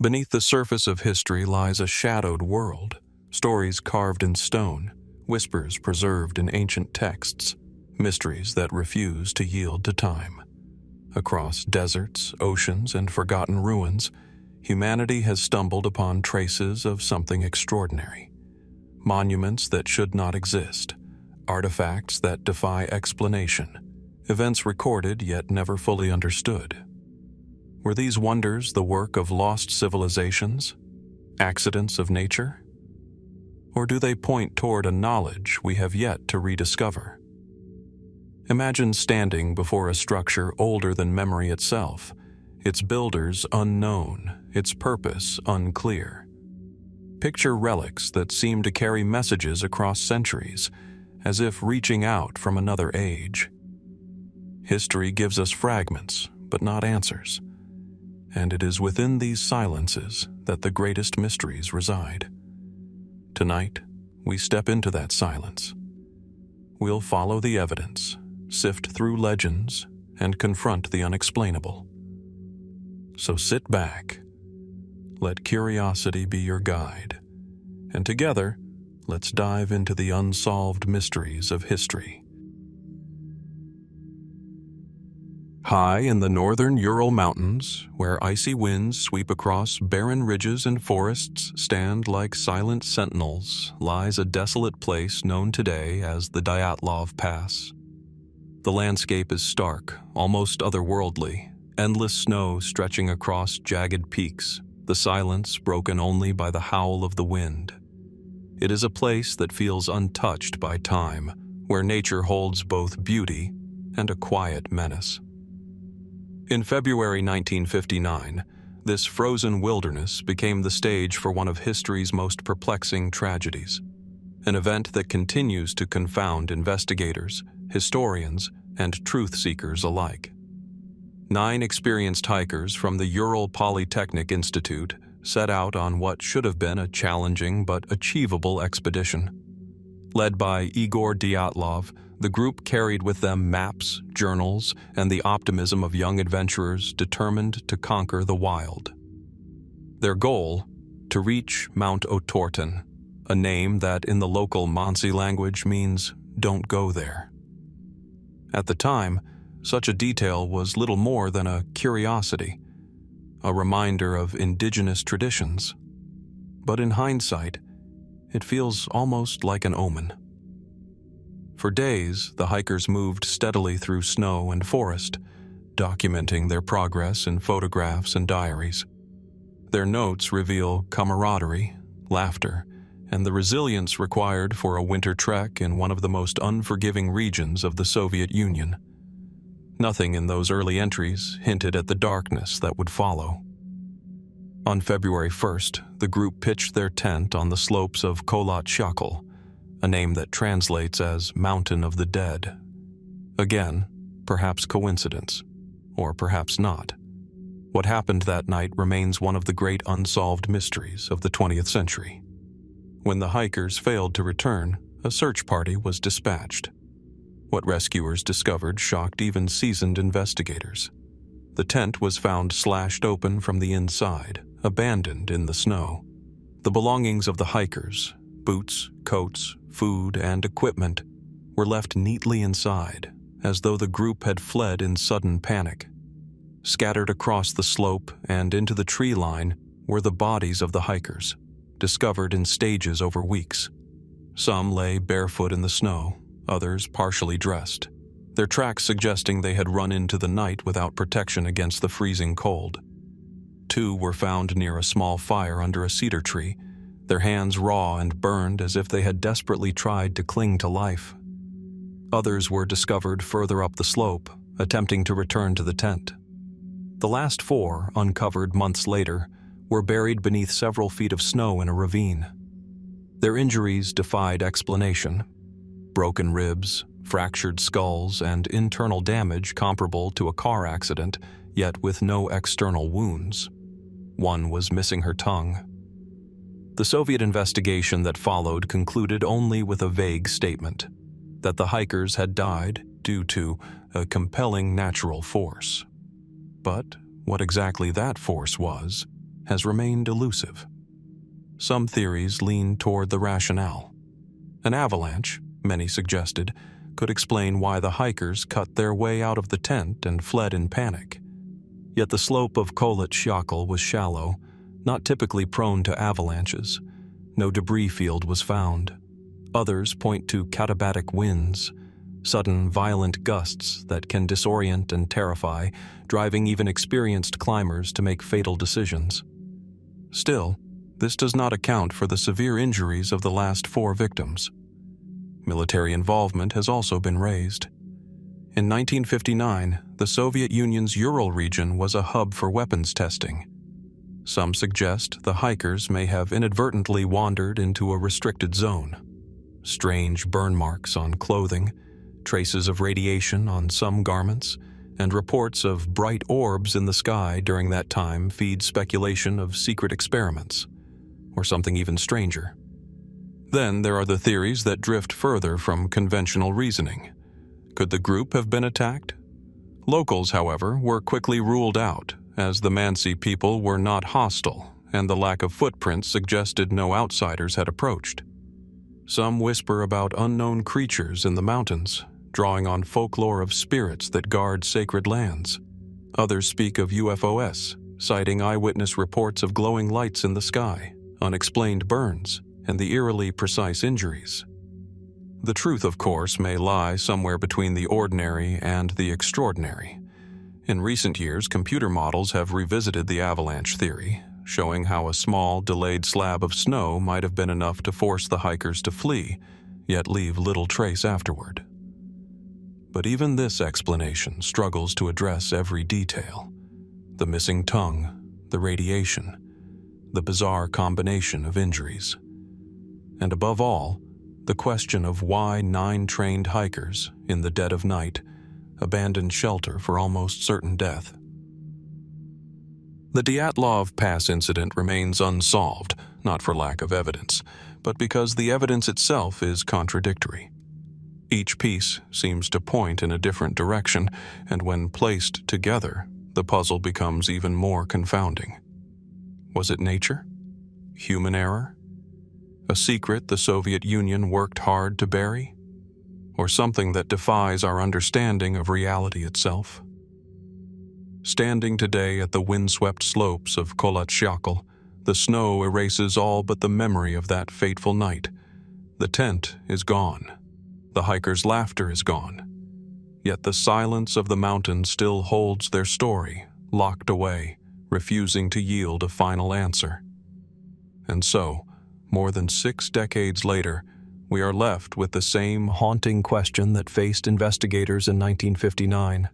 Beneath the surface of history lies a shadowed world, stories carved in stone, whispers preserved in ancient texts, mysteries that refuse to yield to time. Across deserts, oceans, and forgotten ruins, humanity has stumbled upon traces of something extraordinary. Monuments that should not exist, artifacts that defy explanation, events recorded yet never fully understood. Were these wonders the work of lost civilizations, accidents of nature? Or do they point toward a knowledge we have yet to rediscover? Imagine standing before a structure older than memory itself, its builders unknown, its purpose unclear. Picture relics that seem to carry messages across centuries, as if reaching out from another age. History gives us fragments, but not answers. And it is within these silences that the greatest mysteries reside. Tonight, we step into that silence. We'll follow the evidence, sift through legends, and confront the unexplainable. So sit back, let curiosity be your guide, and together, let's dive into the unsolved mysteries of history. High in the northern Ural Mountains, where icy winds sweep across barren ridges and forests stand like silent sentinels, lies a desolate place known today as the Dyatlov Pass. The landscape is stark, almost otherworldly, endless snow stretching across jagged peaks, the silence broken only by the howl of the wind. It is a place that feels untouched by time, where nature holds both beauty and a quiet menace. In February 1959, this frozen wilderness became the stage for one of history's most perplexing tragedies, an event that continues to confound investigators, historians, and truth-seekers alike. 9 experienced hikers from the Ural Polytechnic Institute set out on what should have been a challenging but achievable expedition. Led by Igor Dyatlov, the group carried with them maps, journals, and the optimism of young adventurers determined to conquer the wild. Their goal? To reach Mount Otorten, a name that in the local Mansi language means "don't go there." At the time, such a detail was little more than a curiosity, a reminder of indigenous traditions. But in hindsight, it feels almost like an omen. For days, the hikers moved steadily through snow and forest, documenting their progress in photographs and diaries. Their notes reveal camaraderie, laughter, and the resilience required for a winter trek in one of the most unforgiving regions of the Soviet Union. Nothing in those early entries hinted at the darkness that would follow. On February 1st, the group pitched their tent on the slopes of Kholat Shakal, a name that translates as Mountain of the Dead. Again, perhaps coincidence, or perhaps not. What happened that night remains one of the great unsolved mysteries of the 20th century. When the hikers failed to return, a search party was dispatched. What rescuers discovered shocked even seasoned investigators. The tent was found slashed open from the inside, abandoned in the snow. The belongings of the hikers, boots, coats, food, and equipment, were left neatly inside, as though the group had fled in sudden panic. Scattered across the slope and into the tree line were the bodies of the hikers, discovered in stages over weeks. Some lay barefoot in the snow, others partially dressed, their tracks suggesting they had run into the night without protection against the freezing cold. 2 were found near a small fire under a cedar tree, their hands raw and burned as if they had desperately tried to cling to life. Others were discovered further up the slope, attempting to return to the tent. The last 4, uncovered months later, were buried beneath several feet of snow in a ravine. Their injuries defied explanation. Broken ribs, fractured skulls, and internal damage comparable to a car accident, yet with no external wounds. One was missing her tongue. The Soviet investigation that followed concluded only with a vague statement that the hikers had died due to a compelling natural force. But what exactly that force was has remained elusive. Some theories lean toward the rationale. An avalanche, many suggested, could explain why the hikers cut their way out of the tent and fled in panic. Yet the slope of Kolat was shallow, not typically prone to avalanches. No debris field was found. Others point to katabatic winds, sudden violent gusts that can disorient and terrify, driving even experienced climbers to make fatal decisions. Still, this does not account for the severe injuries of the last 4 victims. Military involvement has also been raised. In 1959, the Soviet Union's Ural region was a hub for weapons testing. Some suggest the hikers may have inadvertently wandered into a restricted zone. Strange burn marks on clothing, traces of radiation on some garments, and reports of bright orbs in the sky during that time feed speculation of secret experiments, or something even stranger. Then there are the theories that drift further from conventional reasoning. Could the group have been attacked? Locals, however, were quickly ruled out, as the Mansi people were not hostile, and the lack of footprints suggested no outsiders had approached. Some whisper about unknown creatures in the mountains, drawing on folklore of spirits that guard sacred lands. Others speak of UFOs, citing eyewitness reports of glowing lights in the sky, unexplained burns, and the eerily precise injuries. The truth, of course, may lie somewhere between the ordinary and the extraordinary. In recent years, computer models have revisited the avalanche theory, showing how a small, delayed slab of snow might have been enough to force the hikers to flee, yet leave little trace afterward. But even this explanation struggles to address every detail: the missing tongue, the radiation, the bizarre combination of injuries. And above all, the question of why 9 trained hikers, in the dead of night, abandoned shelter for almost certain death. The Dyatlov Pass incident remains unsolved, not for lack of evidence, but because the evidence itself is contradictory. Each piece seems to point in a different direction, and when placed together, the puzzle becomes even more confounding. Was it nature? Human error? A secret the Soviet Union worked hard to bury? Or something that defies our understanding of reality itself? Standing today at the windswept slopes of Kolat, the snow erases all but the memory of that fateful night. The tent is gone. The hikers' laughter is gone. Yet the silence of the mountain still holds their story, locked away, refusing to yield a final answer. And so, more than 6 decades later, we are left with the same haunting question that faced investigators in 1959.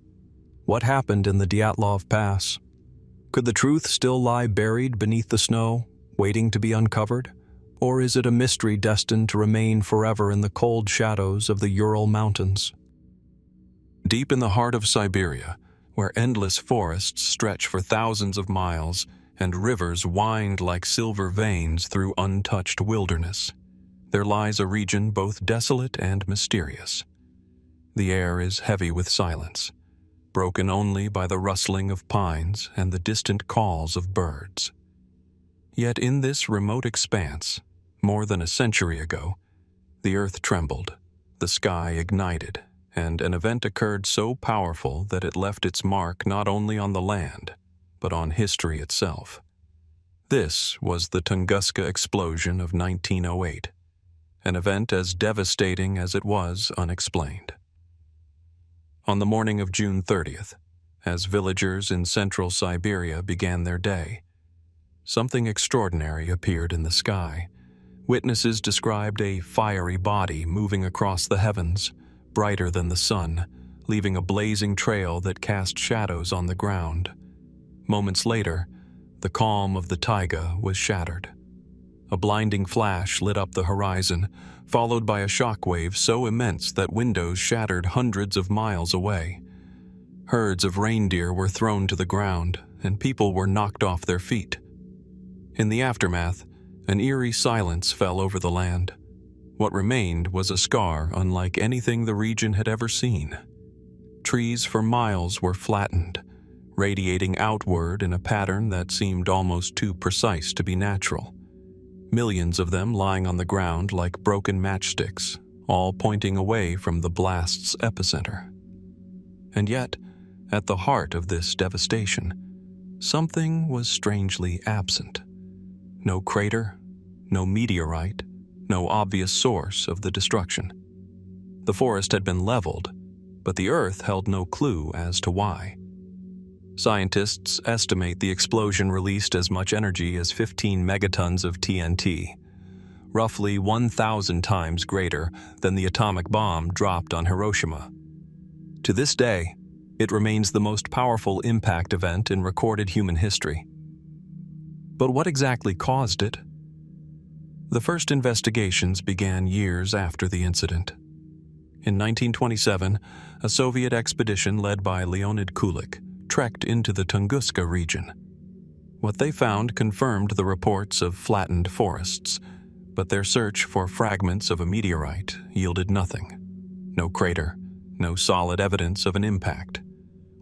What happened in the Dyatlov Pass? Could the truth still lie buried beneath the snow, waiting to be uncovered? Or is it a mystery destined to remain forever in the cold shadows of the Ural Mountains? Deep in the heart of Siberia, where endless forests stretch for thousands of miles and rivers wind like silver veins through untouched wilderness, there lies a region both desolate and mysterious. The air is heavy with silence, broken only by the rustling of pines and the distant calls of birds. Yet in this remote expanse, more than a century ago, the earth trembled, the sky ignited, and an event occurred so powerful that it left its mark not only on the land, but on history itself. This was the Tunguska Explosion of 1908, an event as devastating as it was unexplained. On the morning of June 30th, as villagers in central Siberia began their day, something extraordinary appeared in the sky. Witnesses described a fiery body moving across the heavens, brighter than the sun, leaving a blazing trail that cast shadows on the ground. Moments later, the calm of the taiga was shattered. A blinding flash lit up the horizon, followed by a shockwave so immense that windows shattered hundreds of miles away. Herds of reindeer were thrown to the ground, and people were knocked off their feet. In the aftermath, an eerie silence fell over the land. What remained was a scar unlike anything the region had ever seen. Trees for miles were flattened, radiating outward in a pattern that seemed almost too precise to be natural. Millions of them lying on the ground like broken matchsticks, all pointing away from the blast's epicenter. And yet, at the heart of this devastation, something was strangely absent. No crater, no meteorite, no obvious source of the destruction. The forest had been leveled, but the Earth held no clue as to why. Scientists estimate the explosion released as much energy as 15 megatons of TNT, roughly 1,000 times greater than the atomic bomb dropped on Hiroshima. To this day, it remains the most powerful impact event in recorded human history. But what exactly caused it? The first investigations began years after the incident. In 1927, a Soviet expedition led by Leonid Kulik trekked into the Tunguska region. What they found confirmed the reports of flattened forests, but their search for fragments of a meteorite yielded nothing. No crater, no solid evidence of an impact.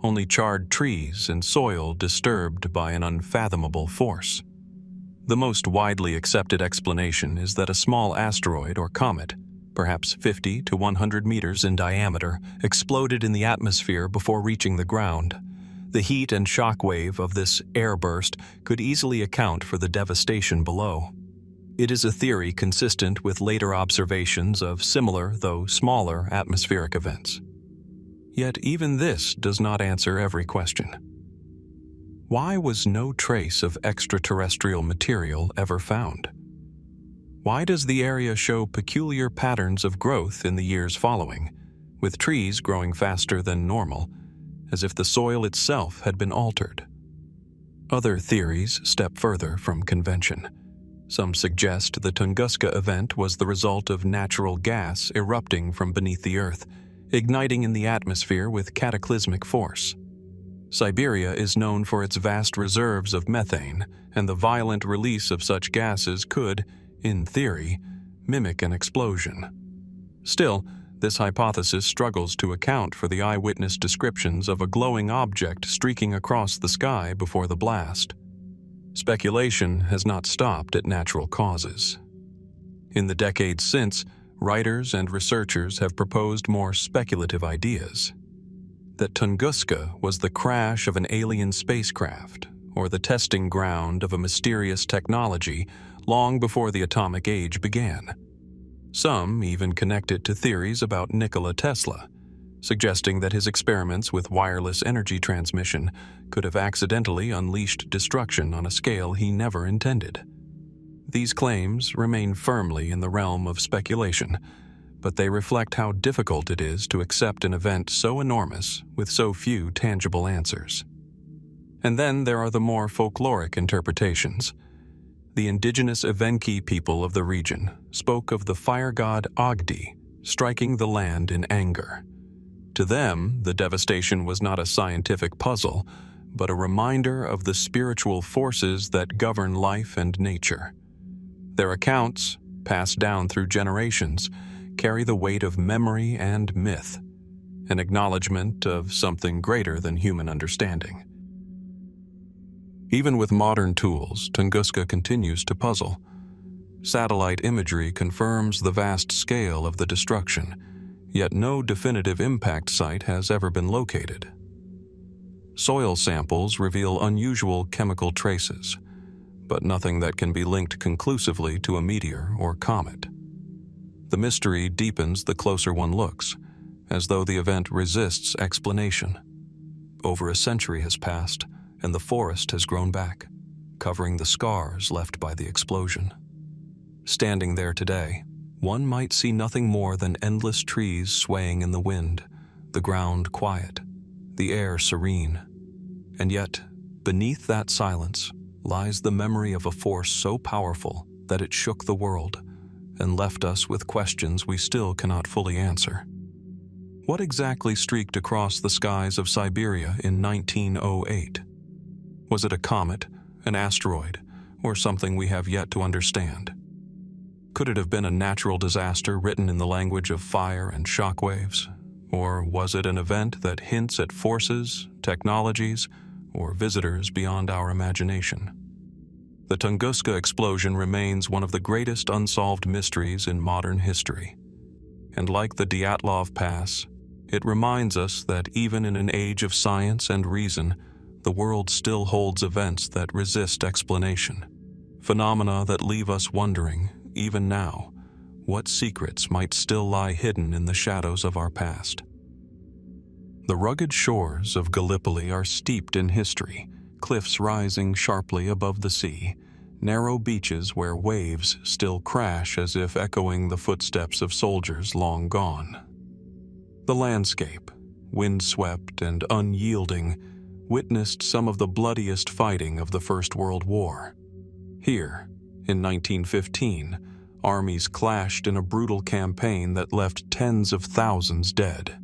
Only charred trees and soil disturbed by an unfathomable force. The most widely accepted explanation is that a small asteroid or comet, perhaps 50 to 100 meters in diameter, exploded in the atmosphere before reaching the ground. The heat and shock wave of this airburst could easily account for the devastation below. It is a theory consistent with later observations of similar, though smaller, atmospheric events. Yet even this does not answer every question. Why was no trace of extraterrestrial material ever found? Why does the area show peculiar patterns of growth in the years following, with trees growing faster than normal, as if the soil itself had been altered? Other theories step further from convention. Some suggest the Tunguska event was the result of natural gas erupting from beneath the Earth, igniting in the atmosphere with cataclysmic force. Siberia is known for its vast reserves of methane, and the violent release of such gases could, in theory, mimic an explosion. Still, this hypothesis struggles to account for the eyewitness descriptions of a glowing object streaking across the sky before the blast. Speculation has not stopped at natural causes. In the decades since, writers and researchers have proposed more speculative ideas. That Tunguska was the crash of an alien spacecraft, or the testing ground of a mysterious technology long before the atomic age began. Some even connect it to theories about Nikola Tesla, suggesting that his experiments with wireless energy transmission could have accidentally unleashed destruction on a scale he never intended. These claims remain firmly in the realm of speculation, but they reflect how difficult it is to accept an event so enormous with so few tangible answers. And then there are the more folkloric interpretations. The indigenous Evenki people of the region spoke of the fire god Agdi striking the land in anger. To them, the devastation was not a scientific puzzle, but a reminder of the spiritual forces that govern life and nature. Their accounts, passed down through generations, carry the weight of memory and myth, an acknowledgement of something greater than human understanding. Even with modern tools, Tunguska continues to puzzle. Satellite imagery confirms the vast scale of the destruction, yet no definitive impact site has ever been located. Soil samples reveal unusual chemical traces, but nothing that can be linked conclusively to a meteor or comet. The mystery deepens the closer one looks, as though the event resists explanation. Over a century has passed, and the forest has grown back, covering the scars left by the explosion. Standing there today, one might see nothing more than endless trees swaying in the wind, the ground quiet, the air serene. And yet, beneath that silence lies the memory of a force so powerful that it shook the world and left us with questions we still cannot fully answer. What exactly streaked across the skies of Siberia in 1908? Was it a comet, an asteroid, or something we have yet to understand? Could it have been a natural disaster written in the language of fire and shock waves? Or was it an event that hints at forces, technologies, or visitors beyond our imagination. The Tunguska Explosion remains one of the greatest unsolved mysteries in modern history. And like the Dyatlov Pass, it reminds us that even in an age of science and reason, the world still holds events that resist explanation. Phenomena that leave us wondering, even now, what secrets might still lie hidden in the shadows of our past. The rugged shores of Gallipoli are steeped in history, cliffs rising sharply above the sea, narrow beaches where waves still crash as if echoing the footsteps of soldiers long gone. The landscape, windswept and unyielding, witnessed some of the bloodiest fighting of the First World War. Here, in 1915, armies clashed in a brutal campaign that left tens of thousands dead.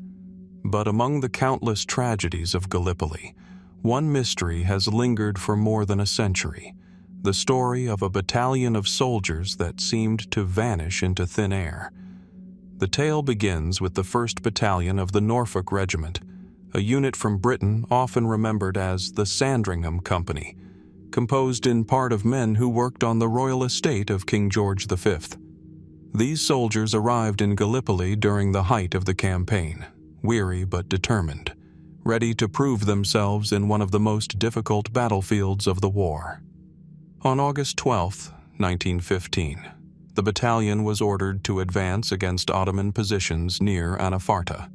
But among the countless tragedies of Gallipoli, one mystery has lingered for more than a century: the story of a battalion of soldiers that seemed to vanish into thin air. The tale begins with the 1st Battalion of the Norfolk Regiment, a unit from Britain often remembered as the Sandringham Company, composed in part of men who worked on the royal estate of King George V. These soldiers arrived in Gallipoli during the height of the campaign, weary but determined, ready to prove themselves in one of the most difficult battlefields of the war. On August 12, 1915, the battalion was ordered to advance against Ottoman positions near Anafarta.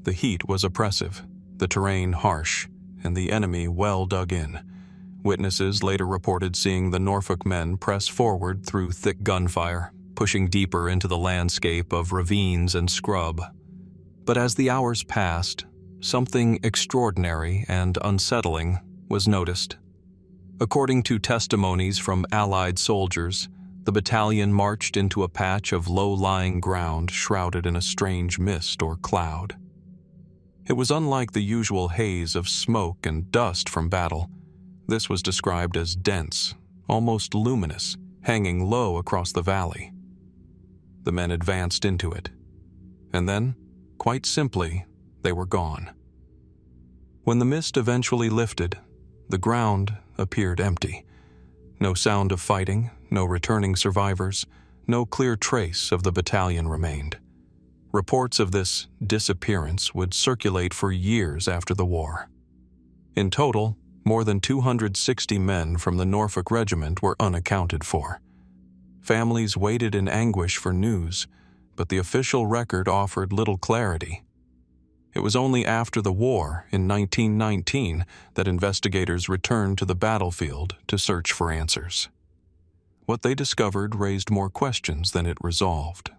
The heat was oppressive, the terrain harsh, and the enemy well dug in. Witnesses later reported seeing the Norfolk men press forward through thick gunfire, pushing deeper into the landscape of ravines and scrub. But as the hours passed, something extraordinary and unsettling was noticed. According to testimonies from Allied soldiers, the battalion marched into a patch of low-lying ground shrouded in a strange mist or cloud. It was unlike the usual haze of smoke and dust from battle. This was described as dense, almost luminous, hanging low across the valley. The men advanced into it, and then, quite simply, they were gone. When the mist eventually lifted, the ground appeared empty. No sound of fighting, no returning survivors, no clear trace of the battalion remained. Reports of this disappearance would circulate for years after the war. In total, more than 260 men from the Norfolk Regiment were unaccounted for. Families waited in anguish for news, but the official record offered little clarity. It was only after the war, in 1919, that investigators returned to the battlefield to search for answers. What they discovered raised more questions than it resolved.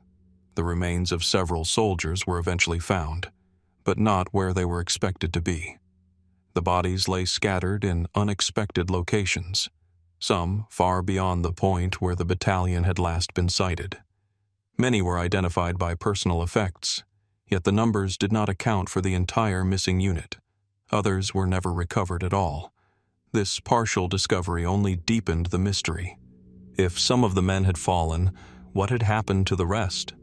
The remains of several soldiers were eventually found, but not where they were expected to be. The bodies lay scattered in unexpected locations, some far beyond the point where the battalion had last been sighted. Many were identified by personal effects, yet the numbers did not account for the entire missing unit. Others were never recovered at all. This partial discovery only deepened the mystery. If some of the men had fallen, what had happened to the rest?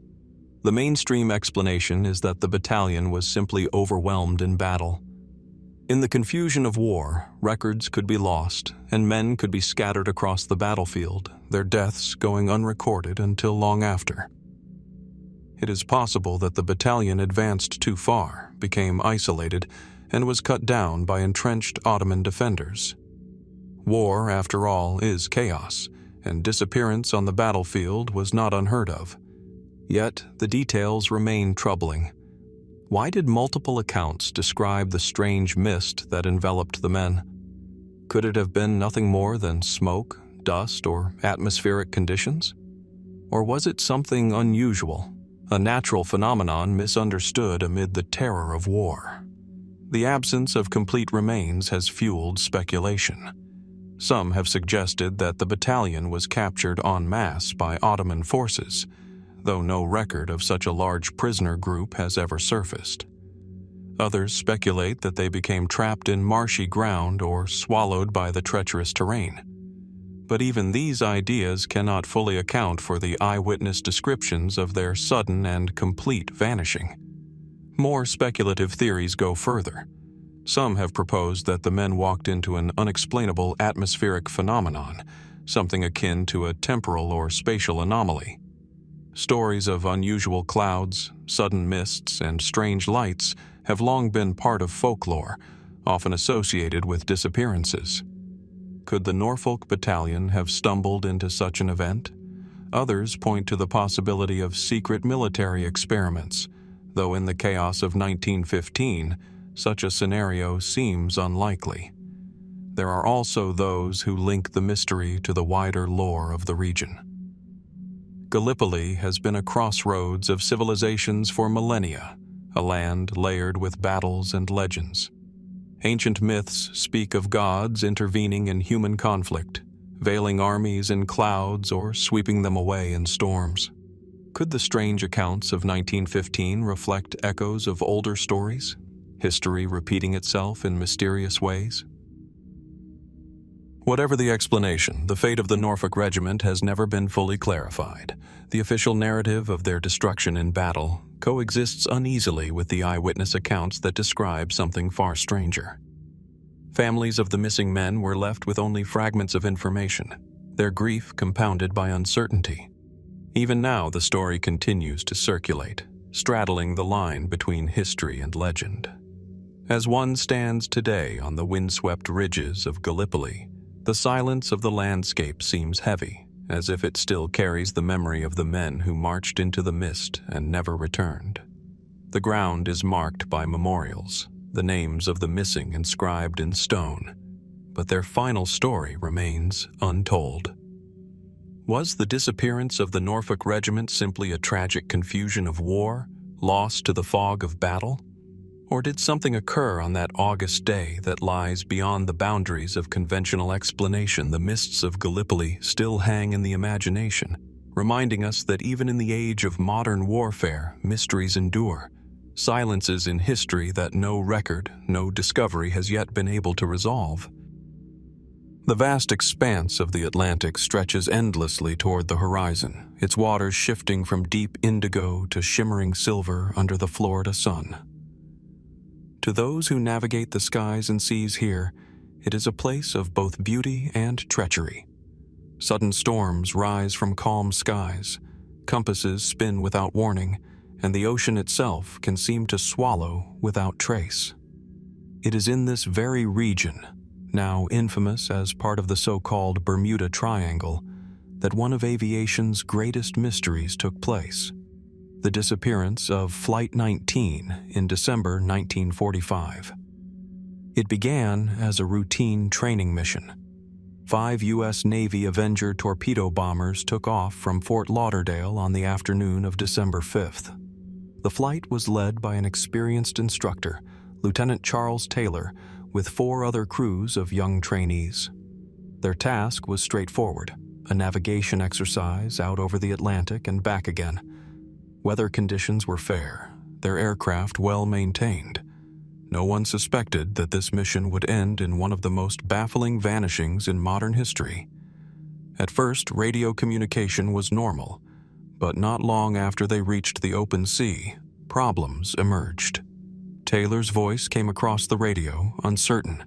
The mainstream explanation is that the battalion was simply overwhelmed in battle. In the confusion of war, records could be lost, and men could be scattered across the battlefield, their deaths going unrecorded until long after. It is possible that the battalion advanced too far, became isolated, and was cut down by entrenched Ottoman defenders. War, after all, is chaos, and disappearance on the battlefield was not unheard of. Yet, the details remain troubling. Why did multiple accounts describe the strange mist that enveloped the men? Could it have been nothing more than smoke, dust, or atmospheric conditions? Or was it something unusual, a natural phenomenon misunderstood amid the terror of war? The absence of complete remains has fueled speculation. Some have suggested that the battalion was captured en masse by Ottoman forces, though no record of such a large prisoner group has ever surfaced. Others speculate that they became trapped in marshy ground or swallowed by the treacherous terrain. But even these ideas cannot fully account for the eyewitness descriptions of their sudden and complete vanishing. More speculative theories go further. Some have proposed that the men walked into an unexplainable atmospheric phenomenon, something akin to a temporal or spatial anomaly. Stories of unusual clouds, sudden mists, and strange lights have long been part of folklore, often associated with disappearances. Could the Norfolk Battalion have stumbled into such an event? Others point to the possibility of secret military experiments, though in the chaos of 1915, such a scenario seems unlikely. There are also those who link the mystery to the wider lore of the region. Gallipoli has been a crossroads of civilizations for millennia, a land layered with battles and legends. Ancient myths speak of gods intervening in human conflict, veiling armies in clouds or sweeping them away in storms. Could the strange accounts of 1915 reflect echoes of older stories, history repeating itself in mysterious ways? Whatever the explanation, the fate of the Norfolk Regiment has never been fully clarified. The official narrative of their destruction in battle coexists uneasily with the eyewitness accounts that describe something far stranger. Families of the missing men were left with only fragments of information, their grief compounded by uncertainty. Even now, the story continues to circulate, straddling the line between history and legend. As one stands today on the windswept ridges of Gallipoli, the silence of the landscape seems heavy, as if it still carries the memory of the men who marched into the mist and never returned. The ground is marked by memorials, the names of the missing inscribed in stone, but their final story remains untold. Was the disappearance of the Norfolk Regiment simply a tragic confusion of war, lost to the fog of battle? Or did something occur on that August day that lies beyond the boundaries of conventional explanation? The mists of Gallipoli still hang in the imagination, reminding us that even in the age of modern warfare, mysteries endure, silences in history that no record, no discovery has yet been able to resolve. The vast expanse of the Atlantic stretches endlessly toward the horizon, its waters shifting from deep indigo to shimmering silver under the Florida sun. To those who navigate the skies and seas here, it is a place of both beauty and treachery. Sudden storms rise from calm skies, compasses spin without warning, and the ocean itself can seem to swallow without trace. It is in this very region, now infamous as part of the so-called Bermuda Triangle, that one of aviation's greatest mysteries took place: the disappearance of Flight 19 in December 1945. It began as a routine training mission. 5 U.S. Navy Avenger torpedo bombers took off from Fort Lauderdale on the afternoon of December 5th. The flight was led by an experienced instructor, Lieutenant Charles Taylor, with 4 other crews of young trainees. Their task was straightforward: a navigation exercise out over the Atlantic and back again. Weather conditions were fair, their aircraft well maintained. No one suspected that this mission would end in one of the most baffling vanishings in modern history. At first, radio communication was normal, but not long after they reached the open sea, problems emerged. Taylor's voice came across the radio, uncertain.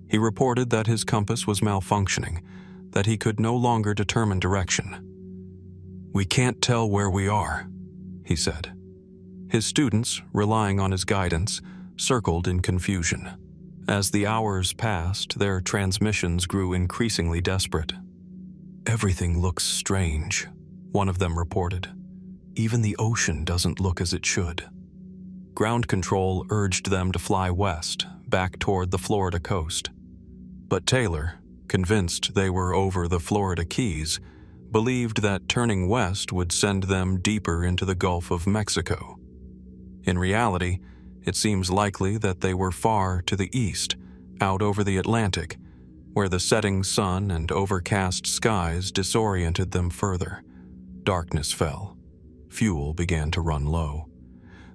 He reported that his compass was malfunctioning, that he could no longer determine direction. "We can't tell where we are," he said. His students, relying on his guidance, circled in confusion. As the hours passed, their transmissions grew increasingly desperate. "Everything looks strange," one of them reported. "Even the ocean doesn't look as it should." Ground control urged them to fly west, back toward the Florida coast. But Taylor, convinced they were over the Florida Keys, believed that turning west would send them deeper into the Gulf of Mexico. In reality, it seems likely that they were far to the east, out over the Atlantic, where the setting sun and overcast skies disoriented them further. Darkness fell. Fuel began to run low.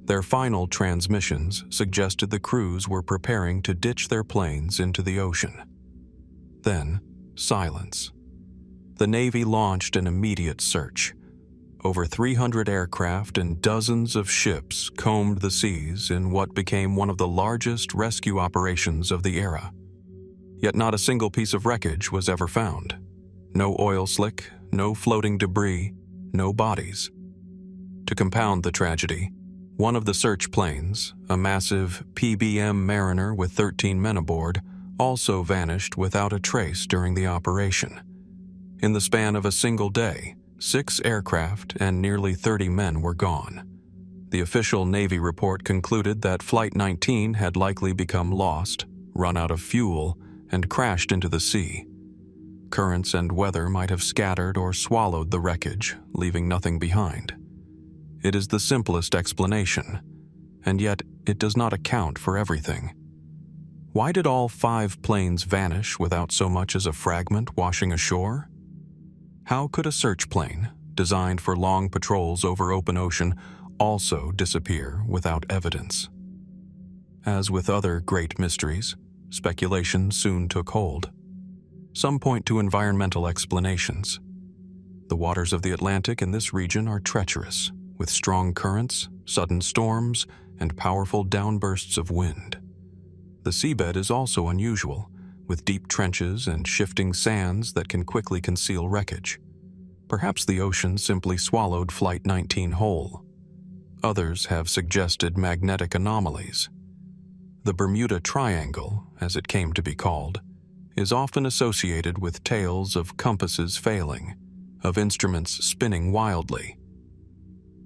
Their final transmissions suggested the crews were preparing to ditch their planes into the ocean. Then, silence. The Navy launched an immediate search. Over 300 aircraft and dozens of ships combed the seas in what became one of the largest rescue operations of the era. Yet not a single piece of wreckage was ever found. No oil slick, no floating debris, no bodies. To compound the tragedy, one of the search planes, a massive PBM Mariner with 13 men aboard, also vanished without a trace during the operation. In the span of a single day, 6 aircraft and nearly 30 men were gone. The official Navy report concluded that Flight 19 had likely become lost, run out of fuel, and crashed into the sea. Currents and weather might have scattered or swallowed the wreckage, leaving nothing behind. It is the simplest explanation, and yet it does not account for everything. Why did all 5 planes vanish without so much as a fragment washing ashore? How could a search plane, designed for long patrols over open ocean, also disappear without evidence? As with other great mysteries, speculation soon took hold. Some point to environmental explanations. The waters of the Atlantic in this region are treacherous, with strong currents, sudden storms, and powerful downbursts of wind. The seabed is also unusual, with deep trenches and shifting sands that can quickly conceal wreckage. Perhaps the ocean simply swallowed Flight 19 whole. Others have suggested magnetic anomalies. The Bermuda Triangle, as it came to be called, is often associated with tales of compasses failing, of instruments spinning wildly.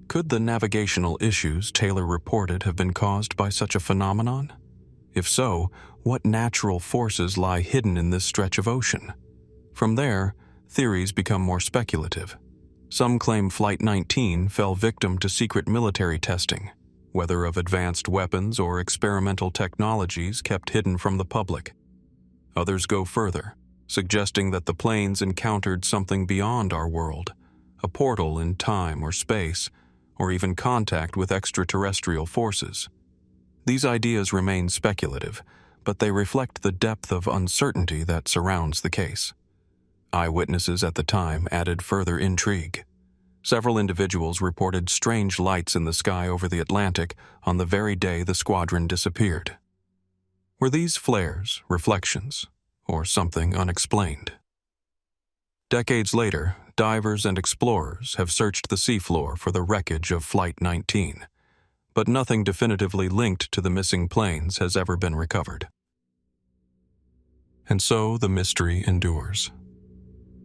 Could the navigational issues Taylor reported have been caused by such a phenomenon? If so, what natural forces lie hidden in this stretch of ocean? From there, theories become more speculative. Some claim Flight 19 fell victim to secret military testing, whether of advanced weapons or experimental technologies kept hidden from the public. Others go further, suggesting that the planes encountered something beyond our world, a portal in time or space, or even contact with extraterrestrial forces. These ideas remain speculative, but they reflect the depth of uncertainty that surrounds the case. Eyewitnesses at the time added further intrigue. Several individuals reported strange lights in the sky over the Atlantic on the very day the squadron disappeared. Were these flares, reflections, or something unexplained? Decades later, divers and explorers have searched the seafloor for the wreckage of Flight 19, but nothing definitively linked to the missing planes has ever been recovered. And so the mystery endures.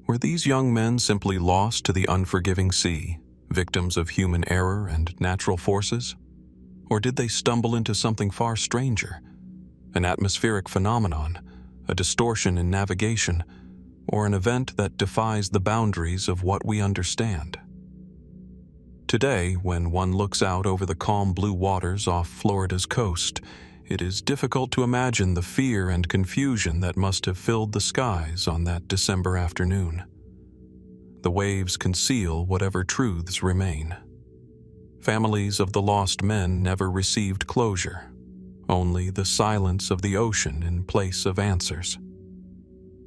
Were these young men simply lost to the unforgiving sea, victims of human error and natural forces? Or did they stumble into something far stranger, an atmospheric phenomenon, a distortion in navigation, or an event that defies the boundaries of what we understand? Today, when one looks out over the calm blue waters off Florida's coast, it is difficult to imagine the fear and confusion that must have filled the skies on that December afternoon. The waves conceal whatever truths remain. Families of the lost men never received closure, only the silence of the ocean in place of answers.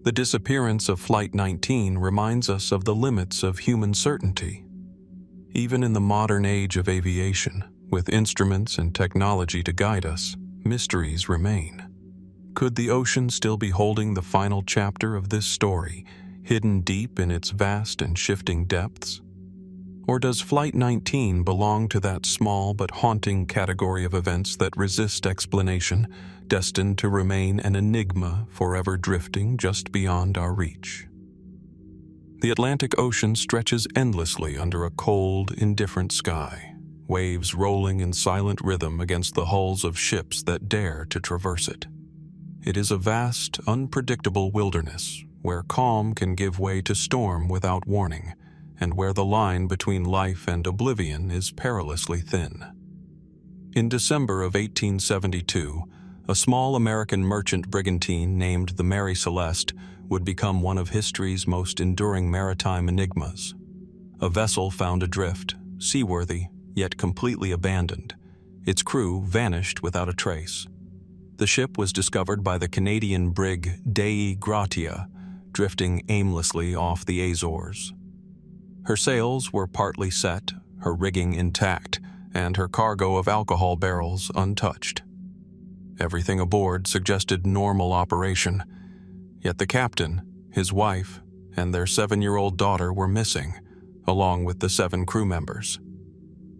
The disappearance of Flight 19 reminds us of the limits of human certainty. Even in the modern age of aviation, with instruments and technology to guide us, mysteries remain. Could the ocean still be holding the final chapter of this story, hidden deep in its vast and shifting depths? Or does Flight 19 belong to that small but haunting category of events that resist explanation, destined to remain an enigma forever drifting just beyond our reach? The Atlantic Ocean stretches endlessly under a cold, indifferent sky, waves rolling in silent rhythm against the hulls of ships that dare to traverse it. It is a vast, unpredictable wilderness where calm can give way to storm without warning, and where the line between life and oblivion is perilously thin. In December of 1872, a small American merchant brigantine named the Mary Celeste would become one of history's most enduring maritime enigmas. A vessel found adrift, seaworthy, yet completely abandoned. Its crew vanished without a trace. The ship was discovered by the Canadian brig Dei Gratia, drifting aimlessly off the Azores. Her sails were partly set, her rigging intact, and her cargo of alcohol barrels untouched. Everything aboard suggested normal operation, yet the captain, his wife, and their 7-year-old daughter were missing, along with the 7 crew members.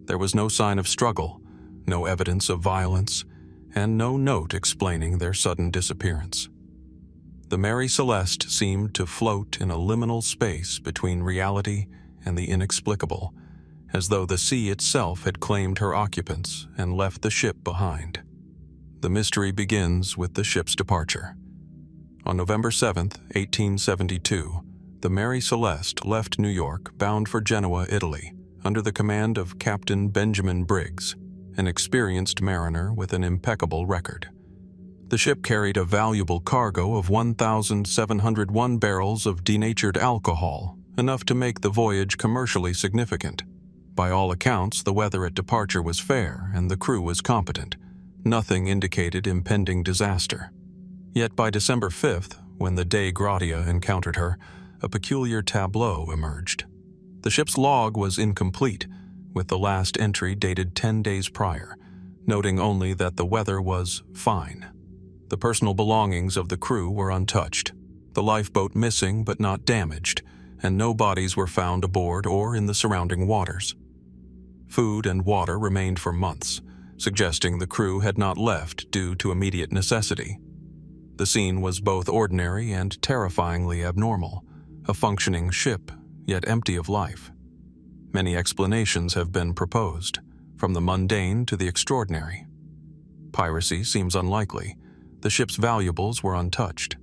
There was no sign of struggle, no evidence of violence, and no note explaining their sudden disappearance. The Mary Celeste seemed to float in a liminal space between reality and the inexplicable, as though the sea itself had claimed her occupants and left the ship behind. The mystery begins with the ship's departure. On November 7, 1872, the Mary Celeste left New York bound for Genoa, Italy, under the command of Captain Benjamin Briggs, an experienced mariner with an impeccable record. The ship carried a valuable cargo of 1,701 barrels of denatured alcohol, enough to make the voyage commercially significant. By all accounts, the weather at departure was fair and the crew was competent. Nothing indicated impending disaster. Yet by December 5th, when the Dei Gratia encountered her, a peculiar tableau emerged. The ship's log was incomplete, with the last entry dated 10 days prior, noting only that the weather was fine. The personal belongings of the crew were untouched, the lifeboat missing but not damaged, and no bodies were found aboard or in the surrounding waters. Food and water remained for months, suggesting the crew had not left due to immediate necessity. The scene was both ordinary and terrifyingly abnormal, a functioning ship, yet empty of life. Many explanations have been proposed, from the mundane to the extraordinary. Piracy seems unlikely. The ship's valuables were untouched.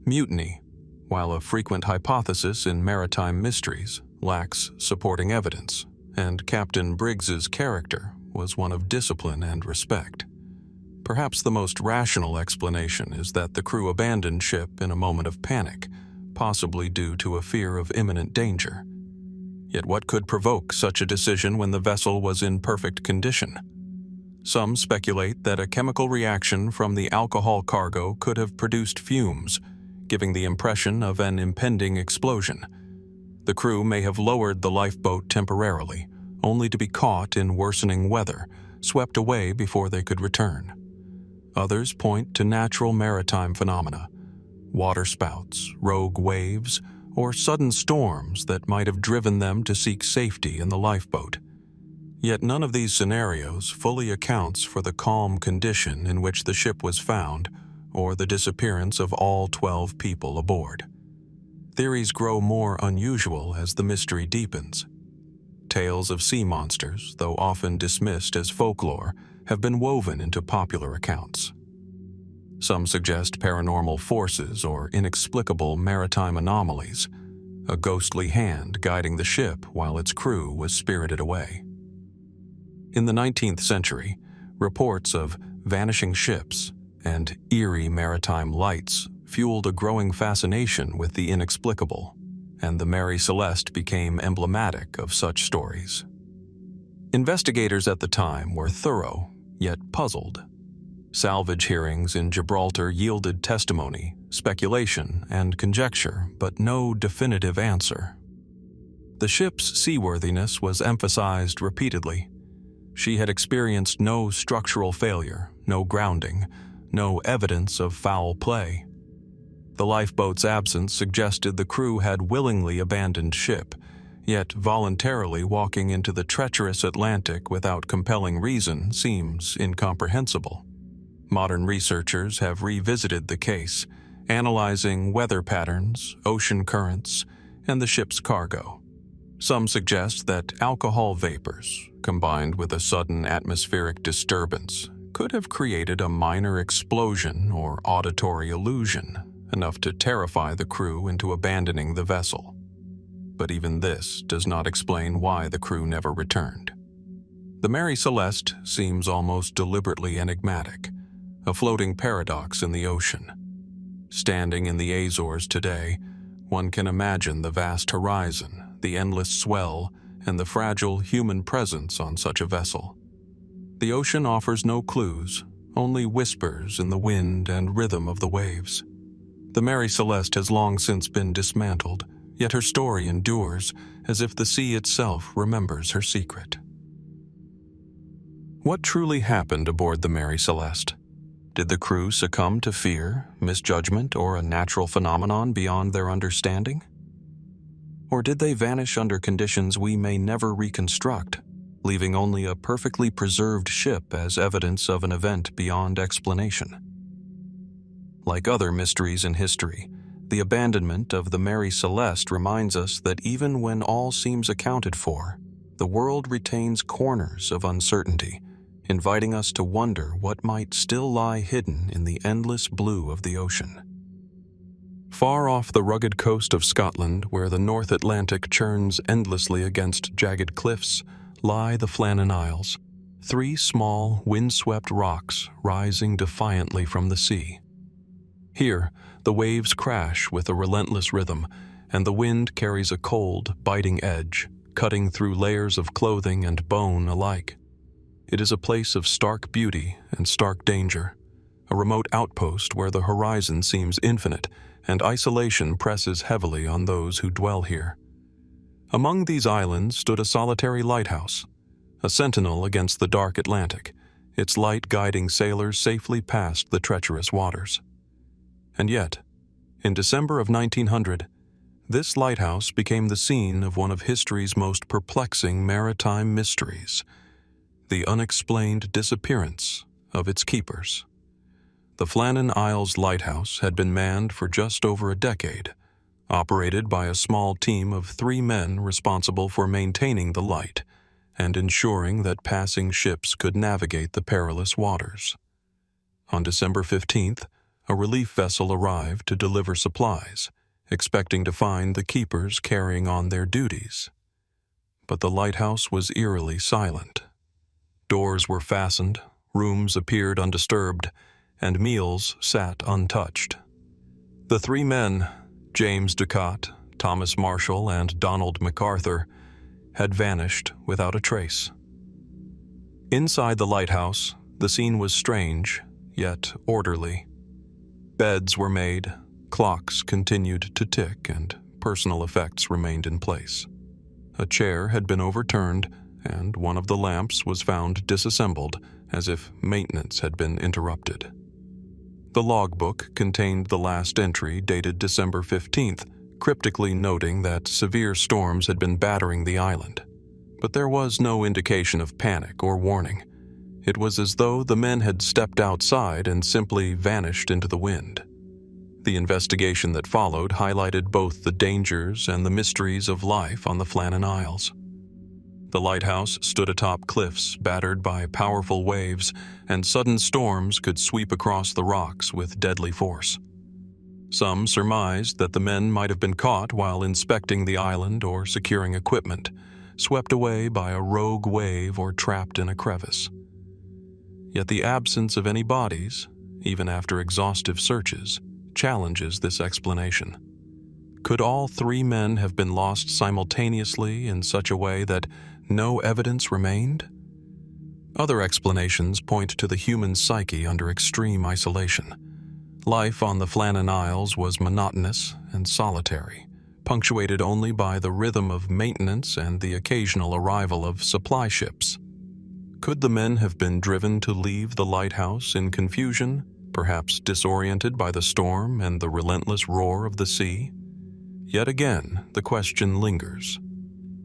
Mutiny, while a frequent hypothesis in maritime mysteries, lacks supporting evidence, and Captain Briggs's character was one of discipline and respect. Perhaps the most rational explanation is that the crew abandoned ship in a moment of panic, possibly due to a fear of imminent danger. Yet what could provoke such a decision when the vessel was in perfect condition? Some speculate that a chemical reaction from the alcohol cargo could have produced fumes, giving the impression of an impending explosion. The crew may have lowered the lifeboat temporarily, only to be caught in worsening weather, swept away before they could return. Others point to natural maritime phenomena, waterspouts, rogue waves, or sudden storms that might have driven them to seek safety in the lifeboat. Yet none of these scenarios fully accounts for the calm condition in which the ship was found or the disappearance of all 12 people aboard. Theories grow more unusual as the mystery deepens. Tales of sea monsters, though often dismissed as folklore, have been woven into popular accounts. Some suggest paranormal forces or inexplicable maritime anomalies, a ghostly hand guiding the ship while its crew was spirited away. In the 19th century, reports of vanishing ships and eerie maritime lights fueled a growing fascination with the inexplicable, and the Mary Celeste became emblematic of such stories. Investigators at the time were thorough, yet puzzled. Salvage hearings in Gibraltar yielded testimony, speculation, and conjecture, but no definitive answer. The ship's seaworthiness was emphasized repeatedly. She had experienced no structural failure, no grounding, no evidence of foul play. The lifeboat's absence suggested the crew had willingly abandoned ship, yet voluntarily walking into the treacherous Atlantic without compelling reason seems incomprehensible. Modern researchers have revisited the case, analyzing weather patterns, ocean currents, and the ship's cargo. Some suggest that alcohol vapors, combined with a sudden atmospheric disturbance, could have created a minor explosion or auditory illusion, enough to terrify the crew into abandoning the vessel. But even this does not explain why the crew never returned. The Mary Celeste seems almost deliberately enigmatic, a floating paradox in the ocean. Standing in the Azores today, one can imagine the vast horizon, the endless swell, and the fragile human presence on such a vessel. The ocean offers no clues, only whispers in the wind and rhythm of the waves. The Mary Celeste has long since been dismantled, yet her story endures as if the sea itself remembers her secret. What truly happened aboard the Mary Celeste? Did the crew succumb to fear, misjudgment, or a natural phenomenon beyond their understanding? Or did they vanish under conditions we may never reconstruct, leaving only a perfectly preserved ship as evidence of an event beyond explanation? Like other mysteries in history, the abandonment of the Mary Celeste reminds us that even when all seems accounted for, the world retains corners of uncertainty, inviting us to wonder what might still lie hidden in the endless blue of the ocean. Far off the rugged coast of Scotland, where the North Atlantic churns endlessly against jagged cliffs, lie the Flannan Isles, 3 small, windswept rocks rising defiantly from the sea. Here, the waves crash with a relentless rhythm, and the wind carries a cold, biting edge, cutting through layers of clothing and bone alike. It is a place of stark beauty and stark danger, a remote outpost where the horizon seems infinite and isolation presses heavily on those who dwell here. Among these islands stood a solitary lighthouse, a sentinel against the dark Atlantic, its light guiding sailors safely past the treacherous waters. And yet, in December of 1900, this lighthouse became the scene of one of history's most perplexing maritime mysteries, the unexplained disappearance of its keepers. The Flannan Isles Lighthouse had been manned for just over a decade, operated by a small team of 3 men responsible for maintaining the light and ensuring that passing ships could navigate the perilous waters. On December 15th, a relief vessel arrived to deliver supplies, expecting to find the keepers carrying on their duties. But the lighthouse was eerily silent. Doors were fastened, rooms appeared undisturbed, and meals sat untouched. The 3 men, James Ducat, Thomas Marshall, and Donald MacArthur, had vanished without a trace. Inside the lighthouse, the scene was strange, yet orderly. Beds were made, clocks continued to tick, and personal effects remained in place. A chair had been overturned, and one of the lamps was found disassembled, as if maintenance had been interrupted. The logbook contained the last entry dated December 15th, cryptically noting that severe storms had been battering the island. But there was no indication of panic or warning. It was as though the men had stepped outside and simply vanished into the wind. The investigation that followed highlighted both the dangers and the mysteries of life on the Flannan Isles. The lighthouse stood atop cliffs battered by powerful waves, and sudden storms could sweep across the rocks with deadly force. Some surmised that the men might have been caught while inspecting the island or securing equipment, swept away by a rogue wave or trapped in a crevice. Yet the absence of any bodies, even after exhaustive searches, challenges this explanation. Could all 3 men have been lost simultaneously in such a way that no evidence remained? Other explanations point to the human psyche under extreme isolation. Life on the Flannan Isles was monotonous and solitary, punctuated only by the rhythm of maintenance and the occasional arrival of supply ships. Could the men have been driven to leave the lighthouse in confusion, perhaps disoriented by the storm and the relentless roar of the sea? Yet again, the question lingers.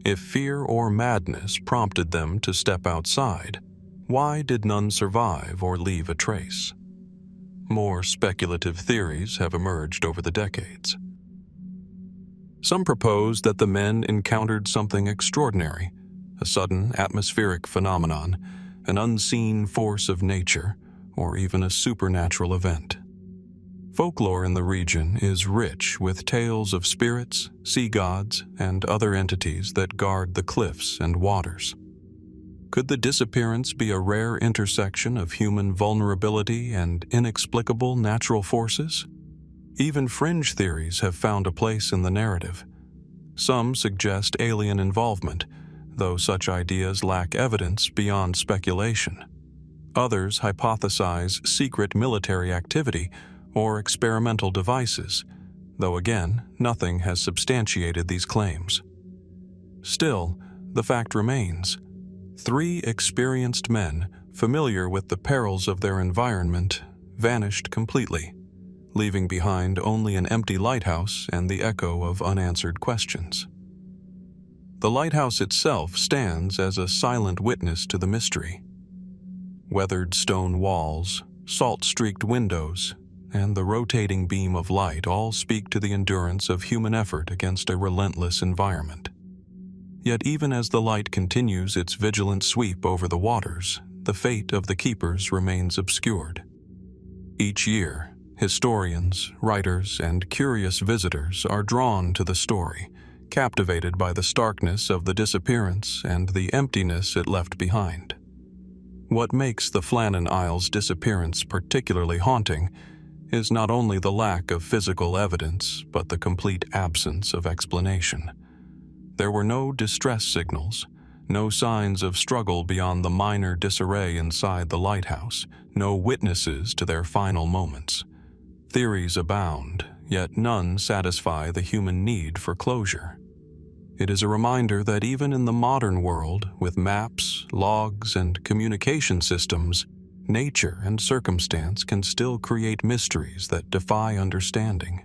If fear or madness prompted them to step outside, why did none survive or leave a trace? More speculative theories have emerged over the decades. Some propose that the men encountered something extraordinary, a sudden atmospheric phenomenon, an unseen force of nature, or even a supernatural event. Folklore in the region is rich with tales of spirits, sea gods, and other entities that guard the cliffs and waters. Could the disappearance be a rare intersection of human vulnerability and inexplicable natural forces? Even fringe theories have found a place in the narrative. Some suggest alien involvement, though such ideas lack evidence beyond speculation. Others hypothesize secret military activity or experimental devices, though again, nothing has substantiated these claims. Still, the fact remains. 3 experienced men, familiar with the perils of their environment, vanished completely, leaving behind only an empty lighthouse and the echo of unanswered questions. The lighthouse itself stands as a silent witness to the mystery. Weathered stone walls, salt-streaked windows, and the rotating beam of light all speak to the endurance of human effort against a relentless environment. Yet even as the light continues its vigilant sweep over the waters, the fate of the keepers remains obscured. Each year, historians, writers, and curious visitors are drawn to the story, captivated by the starkness of the disappearance and the emptiness it left behind. What makes the Flannan Isles' disappearance particularly haunting is not only the lack of physical evidence, but the complete absence of explanation. There were no distress signals, no signs of struggle beyond the minor disarray inside the lighthouse, no witnesses to their final moments. Theories abound, yet none satisfy the human need for closure. It is a reminder that even in the modern world, with maps, logs, and communication systems, nature and circumstance can still create mysteries that defy understanding.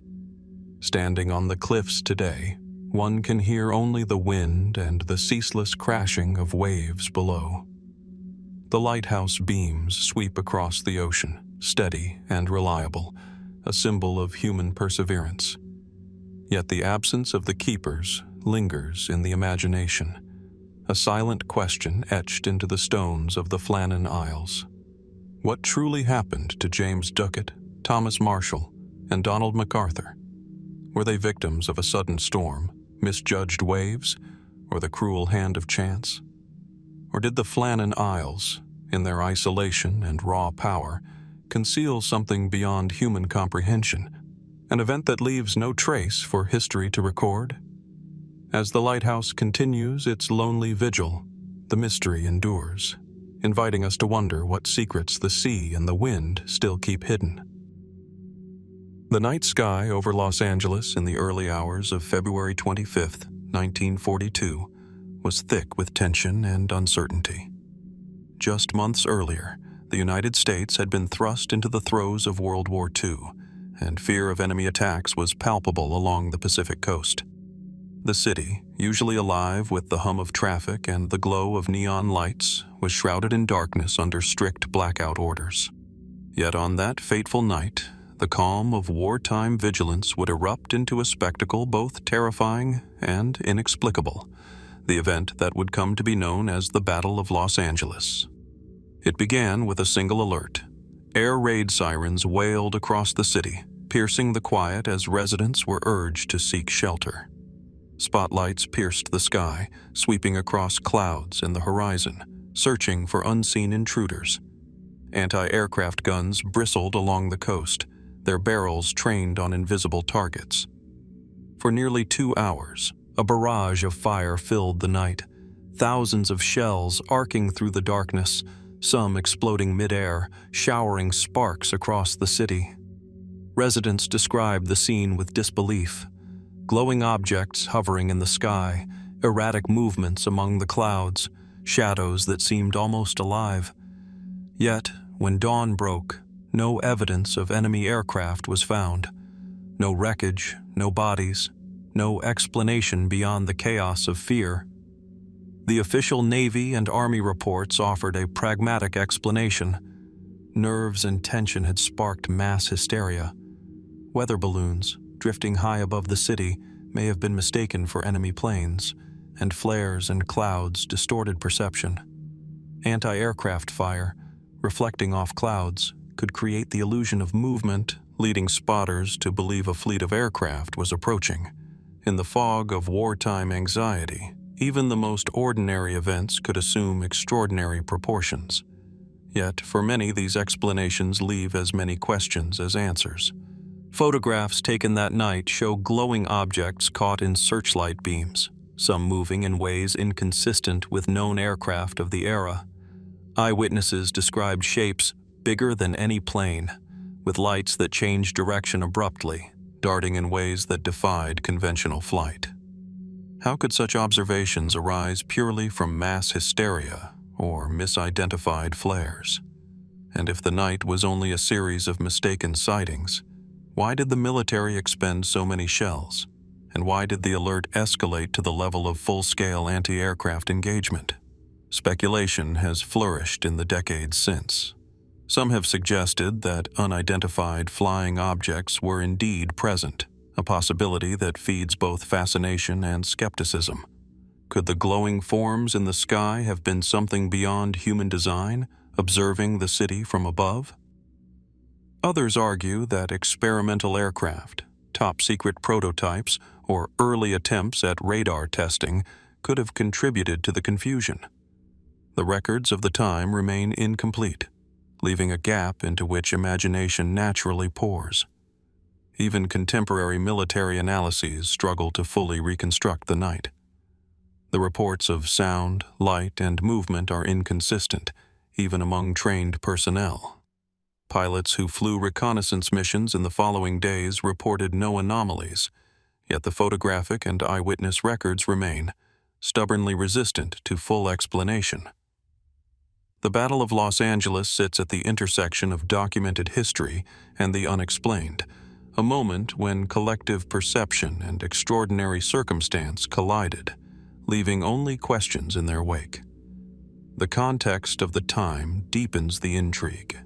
Standing on the cliffs today, one can hear only the wind and the ceaseless crashing of waves below. The lighthouse beams sweep across the ocean, steady and reliable, a symbol of human perseverance. Yet the absence of the keepers lingers in the imagination, a silent question etched into the stones of the Flannan Isles. What truly happened to James Duckett, Thomas Marshall, and Donald MacArthur? Were they victims of a sudden storm, misjudged waves, or the cruel hand of chance? Or did the Flannan Isles, in their isolation and raw power, conceal something beyond human comprehension, an event that leaves no trace for history to record? As the lighthouse continues its lonely vigil, the mystery endures, inviting us to wonder what secrets the sea and the wind still keep hidden. The night sky over Los Angeles in the early hours of February 25, 1942, was thick with tension and uncertainty. Just months earlier, the United States had been thrust into the throes of World War II, and fear of enemy attacks was palpable along the Pacific coast. The city, usually alive with the hum of traffic and the glow of neon lights, was shrouded in darkness under strict blackout orders. Yet on that fateful night, the calm of wartime vigilance would erupt into a spectacle both terrifying and inexplicable, the event that would come to be known as the Battle of Los Angeles. It began with a single alert. Air raid sirens wailed across the city, piercing the quiet as residents were urged to seek shelter. Spotlights pierced the sky, sweeping across clouds and the horizon, searching for unseen intruders. Anti-aircraft guns bristled along the coast, their barrels trained on invisible targets. For nearly 2 hours, a barrage of fire filled the night, thousands of shells arcing through the darkness, some exploding mid-air, showering sparks across the city. Residents described the scene with disbelief. Glowing objects hovering in the sky, erratic movements among the clouds, shadows that seemed almost alive. Yet, when dawn broke, no evidence of enemy aircraft was found. No wreckage, no bodies, no explanation beyond the chaos of fear. The official Navy and Army reports offered a pragmatic explanation. Nerves and tension had sparked mass hysteria. Weather balloons, drifting high above the city, may have been mistaken for enemy planes, and flares and clouds distorted perception. Anti-aircraft fire, reflecting off clouds, could create the illusion of movement, leading spotters to believe a fleet of aircraft was approaching. In the fog of wartime anxiety, even the most ordinary events could assume extraordinary proportions. Yet, for many, these explanations leave as many questions as answers. Photographs taken that night show glowing objects caught in searchlight beams, some moving in ways inconsistent with known aircraft of the era. Eyewitnesses described shapes bigger than any plane, with lights that changed direction abruptly, darting in ways that defied conventional flight. How could such observations arise purely from mass hysteria or misidentified flares? And if the night was only a series of mistaken sightings, why did the military expend so many shells? And why did the alert escalate to the level of full-scale anti-aircraft engagement? Speculation has flourished in the decades since. Some have suggested that unidentified flying objects were indeed present, a possibility that feeds both fascination and skepticism. Could the glowing forms in the sky have been something beyond human design, observing the city from above? Others argue that experimental aircraft, top-secret prototypes, or early attempts at radar testing could have contributed to the confusion. The records of the time remain incomplete, leaving a gap into which imagination naturally pours. Even contemporary military analyses struggle to fully reconstruct the night. The reports of sound, light, and movement are inconsistent, even among trained personnel. Pilots who flew reconnaissance missions in the following days reported no anomalies, yet the photographic and eyewitness records remain, stubbornly resistant to full explanation. The Battle of Los Angeles sits at the intersection of documented history and the unexplained, a moment when collective perception and extraordinary circumstance collided, leaving only questions in their wake. The context of the time deepens the intrigue.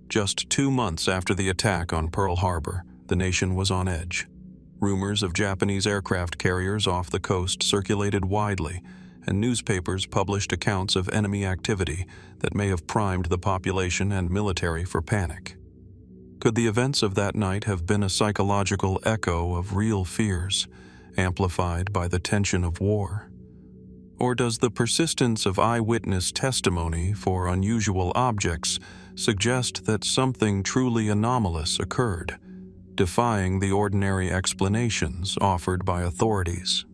Just 2 months after the attack on Pearl Harbor, the nation was on edge. Rumors of Japanese aircraft carriers off the coast circulated widely, and newspapers published accounts of enemy activity that may have primed the population and military for panic. Could the events of that night have been a psychological echo of real fears, amplified by the tension of war? Or does the persistence of eyewitness testimony for unusual objects suggest that something truly anomalous occurred, defying the ordinary explanations offered by authorities?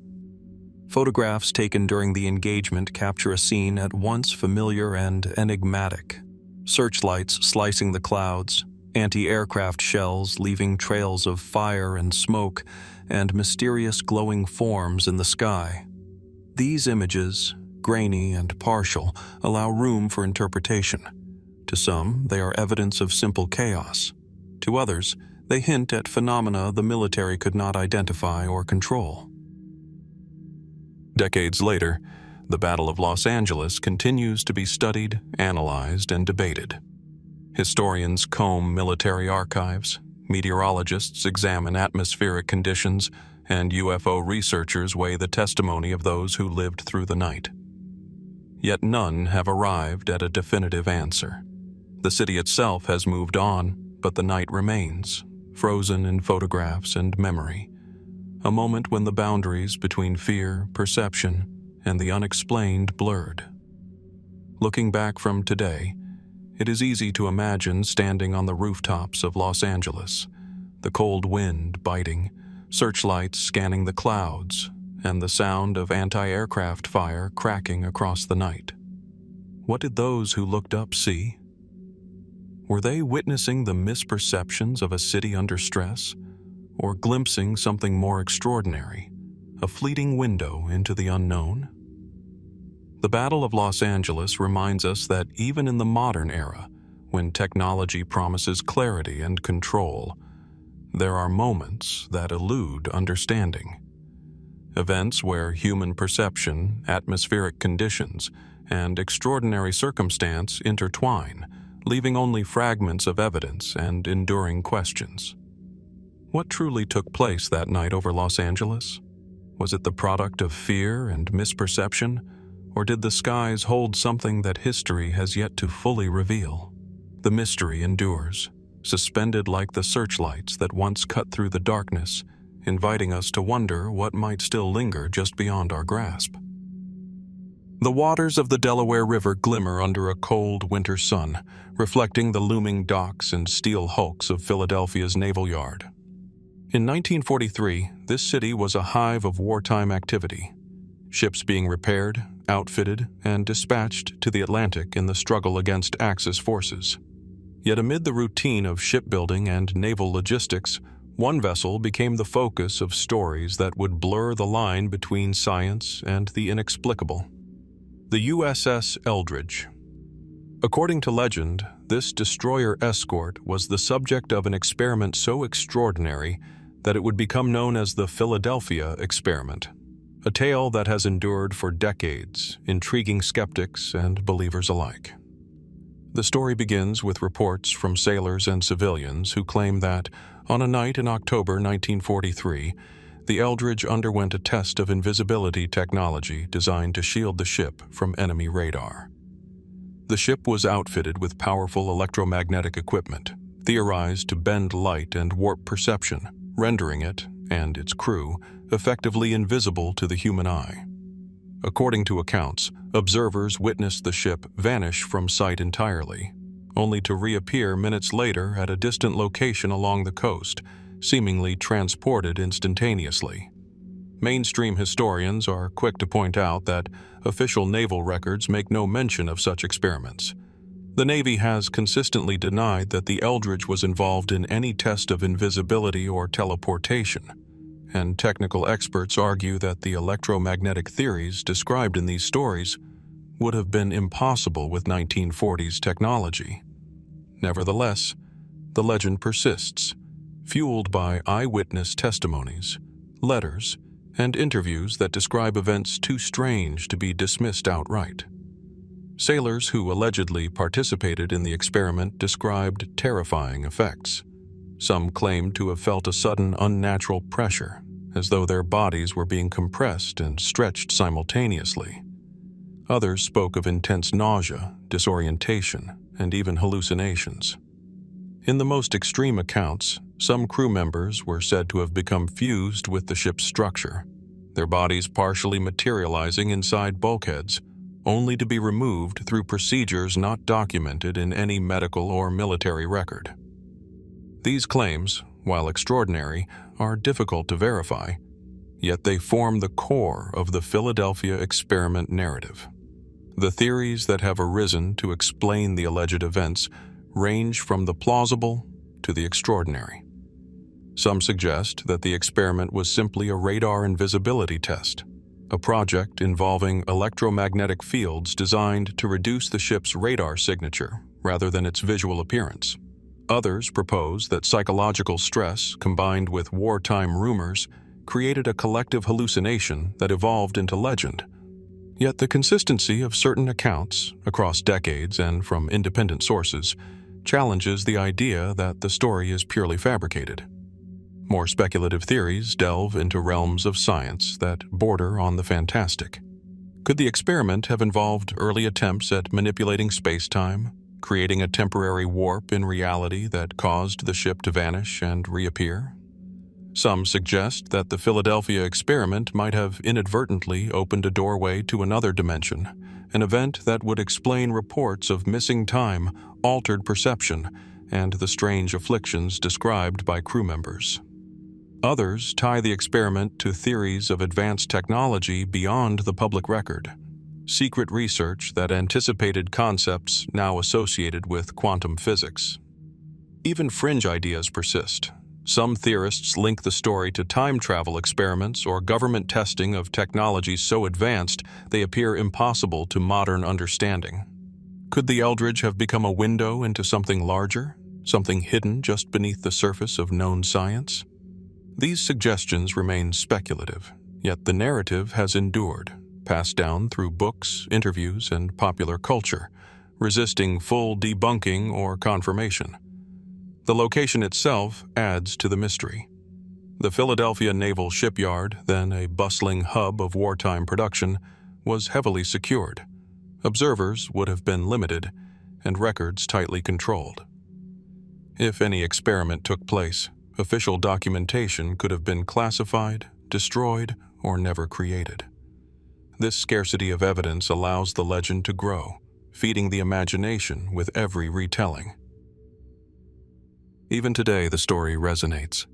Photographs taken during the engagement capture a scene at once familiar and enigmatic. Searchlights slicing the clouds, anti-aircraft shells leaving trails of fire and smoke, and mysterious glowing forms in the sky. These images, grainy and partial, allow room for interpretation. To some, they are evidence of simple chaos. To others, they hint at phenomena the military could not identify or control. Decades later, the Battle of Los Angeles continues to be studied, analyzed, and debated. Historians comb military archives, meteorologists examine atmospheric conditions, and UFO researchers weigh the testimony of those who lived through the night. Yet none have arrived at a definitive answer. The city itself has moved on, but the night remains, frozen in photographs and memory, a moment when the boundaries between fear, perception, and the unexplained blurred. Looking back from today, it is easy to imagine standing on the rooftops of Los Angeles, the cold wind biting, searchlights scanning the clouds, and the sound of anti-aircraft fire cracking across the night. What did those who looked up see? Were they witnessing the misperceptions of a city under stress, or glimpsing something more extraordinary, a fleeting window into the unknown? The Battle of Los Angeles reminds us that even in the modern era, when technology promises clarity and control, there are moments that elude understanding. Events where human perception, atmospheric conditions, and extraordinary circumstance intertwine, leaving only fragments of evidence and enduring questions. What truly took place that night over Los Angeles? Was it the product of fear and misperception, or did the skies hold something that history has yet to fully reveal? The mystery endures, suspended like the searchlights that once cut through the darkness, inviting us to wonder what might still linger just beyond our grasp. The waters of the Delaware River glimmer under a cold winter sun, reflecting the looming docks and steel hulks of Philadelphia's naval yard. In 1943, this city was a hive of wartime activity, ships being repaired, outfitted, and dispatched to the Atlantic in the struggle against Axis forces. Yet amid the routine of shipbuilding and naval logistics, One vessel became the focus of stories that would blur the line between science and the inexplicable. The USS Eldridge. According to legend, this destroyer escort was the subject of an experiment so extraordinary that it would become known as the Philadelphia Experiment, a tale that has endured for decades, intriguing skeptics and believers alike. The story begins with reports from sailors and civilians who claim that, on a night in October 1943, the Eldridge underwent a test of invisibility technology designed to shield the ship from enemy radar. The ship was outfitted with powerful electromagnetic equipment, theorized to bend light and warp perception, rendering it, and its crew, effectively invisible to the human eye. According to accounts, observers witnessed the ship vanish from sight entirely, only to reappear minutes later at a distant location along the coast, seemingly transported instantaneously. Mainstream historians are quick to point out that official naval records make no mention of such experiments. The Navy has consistently denied that the Eldridge was involved in any test of invisibility or teleportation, and technical experts argue that the electromagnetic theories described in these stories would have been impossible with 1940s technology. Nevertheless, the legend persists, fueled by eyewitness testimonies, letters, and interviews that describe events too strange to be dismissed outright. Sailors who allegedly participated in the experiment described terrifying effects. Some claimed to have felt a sudden unnatural pressure, as though their bodies were being compressed and stretched simultaneously. Others spoke of intense nausea, disorientation, and even hallucinations. In the most extreme accounts, some crew members were said to have become fused with the ship's structure, their bodies partially materializing inside bulkheads, only to be removed through procedures not documented in any medical or military record. These claims, while extraordinary, are difficult to verify, yet they form the core of the Philadelphia experiment narrative. The theories that have arisen to explain the alleged events range from the plausible to the extraordinary. Some suggest that the experiment was simply a radar invisibility test, a project involving electromagnetic fields designed to reduce the ship's radar signature rather than its visual appearance. Others propose that psychological stress combined with wartime rumors created a collective hallucination that evolved into legend. Yet the consistency of certain accounts across decades and from independent sources challenges the idea that the story is purely fabricated. More speculative theories delve into realms of science that border on the fantastic. Could the experiment have involved early attempts at manipulating space-time, creating a temporary warp in reality that caused the ship to vanish and reappear? Some suggest that the Philadelphia experiment might have inadvertently opened a doorway to another dimension, an event that would explain reports of missing time, altered perception, and the strange afflictions described by crew members. Others tie the experiment to theories of advanced technology beyond the public record, secret research that anticipated concepts now associated with quantum physics. Even fringe ideas persist. Some theorists link the story to time travel experiments or government testing of technologies so advanced they appear impossible to modern understanding. Could the Eldridge have become a window into something larger, something hidden just beneath the surface of known science? These suggestions remain speculative, yet the narrative has endured, passed down through books, interviews, and popular culture, resisting full debunking or confirmation. The location itself adds to the mystery. The Philadelphia Naval Shipyard, then a bustling hub of wartime production, was heavily secured. Observers would have been limited, and records tightly controlled. If any experiment took place, official documentation could have been classified, destroyed, or never created. This scarcity of evidence allows the legend to grow, feeding the imagination with every retelling. Even today, the story resonates.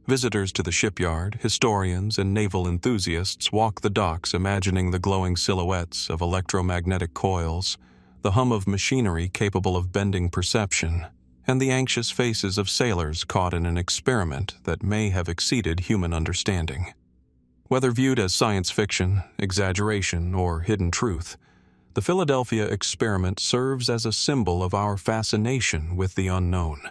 Visitors to the shipyard, historians, and naval enthusiasts walk the docks imagining the glowing silhouettes of electromagnetic coils, the hum of machinery capable of bending perception, and the anxious faces of sailors caught in an experiment that may have exceeded human understanding. Whether viewed as science fiction, exaggeration, or hidden truth, the Philadelphia experiment serves as a symbol of our fascination with the unknown,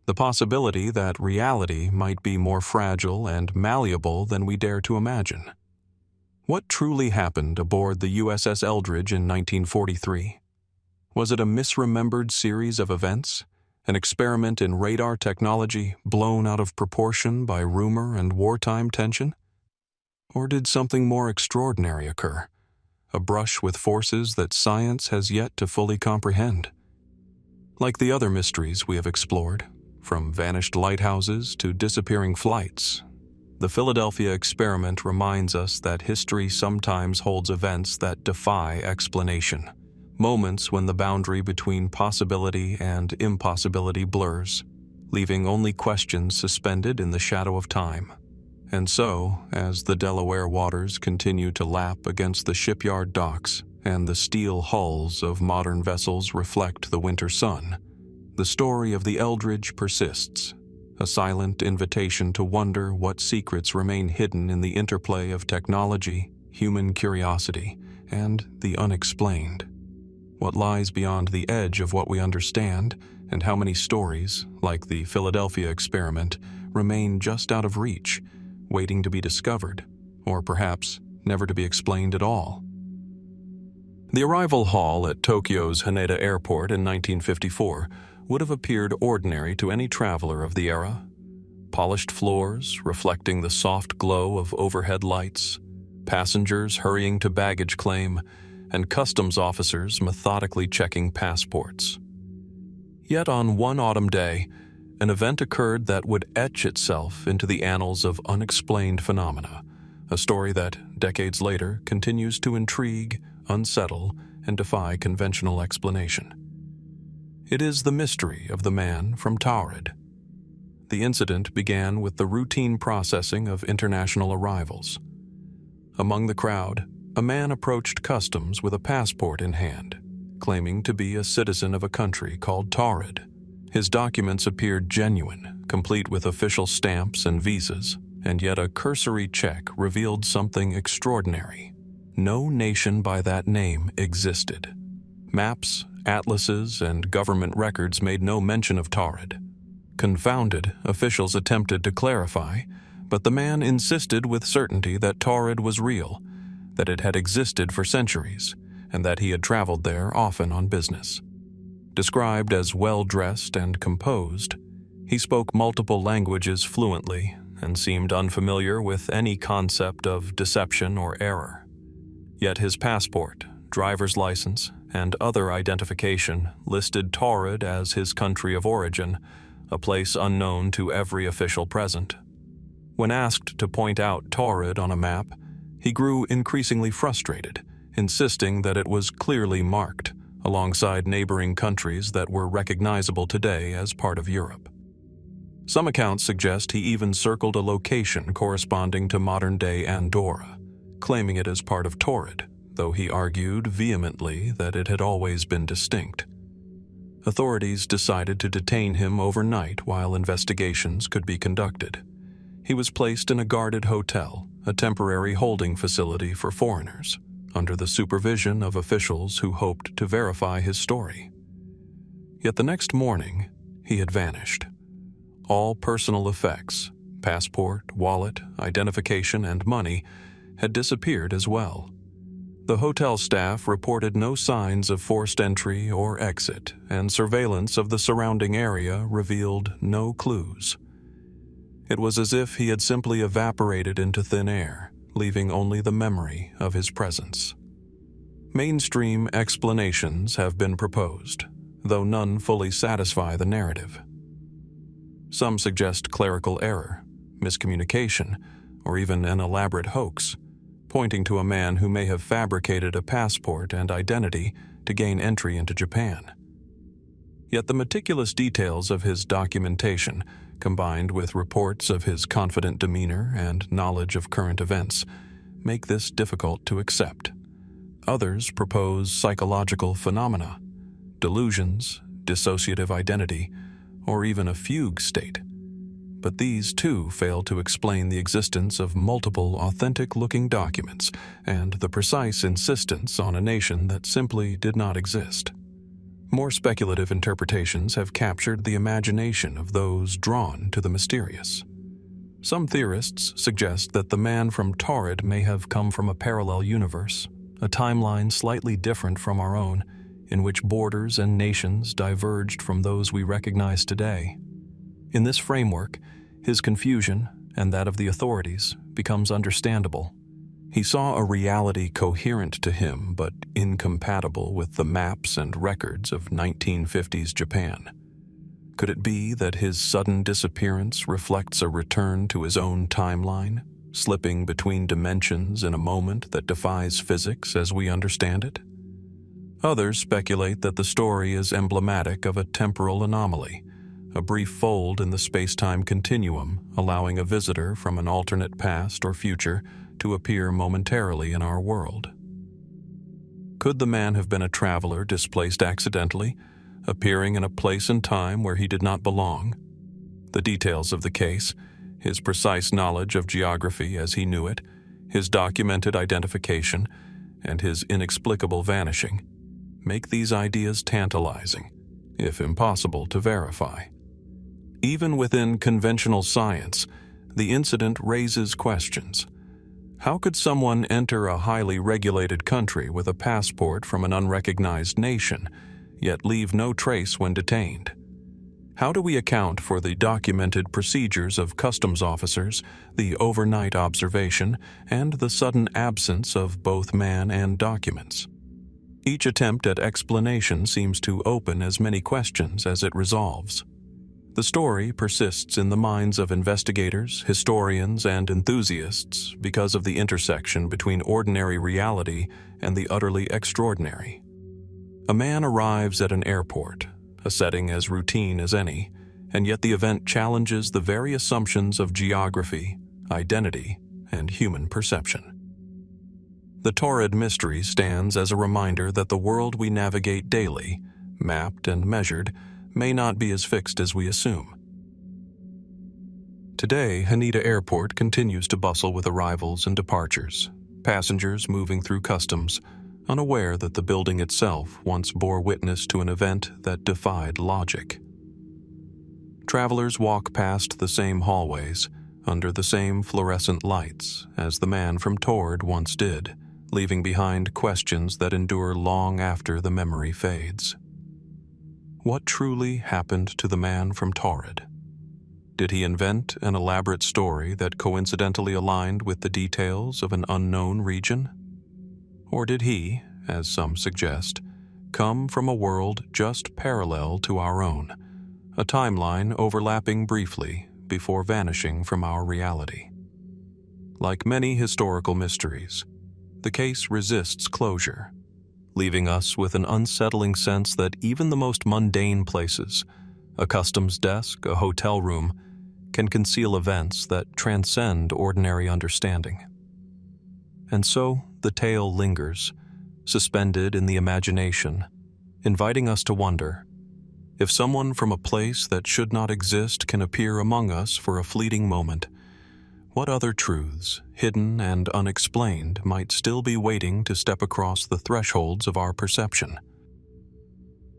the possibility that reality might be more fragile and malleable than we dare to imagine. What truly happened aboard the USS Eldridge in 1943? Was it a misremembered series of events? An experiment in radar technology blown out of proportion by rumor and wartime tension? Or did something more extraordinary occur? A brush with forces that science has yet to fully comprehend? Like the other mysteries we have explored, from vanished lighthouses to disappearing flights, the Philadelphia experiment reminds us that history sometimes holds events that defy explanation. Moments when the boundary between possibility and impossibility blurs, leaving only questions suspended in the shadow of time. And so, as the Delaware waters continue to lap against the shipyard docks and the steel hulls of modern vessels reflect the winter sun, the story of the Eldridge persists, a silent invitation to wonder what secrets remain hidden in the interplay of technology, human curiosity, and the unexplained. What lies beyond the edge of what we understand, and how many stories, like the Philadelphia experiment, remain just out of reach, waiting to be discovered, or perhaps never to be explained at all. The arrival hall at Tokyo's Haneda Airport in 1954 would have appeared ordinary to any traveler of the era. Polished floors reflecting the soft glow of overhead lights, passengers hurrying to baggage claim, and customs officers methodically checking passports. Yet on one autumn day, an event occurred that would etch itself into the annals of unexplained phenomena, a story that, decades later, continues to intrigue, unsettle, and defy conventional explanation. It is the mystery of the man from Taured. The incident began with the routine processing of international arrivals. Among the crowd, a man approached customs with a passport in hand, claiming to be a citizen of a country called Taured. His documents appeared genuine, complete with official stamps and visas, and yet a cursory check revealed something extraordinary. No nation by that name existed. Maps, atlases, and government records made no mention of Taured. Confounded, officials attempted to clarify, but the man insisted with certainty that Taured was real, that it had existed for centuries, and that he had traveled there often on business. Described as well-dressed and composed, he spoke multiple languages fluently and seemed unfamiliar with any concept of deception or error. Yet his passport, driver's license, and other identification listed Taured as his country of origin, a place unknown to every official present. When asked to point out Taured on a map, he grew increasingly frustrated, insisting that it was clearly marked, alongside neighboring countries that were recognizable today as part of Europe. Some accounts suggest he even circled a location corresponding to modern-day Andorra, claiming it as part of Taured, though he argued vehemently that it had always been distinct. Authorities decided to detain him overnight while investigations could be conducted. He was placed in a guarded hotel, a temporary holding facility for foreigners, under the supervision of officials who hoped to verify his story. Yet the next morning, he had vanished. All personal effects, passport, wallet, identification, and money, had disappeared as well. The hotel staff reported no signs of forced entry or exit, and surveillance of the surrounding area revealed no clues. It was as if he had simply evaporated into thin air, leaving only the memory of his presence. Mainstream explanations have been proposed, though none fully satisfy the narrative. Some suggest clerical error, miscommunication, or even an elaborate hoax, pointing to a man who may have fabricated a passport and identity to gain entry into Japan. Yet the meticulous details of his documentation, combined with reports of his confident demeanor and knowledge of current events, make this difficult to accept. Others propose psychological phenomena, delusions, dissociative identity, or even a fugue state. But these too fail to explain the existence of multiple authentic-looking documents and the precise insistence on a nation that simply did not exist. More speculative interpretations have captured the imagination of those drawn to the mysterious. Some theorists suggest that the man from Taured may have come from a parallel universe, a timeline slightly different from our own, in which borders and nations diverged from those we recognize today. In this framework, his confusion, and that of the authorities, becomes understandable. He saw a reality coherent to him but incompatible with the maps and records of 1950s Japan. Could it be that his sudden disappearance reflects a return to his own timeline, slipping between dimensions in a moment that defies physics as we understand it? Others speculate that the story is emblematic of a temporal anomaly, a brief fold in the space-time continuum, allowing a visitor from an alternate past or future to appear momentarily in our world. Could the man have been a traveler displaced accidentally, appearing in a place and time where he did not belong? The details of the case, his precise knowledge of geography as he knew it, his documented identification, and his inexplicable vanishing, make these ideas tantalizing, if impossible to verify. Even within conventional science, the incident raises questions. How could someone enter a highly regulated country with a passport from an unrecognized nation, yet leave no trace when detained? How do we account for the documented procedures of customs officers, the overnight observation, and the sudden absence of both man and documents? Each attempt at explanation seems to open as many questions as it resolves. The story persists in the minds of investigators, historians, and enthusiasts because of the intersection between ordinary reality and the utterly extraordinary. A man arrives at an airport, a setting as routine as any, and yet the event challenges the very assumptions of geography, identity, and human perception. The Taured Mystery stands as a reminder that the world we navigate daily, mapped and measured, may not be as fixed as we assume. Today, Haneda Airport continues to bustle with arrivals and departures, passengers moving through customs, unaware that the building itself once bore witness to an event that defied logic. Travelers walk past the same hallways, under the same fluorescent lights, as the man from Taured once did, leaving behind questions that endure long after the memory fades. What truly happened to the man from Taured? Did he invent an elaborate story that coincidentally aligned with the details of an unknown region? Or did he, as some suggest, come from a world just parallel to our own, a timeline overlapping briefly before vanishing from our reality? Like many historical mysteries, the case resists closure, leaving us with an unsettling sense that even the most mundane places, a customs desk, a hotel room, can conceal events that transcend ordinary understanding. And so the tale lingers, suspended in the imagination, inviting us to wonder, if someone from a place that should not exist can appear among us for a fleeting moment, what other truths, hidden and unexplained, might still be waiting to step across the thresholds of our perception?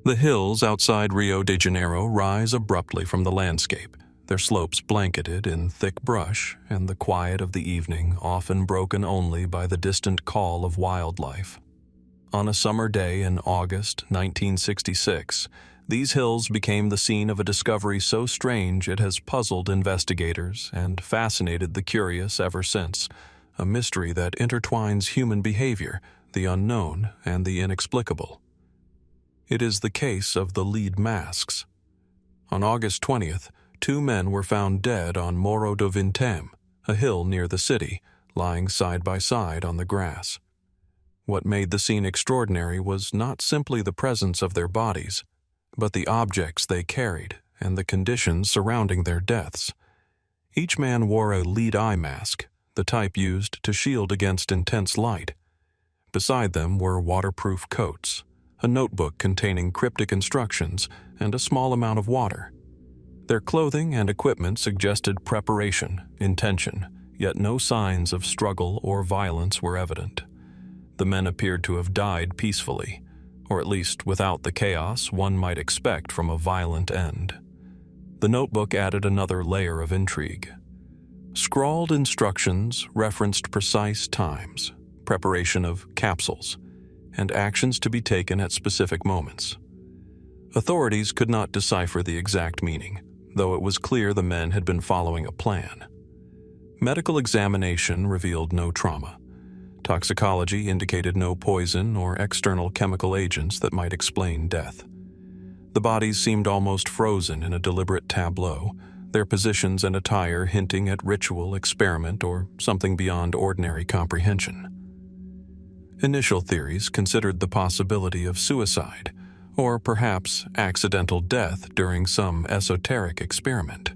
The hills outside Rio de Janeiro rise abruptly from the landscape, their slopes blanketed in thick brush and the quiet of the evening often broken only by the distant call of wildlife. On a summer day in August 1966, these hills became the scene of a discovery so strange it has puzzled investigators and fascinated the curious ever since, a mystery that intertwines human behavior, the unknown, and the inexplicable. It is the case of the lead masks. On August 20th, 2 men were found dead on Morro do Vintém, a hill near the city, lying side by side on the grass. What made the scene extraordinary was not simply the presence of their bodies, but the objects they carried and the conditions surrounding their deaths. Each man wore a lead eye mask, the type used to shield against intense light. Beside them were waterproof coats, a notebook containing cryptic instructions, and a small amount of water. Their clothing and equipment suggested preparation, intention, yet no signs of struggle or violence were evident. The men appeared to have died peacefully, or at least without the chaos one might expect from a violent end. The notebook added another layer of intrigue. Scrawled instructions referenced precise times, preparation of capsules, and actions to be taken at specific moments. Authorities could not decipher the exact meaning, though it was clear the men had been following a plan. Medical examination revealed no trauma. Toxicology indicated no poison or external chemical agents that might explain death. The bodies seemed almost frozen in a deliberate tableau, their positions and attire hinting at ritual, experiment, or something beyond ordinary comprehension. Initial theories considered the possibility of suicide, or perhaps accidental death during some esoteric experiment.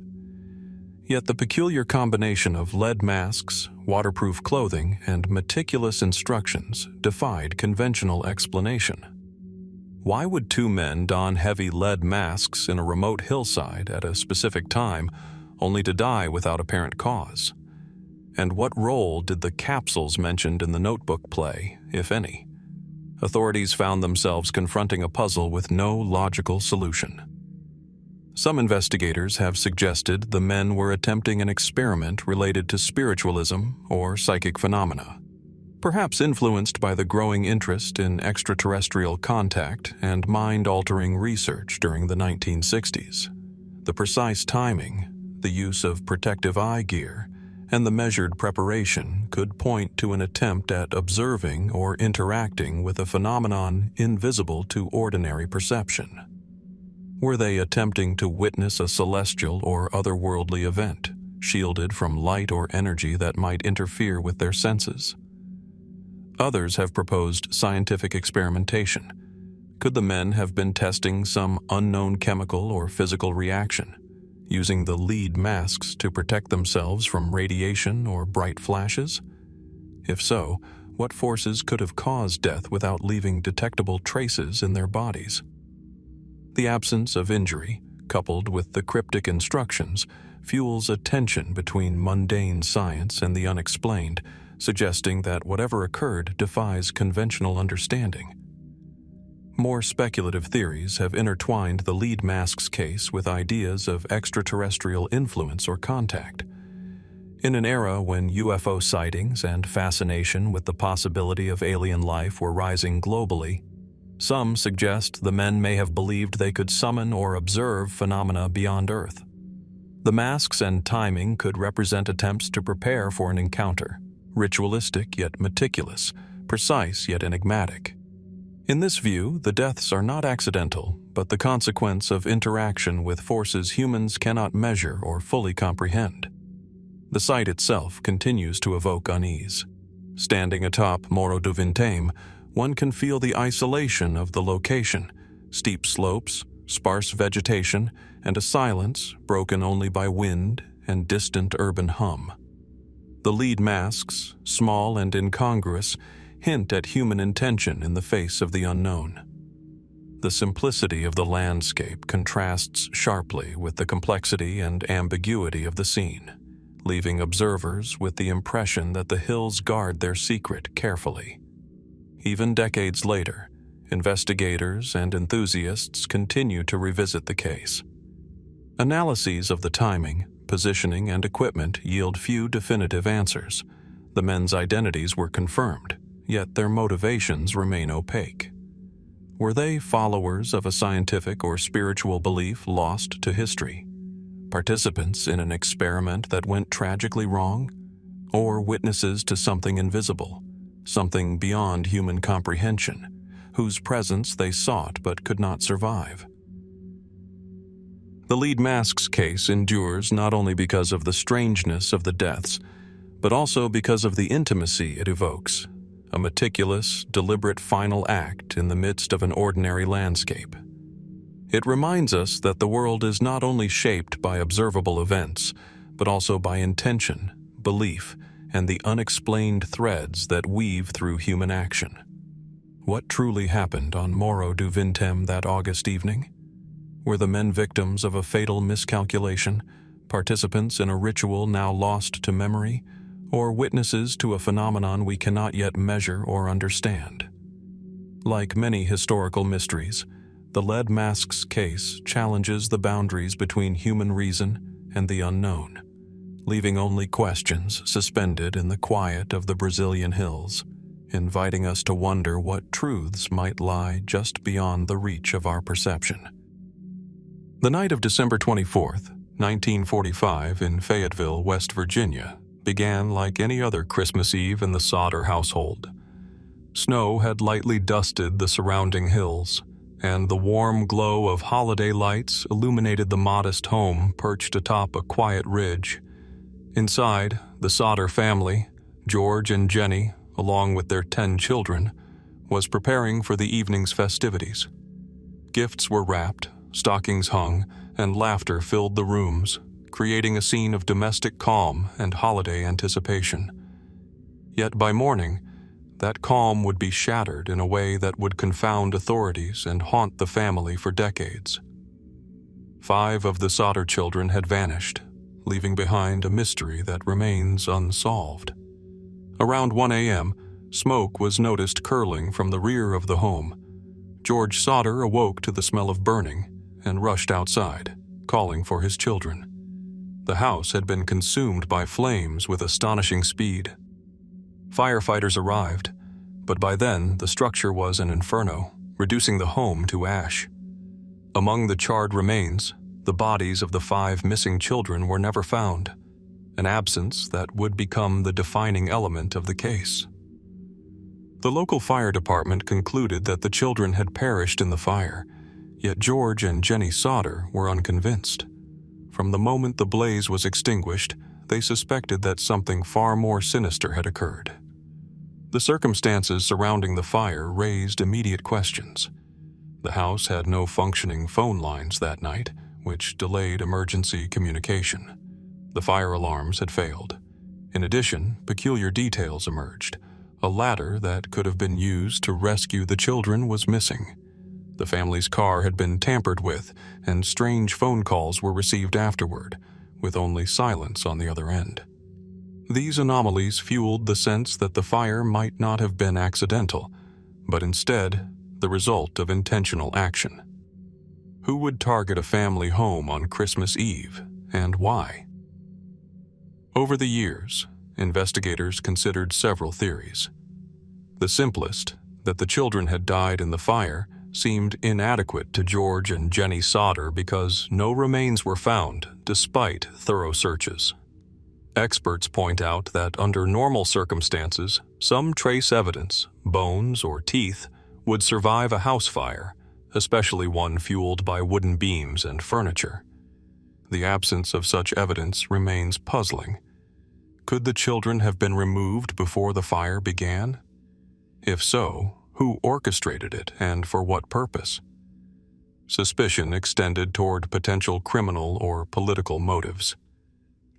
Yet the peculiar combination of lead masks, waterproof clothing, and meticulous instructions defied conventional explanation. Why would two men don heavy lead masks in a remote hillside at a specific time, only to die without apparent cause? And what role did the capsules mentioned in the notebook play, if any? Authorities found themselves confronting a puzzle with no logical solution. Some investigators have suggested the men were attempting an experiment related to spiritualism or psychic phenomena, perhaps influenced by the growing interest in extraterrestrial contact and mind-altering research during the 1960s. The precise timing, the use of protective eye gear, and the measured preparation could point to an attempt at observing or interacting with a phenomenon invisible to ordinary perception. Were they attempting to witness a celestial or otherworldly event, shielded from light or energy that might interfere with their senses? Others have proposed scientific experimentation. Could the men have been testing some unknown chemical or physical reaction, using the lead masks to protect themselves from radiation or bright flashes? If so, what forces could have caused death without leaving detectable traces in their bodies? The absence of injury, coupled with the cryptic instructions, fuels a tension between mundane science and the unexplained, suggesting that whatever occurred defies conventional understanding. More speculative theories have intertwined the lead masks case with ideas of extraterrestrial influence or contact. In an era when UFO sightings and fascination with the possibility of alien life were rising globally, some suggest the men may have believed they could summon or observe phenomena beyond Earth. The masks and timing could represent attempts to prepare for an encounter, ritualistic yet meticulous, precise yet enigmatic. In this view, the deaths are not accidental, but the consequence of interaction with forces humans cannot measure or fully comprehend. The site itself continues to evoke unease. Standing atop Morro do Vintém, one can feel the isolation of the location, steep slopes, sparse vegetation, and a silence broken only by wind and distant urban hum. The lead masks, small and incongruous, hint at human intention in the face of the unknown. The simplicity of the landscape contrasts sharply with the complexity and ambiguity of the scene, leaving observers with the impression that the hills guard their secret carefully. Even decades later, investigators and enthusiasts continue to revisit the case. Analyses of the timing, positioning, and equipment yield few definitive answers. The men's identities were confirmed, yet their motivations remain opaque. Were they followers of a scientific or spiritual belief lost to history? Participants in an experiment that went tragically wrong? Or witnesses to something invisible, something beyond human comprehension, whose presence they sought but could not survive? The lead masks case endures not only because of the strangeness of the deaths, but also because of the intimacy it evokes, a meticulous, deliberate final act in the midst of an ordinary landscape. It reminds us that the world is not only shaped by observable events, but also by intention, belief, and the unexplained threads that weave through human action. What truly happened on Morro do Vintém that August evening? Were the men victims of a fatal miscalculation, participants in a ritual now lost to memory, or witnesses to a phenomenon we cannot yet measure or understand? Like many historical mysteries, the lead mask's case challenges the boundaries between human reason and the unknown, leaving only questions suspended in the quiet of the Brazilian hills, inviting us to wonder what truths might lie just beyond the reach of our perception. The night of December 24th, 1945, in Fayetteville, West Virginia, began like any other Christmas Eve in the Sodder household. Snow had lightly dusted the surrounding hills, and the warm glow of holiday lights illuminated the modest home perched atop a quiet ridge. Inside, the Sodder family, George and Jenny, along with their 10 children, was preparing for the evening's festivities. Gifts were wrapped, stockings hung, and laughter filled the rooms, creating a scene of domestic calm and holiday anticipation. Yet by morning, that calm would be shattered in a way that would confound authorities and haunt the family for decades. 5 of the Sodder children had vanished, leaving behind a mystery that remains unsolved. Around 1 a.m., smoke was noticed curling from the rear of the home. George Sodder awoke to the smell of burning and rushed outside, calling for his children. The house had been consumed by flames with astonishing speed. Firefighters arrived, but by then the structure was an inferno, reducing the home to ash. Among the charred remains, the bodies of the 5 missing children were never found, an absence that would become the defining element of the case. The local fire department concluded that the children had perished in the fire, yet George and Jenny Sodder were unconvinced. From the moment the blaze was extinguished, they suspected that something far more sinister had occurred. The circumstances surrounding the fire raised immediate questions. The house had no functioning phone lines that night, which delayed emergency communication. The fire alarms had failed. In addition, peculiar details emerged. A ladder that could have been used to rescue the children was missing. The family's car had been tampered with, and strange phone calls were received afterward, with only silence on the other end. These anomalies fueled the sense that the fire might not have been accidental, but instead the result of intentional action. Who would target a family home on Christmas Eve, and why? Over the years, investigators considered several theories. The simplest, that the children had died in the fire, seemed inadequate to George and Jenny Sodder because no remains were found despite thorough searches. Experts point out that under normal circumstances, some trace evidence, bones or teeth, would survive a house fire, especially one fueled by wooden beams and furniture. The absence of such evidence remains puzzling. Could the children have been removed before the fire began? If so, who orchestrated it and for what purpose? Suspicion extended toward potential criminal or political motives.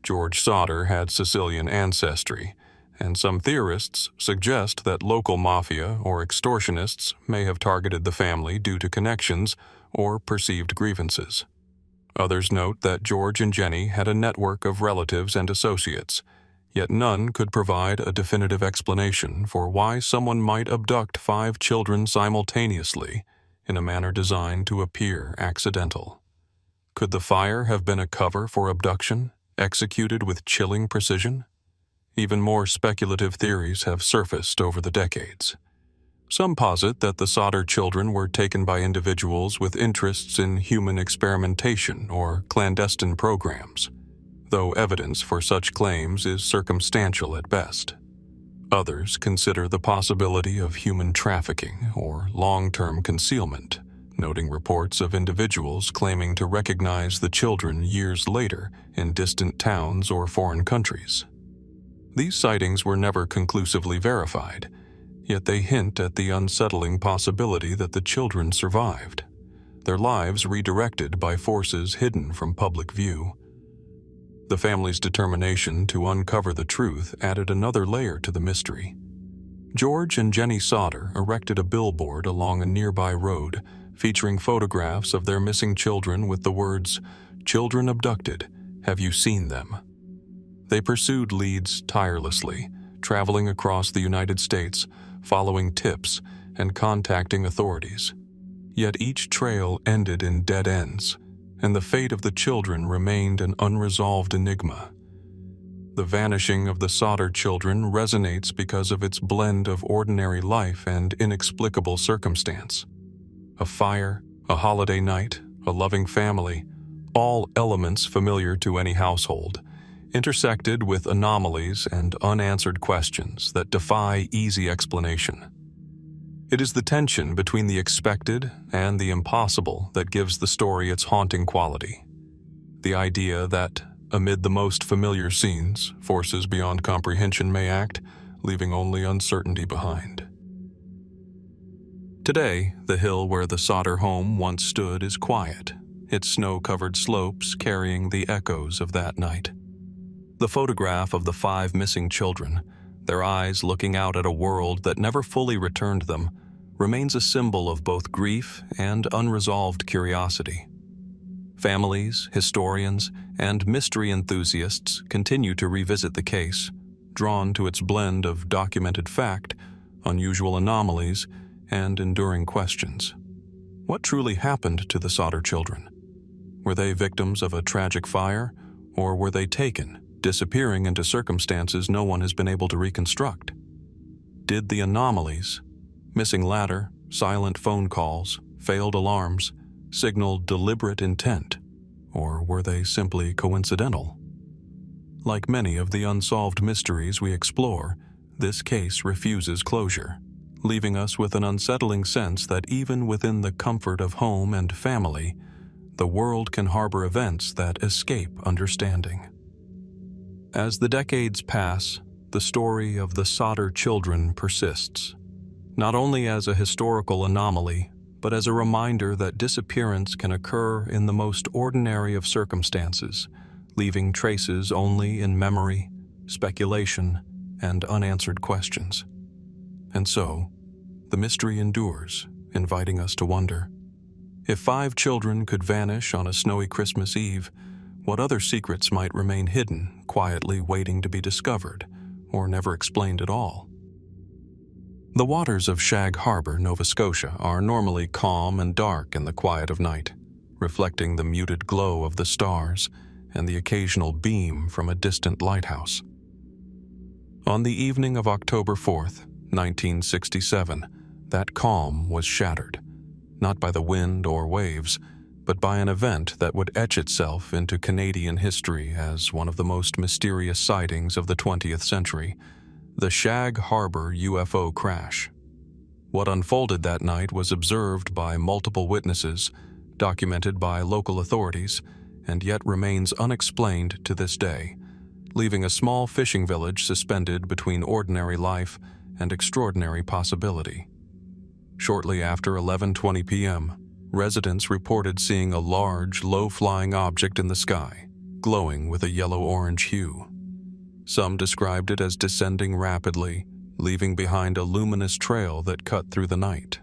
George Sodder had Sicilian ancestry, and some theorists suggest that local mafia or extortionists may have targeted the family due to connections or perceived grievances. Others note that George and Jenny had a network of relatives and associates, yet none could provide a definitive explanation for why someone might abduct 5 children simultaneously in a manner designed to appear accidental. Could the fire have been a cover for abduction, executed with chilling precision? Even more speculative theories have surfaced over the decades. Some posit that the Sodder children were taken by individuals with interests in human experimentation or clandestine programs, though evidence for such claims is circumstantial at best. Others consider the possibility of human trafficking or long-term concealment, noting reports of individuals claiming to recognize the children years later in distant towns or foreign countries. These sightings were never conclusively verified, yet they hint at the unsettling possibility that the children survived, their lives redirected by forces hidden from public view. The family's determination to uncover the truth added another layer to the mystery. George and Jenny Sodder erected a billboard along a nearby road, featuring photographs of their missing children with the words, "Children abducted, have you seen them?" They pursued leads tirelessly, traveling across the United States, following tips and contacting authorities. Yet each trail ended in dead ends, and the fate of the children remained an unresolved enigma. The vanishing of the Sodder children resonates because of its blend of ordinary life and inexplicable circumstance. A fire, a holiday night, a loving family, all elements familiar to any household, intersected with anomalies and unanswered questions that defy easy explanation. It is the tension between the expected and the impossible that gives the story its haunting quality. The idea that, amid the most familiar scenes, forces beyond comprehension may act, leaving only uncertainty behind. Today, the hill where the Sodder home once stood is quiet, its snow-covered slopes carrying the echoes of that night. The photograph of the 5 missing children, their eyes looking out at a world that never fully returned them, remains a symbol of both grief and unresolved curiosity. Families, historians, and mystery enthusiasts continue to revisit the case, drawn to its blend of documented fact, unusual anomalies, and enduring questions. What truly happened to the Sodder children? Were they victims of a tragic fire, or were they taken, disappearing into circumstances no one has been able to reconstruct? Did the anomalies, missing ladder, silent phone calls, failed alarms, signal deliberate intent, or were they simply coincidental? Like many of the unsolved mysteries we explore, this case refuses closure, leaving us with an unsettling sense that even within the comfort of home and family, the world can harbor events that escape understanding. As the decades pass, the story of the Sodder children persists, not only as a historical anomaly, but as a reminder that disappearance can occur in the most ordinary of circumstances, leaving traces only in memory, speculation, and unanswered questions. And so, the mystery endures, inviting us to wonder. If 5 children could vanish on a snowy Christmas Eve, what other secrets might remain hidden, quietly waiting to be discovered, or never explained at all? The waters of Shag Harbour, Nova Scotia, are normally calm and dark in the quiet of night, reflecting the muted glow of the stars and the occasional beam from a distant lighthouse. On the evening of October 4th, 1967, that calm was shattered, not by the wind or waves, but by an event that would etch itself into Canadian history as one of the most mysterious sightings of the 20th century, the Shag Harbour UFO crash. What unfolded that night was observed by multiple witnesses, documented by local authorities, and yet remains unexplained to this day, leaving a small fishing village suspended between ordinary life and extraordinary possibility. Shortly after 11:20 p.m., residents reported seeing a large, low-flying object in the sky, glowing with a yellow-orange hue. Some described it as descending rapidly, leaving behind a luminous trail that cut through the night.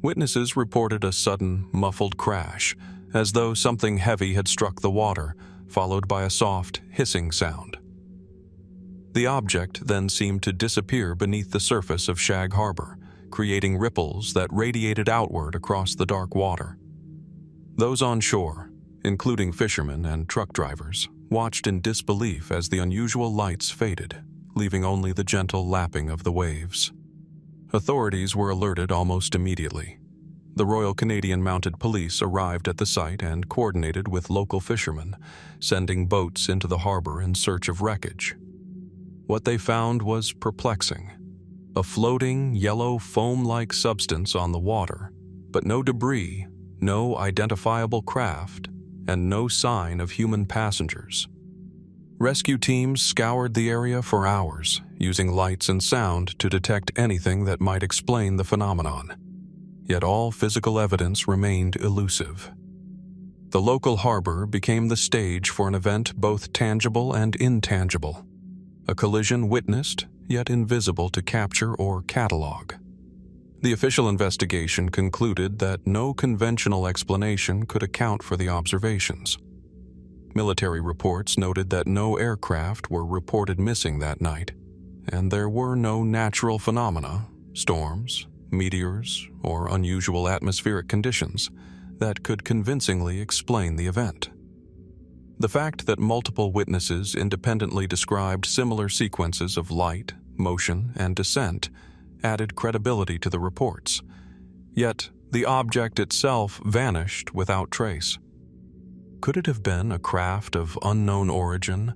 Witnesses reported a sudden, muffled crash, as though something heavy had struck the water, followed by a soft, hissing sound. The object then seemed to disappear beneath the surface of Shag Harbour, creating ripples that radiated outward across the dark water. Those on shore, including fishermen and truck drivers, watched in disbelief as the unusual lights faded, leaving only the gentle lapping of the waves. Authorities were alerted almost immediately. The Royal Canadian Mounted Police arrived at the site and coordinated with local fishermen, sending boats into the harbor in search of wreckage. What they found was perplexing. A floating, yellow, foam-like substance on the water, but no debris, no identifiable craft, and no sign of human passengers. Rescue teams scoured the area for hours, using lights and sound to detect anything that might explain the phenomenon. Yet all physical evidence remained elusive. The local harbor became the stage for an event both tangible and intangible, a collision witnessed, yet invisible to capture or catalog. The official investigation concluded that no conventional explanation could account for the observations. Military reports noted that no aircraft were reported missing that night, and there were no natural phenomena, storms, meteors, or unusual atmospheric conditions that could convincingly explain the event. The fact that multiple witnesses independently described similar sequences of light, motion, and descent added credibility to the reports, yet the object itself vanished without trace. Could it have been a craft of unknown origin,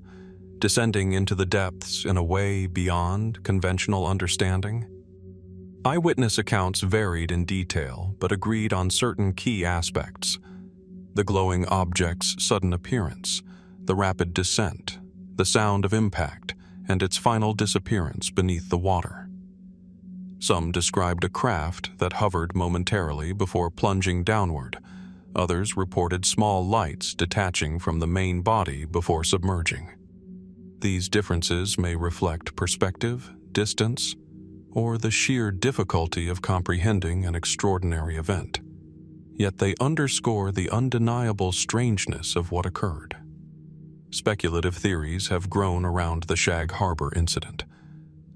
descending into the depths in a way beyond conventional understanding? Eyewitness accounts varied in detail but agreed on certain key aspects: the glowing object's sudden appearance, the rapid descent, the sound of impact, and its final disappearance beneath the water. Some described a craft that hovered momentarily before plunging downward. Others reported small lights detaching from the main body before submerging. These differences may reflect perspective, distance, or the sheer difficulty of comprehending an extraordinary event. Yet they underscore the undeniable strangeness of what occurred. Speculative theories have grown around the Shag Harbour incident.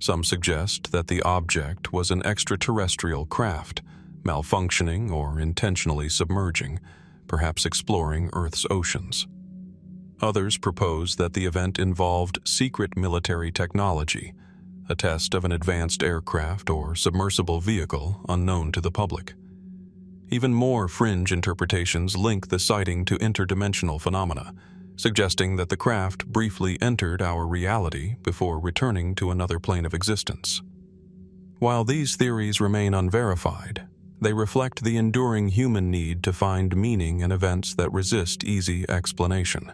Some suggest that the object was an extraterrestrial craft, malfunctioning or intentionally submerging, perhaps exploring Earth's oceans. Others propose that the event involved secret military technology, a test of an advanced aircraft or submersible vehicle unknown to the public. Even more fringe interpretations link the sighting to interdimensional phenomena, suggesting that the craft briefly entered our reality before returning to another plane of existence. While these theories remain unverified, they reflect the enduring human need to find meaning in events that resist easy explanation.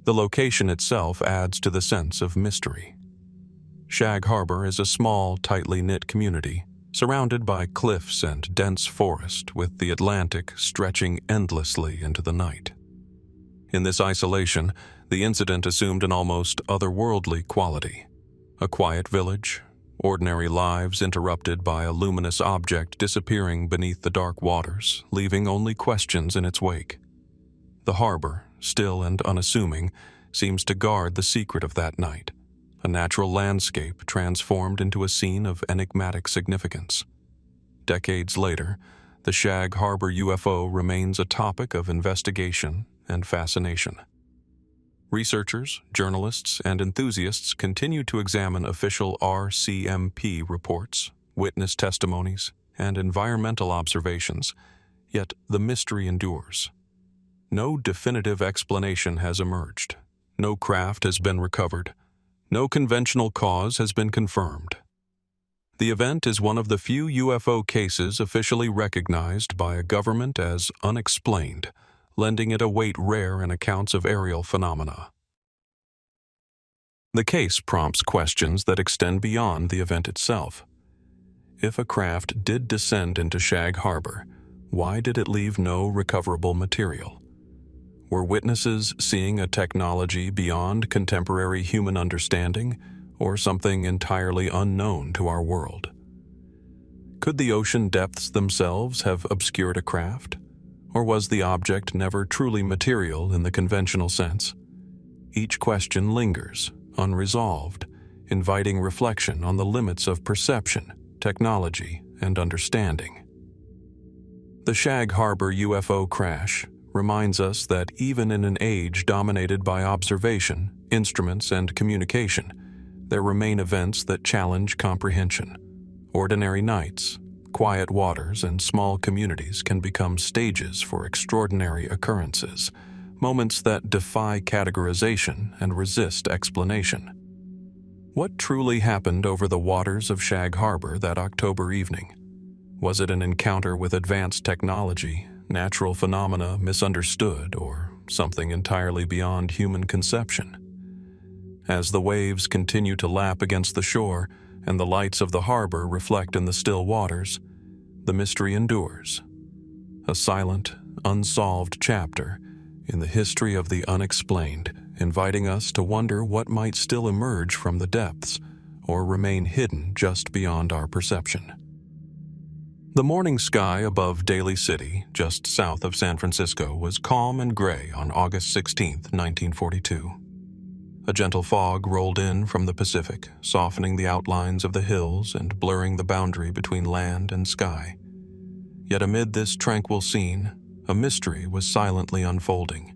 The location itself adds to the sense of mystery. Shag Harbour is a small, tightly knit community, surrounded by cliffs and dense forest, with the Atlantic stretching endlessly into the night. In this isolation, the incident assumed an almost otherworldly quality. A quiet village, ordinary lives interrupted by a luminous object disappearing beneath the dark waters, leaving only questions in its wake. The harbor, still and unassuming, seems to guard the secret of that night, a natural landscape transformed into a scene of enigmatic significance. Decades later, the Shag Harbour UFO remains a topic of investigation and fascination. Researchers, journalists, and enthusiasts continue to examine official RCMP reports, witness testimonies, and environmental observations, yet the mystery endures. No definitive explanation has emerged. No craft has been recovered. No conventional cause has been confirmed. The event is one of the few UFO cases officially recognized by a government as unexplained, lending it a weight rare in accounts of aerial phenomena. The case prompts questions that extend beyond the event itself. If a craft did descend into Shag Harbour, why did it leave no recoverable material? Were witnesses seeing a technology beyond contemporary human understanding, or something entirely unknown to our world? Could the ocean depths themselves have obscured a craft? Or was the object never truly material in the conventional sense? Each question lingers, unresolved, inviting reflection on the limits of perception, technology, and understanding. The Shag Harbour UFO crash reminds us that even in an age dominated by observation, instruments, and communication, there remain events that challenge comprehension. Ordinary nights, quiet waters, and small communities can become stages for extraordinary occurrences, moments that defy categorization and resist explanation. What truly happened over the waters of Shag Harbour that October evening? Was it an encounter with advanced technology, natural phenomena misunderstood, or something entirely beyond human conception? As the waves continue to lap against the shore and the lights of the harbor reflect in the still waters, the mystery endures. A silent, unsolved chapter in the history of the unexplained, inviting us to wonder what might still emerge from the depths or remain hidden just beyond our perception. The morning sky above Daly City, just south of San Francisco, was calm and gray on August 16, 1942. A gentle fog rolled in from the Pacific, softening the outlines of the hills and blurring the boundary between land and sky. Yet amid this tranquil scene, a mystery was silently unfolding,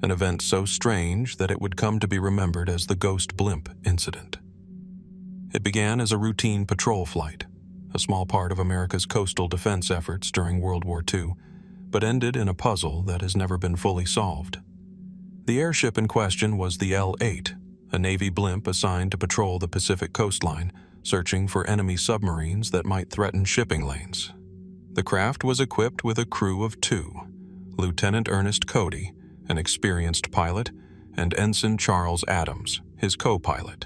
an event so strange that it would come to be remembered as the Ghost Blimp incident. It began as a routine patrol flight, a small part of America's coastal defense efforts during World War II, but ended in a puzzle that has never been fully solved. The airship in question was the L-8, a Navy blimp assigned to patrol the Pacific coastline, searching for enemy submarines that might threaten shipping lanes. The craft was equipped with a crew of 2, Lieutenant Ernest Cody, an experienced pilot, and Ensign Charles Adams, his co-pilot.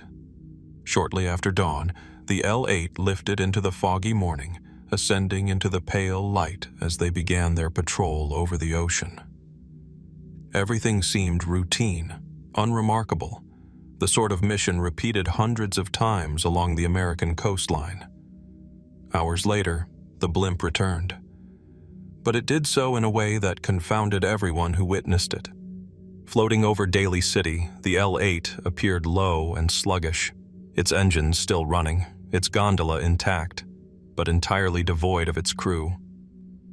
Shortly after dawn, the L-8 lifted into the foggy morning, ascending into the pale light as they began their patrol over the ocean. Everything seemed routine, unremarkable, the sort of mission repeated hundreds of times along the American coastline. Hours later, the blimp returned. But it did so in a way that confounded everyone who witnessed it. Floating over Daly City, the L-8 appeared low and sluggish, its engines still running, its gondola intact, but entirely devoid of its crew.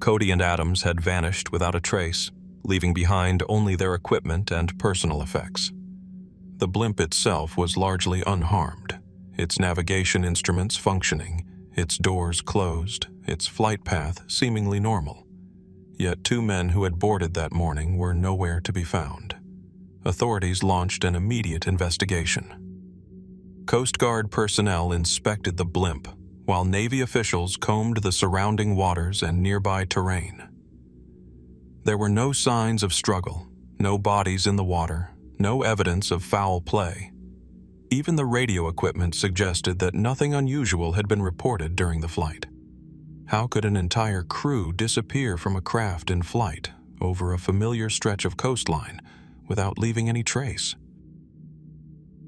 Cody and Adams had vanished without a trace, leaving behind only their equipment and personal effects. The blimp itself was largely unharmed, its navigation instruments functioning, its doors closed, its flight path seemingly normal. Yet 2 men who had boarded that morning were nowhere to be found. Authorities launched an immediate investigation. Coast Guard personnel inspected the blimp, while Navy officials combed the surrounding waters and nearby terrain. There were no signs of struggle, no bodies in the water, no evidence of foul play. Even the radio equipment suggested that nothing unusual had been reported during the flight. How could an entire crew disappear from a craft in flight over a familiar stretch of coastline without leaving any trace?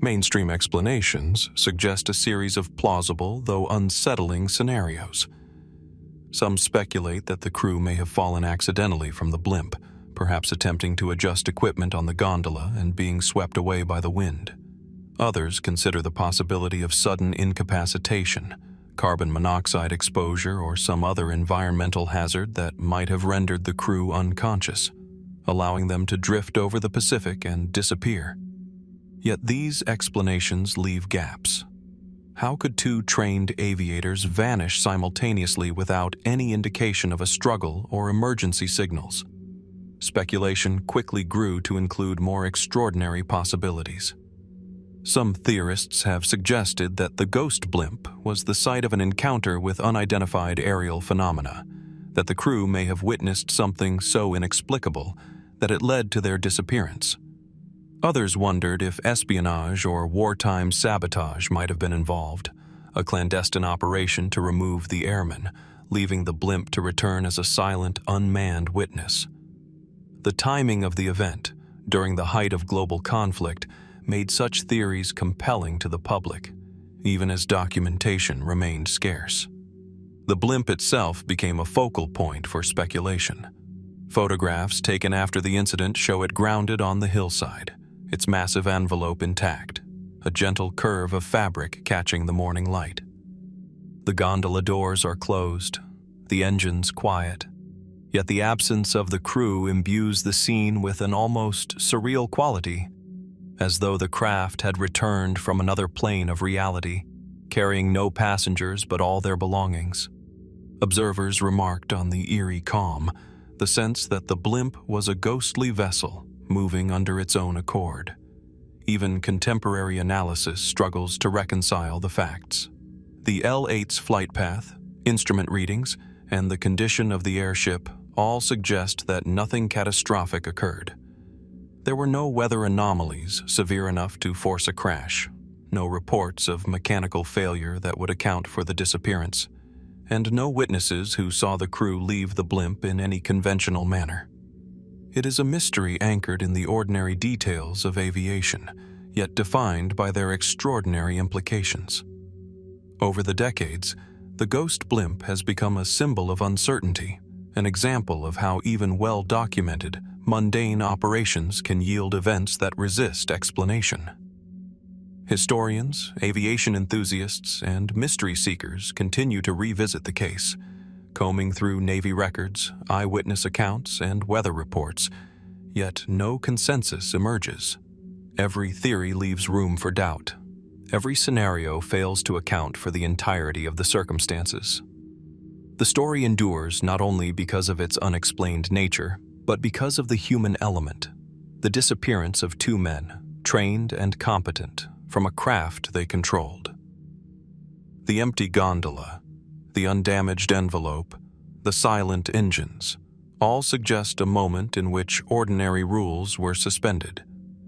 Mainstream explanations suggest a series of plausible, though unsettling, scenarios. Some speculate that the crew may have fallen accidentally from the blimp, perhaps attempting to adjust equipment on the gondola and being swept away by the wind. Others consider the possibility of sudden incapacitation, carbon monoxide exposure, or some other environmental hazard that might have rendered the crew unconscious, allowing them to drift over the Pacific and disappear. Yet these explanations leave gaps. How could 2 trained aviators vanish simultaneously without any indication of a struggle or emergency signals? Speculation quickly grew to include more extraordinary possibilities. Some theorists have suggested that the ghost blimp was the site of an encounter with unidentified aerial phenomena, that the crew may have witnessed something so inexplicable that it led to their disappearance. Others wondered if espionage or wartime sabotage might have been involved, a clandestine operation to remove the airmen, leaving the blimp to return as a silent, unmanned witness. The timing of the event, during the height of global conflict, made such theories compelling to the public, even as documentation remained scarce. The blimp itself became a focal point for speculation. Photographs taken after the incident show it grounded on the hillside, its massive envelope intact, a gentle curve of fabric catching the morning light. The gondola doors are closed, the engines quiet, yet the absence of the crew imbues the scene with an almost surreal quality, as though the craft had returned from another plane of reality, carrying no passengers but all their belongings. Observers remarked on the eerie calm, the sense that the blimp was a ghostly vessel moving under its own accord. Even contemporary analysis struggles to reconcile the facts. The L-8's flight path, instrument readings, and the condition of the airship all suggest that nothing catastrophic occurred. There were no weather anomalies severe enough to force a crash, no reports of mechanical failure that would account for the disappearance, and no witnesses who saw the crew leave the blimp in any conventional manner. It is a mystery anchored in the ordinary details of aviation, yet defined by their extraordinary implications. Over the decades, The ghost blimp has become a symbol of uncertainty, an example of how even well-documented, mundane operations can yield events that resist explanation. Historians, aviation enthusiasts, and mystery seekers continue to revisit the case, combing through Navy records, eyewitness accounts, and weather reports, yet no consensus emerges. Every theory leaves room for doubt. Every scenario fails to account for the entirety of the circumstances. The story endures not only because of its unexplained nature, but because of the human element, the disappearance of two men, trained and competent, from a craft they controlled. The empty gondola, the undamaged envelope, the silent engines, all suggest a moment in which ordinary rules were suspended,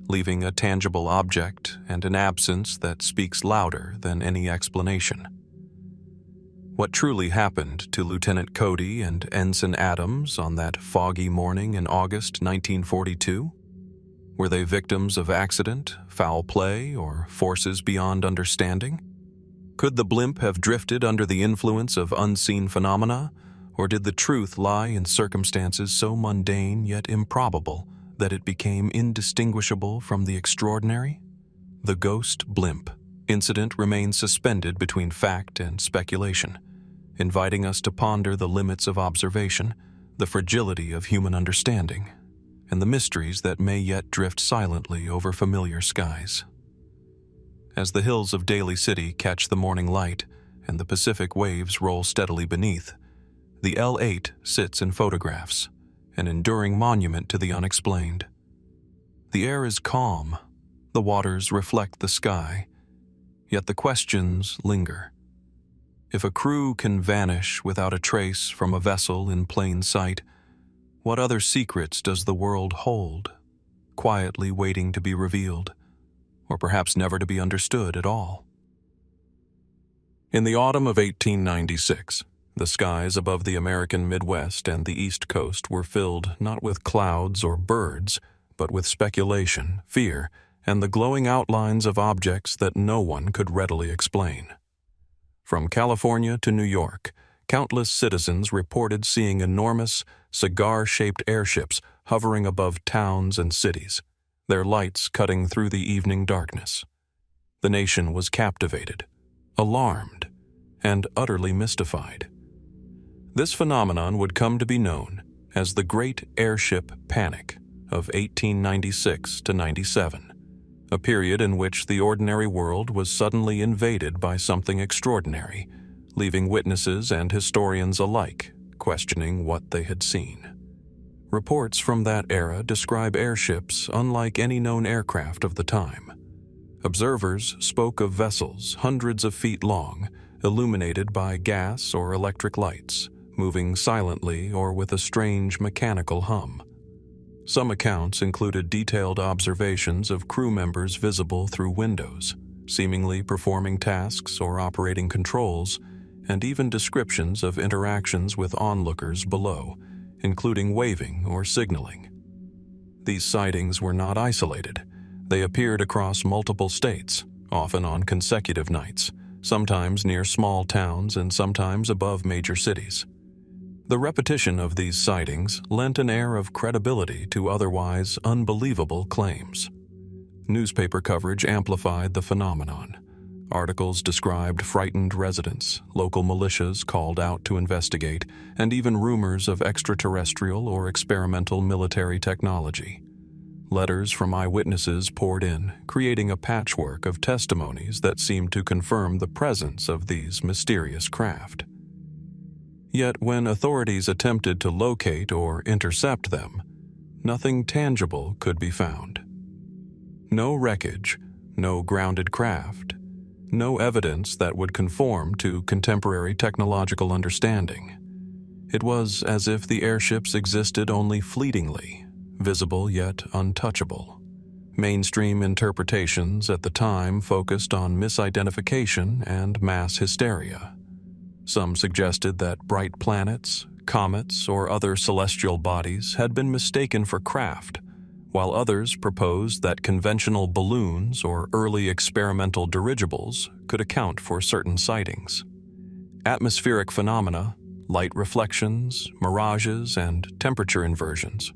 leaving a tangible object and an absence that speaks louder than any explanation. What truly happened to Lieutenant Cody and Ensign Adams on that foggy morning in August 1942? Were they victims of accident, foul play, or forces beyond understanding? Could the blimp have drifted under the influence of unseen phenomena, or did the truth lie in circumstances so mundane yet improbable that it became indistinguishable from the extraordinary? The ghost blimp incident remains suspended between fact and speculation, inviting us to ponder the limits of observation, the fragility of human understanding, and the mysteries that may yet drift silently over familiar skies. As the hills of Daly City catch the morning light and the Pacific waves roll steadily beneath, the L8 sits in photographs, an enduring monument to the unexplained. The air is calm, the waters reflect the sky, yet the questions linger. If a crew can vanish without a trace from a vessel in plain sight, what other secrets does the world hold, quietly waiting to be revealed, or perhaps never to be understood at all? In the autumn of 1896, the skies above the American Midwest and the East Coast were filled not with clouds or birds, but with speculation, fear, and the glowing outlines of objects that no one could readily explain. From California to New York, countless citizens reported seeing enormous, cigar-shaped airships hovering above towns and cities, their lights cutting through the evening darkness. The nation was captivated, alarmed, and utterly mystified. This phenomenon would come to be known as the Great Airship Panic of 1896 to 97, a period in which the ordinary world was suddenly invaded by something extraordinary, leaving witnesses and historians alike questioning what they had seen. Reports from that era describe airships unlike any known aircraft of the time. Observers spoke of vessels hundreds of feet long, illuminated by gas or electric lights, moving silently or with a strange mechanical hum. Some accounts included detailed observations of crew members visible through windows, seemingly performing tasks or operating controls, and even descriptions of interactions with onlookers below, including waving or signaling. These sightings were not isolated. They appeared across multiple states, often on consecutive nights, sometimes near small towns and sometimes above major cities. The repetition of these sightings lent an air of credibility to otherwise unbelievable claims. Newspaper coverage amplified the phenomenon. Articles described frightened residents, local militias called out to investigate, and even rumors of extraterrestrial or experimental military technology. Letters from eyewitnesses poured in, creating a patchwork of testimonies that seemed to confirm the presence of these mysterious craft. Yet when authorities attempted to locate or intercept them, nothing tangible could be found. No wreckage, no grounded craft, no evidence that would conform to contemporary technological understanding. It was as if the airships existed only fleetingly, visible yet untouchable. Mainstream interpretations at the time focused on misidentification and mass hysteria. Some suggested that bright planets, comets, or other celestial bodies had been mistaken for craft, while others proposed that conventional balloons or early experimental dirigibles could account for certain sightings. Atmospheric phenomena, light reflections, mirages, and temperature inversions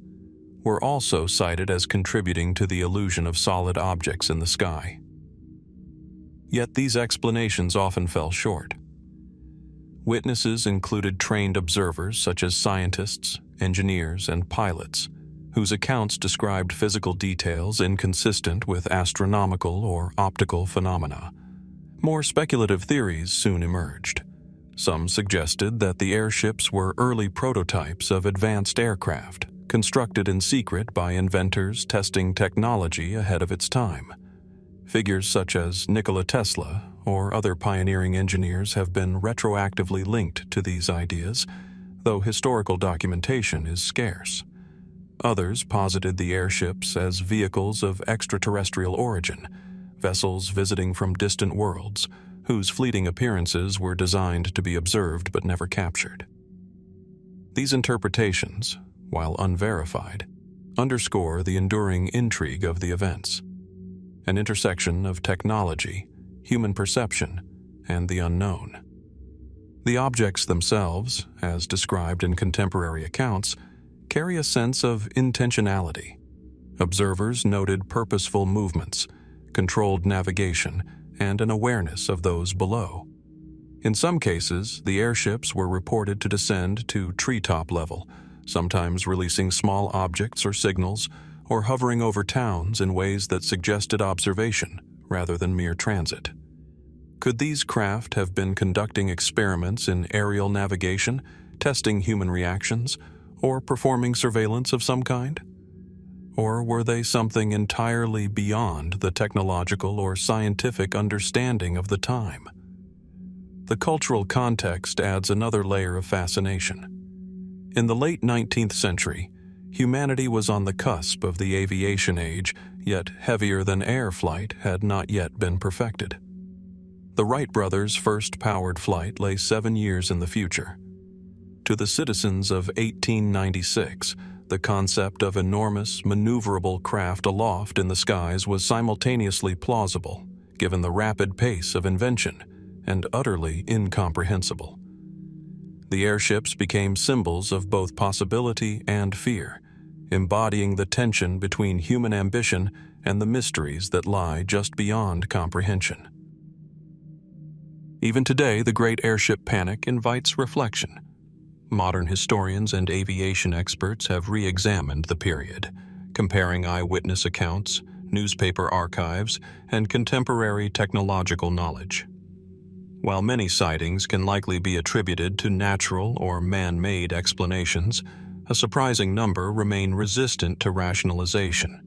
were also cited as contributing to the illusion of solid objects in the sky. Yet these explanations often fell short. Witnesses included trained observers such as scientists, engineers, and pilots, whose accounts described physical details inconsistent with astronomical or optical phenomena. More speculative theories soon emerged. Some suggested that the airships were early prototypes of advanced aircraft, constructed in secret by inventors testing technology ahead of its time. Figures such as Nikola Tesla or other pioneering engineers have been retroactively linked to these ideas, though historical documentation is scarce. Others posited the airships as vehicles of extraterrestrial origin, vessels visiting from distant worlds, whose fleeting appearances were designed to be observed but never captured. These interpretations, while unverified, underscore the enduring intrigue of the events, an intersection of technology, human perception, and the unknown. The objects themselves, as described in contemporary accounts, carry a sense of intentionality. Observers noted purposeful movements, controlled navigation, and an awareness of those below. In some cases, the airships were reported to descend to treetop level, sometimes releasing small objects or signals, or hovering over towns in ways that suggested observation rather than mere transit. Could these craft have been conducting experiments in aerial navigation, testing human reactions, or performing surveillance of some kind? Or were they something entirely beyond the technological or scientific understanding of the time? The cultural context adds another layer of fascination. In the late 19th century, humanity was on the cusp of the aviation age, yet heavier-than-air flight had not yet been perfected. The Wright brothers' first powered flight lay 7 years in the future. To the citizens of 1896, the concept of enormous, maneuverable craft aloft in the skies was simultaneously plausible, given the rapid pace of invention, and utterly incomprehensible. The airships became symbols of both possibility and fear, embodying the tension between human ambition and the mysteries that lie just beyond comprehension. Even today, the Great Airship Panic invites reflection. Modern historians and aviation experts have re-examined the period, comparing eyewitness accounts, newspaper archives, and contemporary technological knowledge. While many sightings can likely be attributed to natural or man-made explanations, a surprising number remain resistant to rationalization.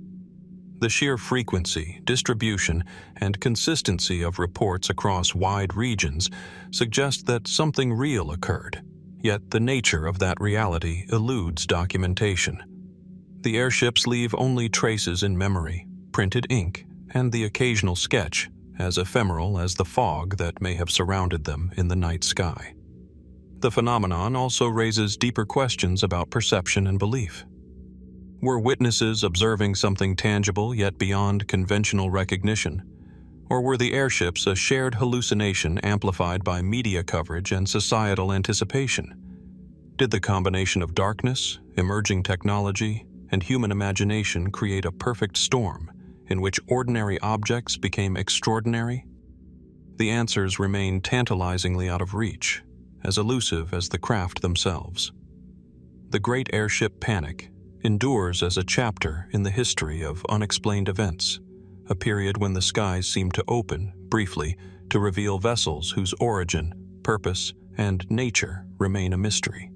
The sheer frequency, distribution, and consistency of reports across wide regions suggest that something real occurred, yet the nature of that reality eludes documentation. The airships leave only traces in memory, printed ink, and the occasional sketch, as ephemeral as the fog that may have surrounded them in the night sky. The phenomenon also raises deeper questions about perception and belief. Were witnesses observing something tangible yet beyond conventional recognition? Or were the airships a shared hallucination amplified by media coverage and societal anticipation? Did the combination of darkness, emerging technology, and human imagination create a perfect storm in which ordinary objects became extraordinary? The answers remain tantalizingly out of reach, as elusive as the craft themselves. The Great Airship Panic endures as a chapter in the history of unexplained events, a period when the skies seemed to open, briefly, to reveal vessels whose origin, purpose, and nature remain a mystery.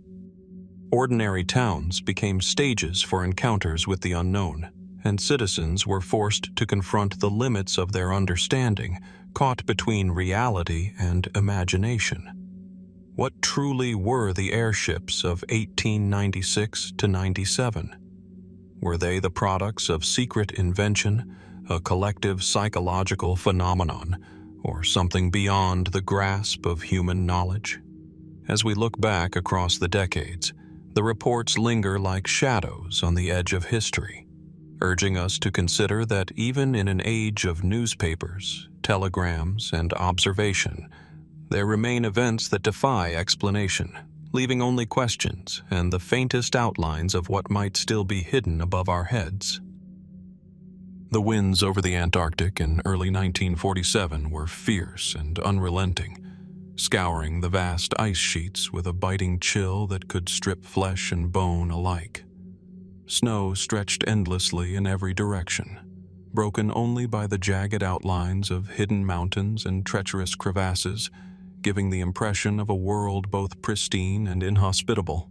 Ordinary towns became stages for encounters with the unknown, and citizens were forced to confront the limits of their understanding, caught between reality and imagination. What truly were the airships of 1896 to 97? Were they the products of secret invention, a collective psychological phenomenon, or something beyond the grasp of human knowledge? As we look back across the decades, the reports linger like shadows on the edge of history, urging us to consider that even in an age of newspapers, telegrams, and observation, there remain events that defy explanation, leaving only questions and the faintest outlines of what might still be hidden above our heads. The winds over the Antarctic in early 1947 were fierce and unrelenting, scouring the vast ice sheets with a biting chill that could strip flesh and bone alike. Snow stretched endlessly in every direction, broken only by the jagged outlines of hidden mountains and treacherous crevasses, giving the impression of a world both pristine and inhospitable.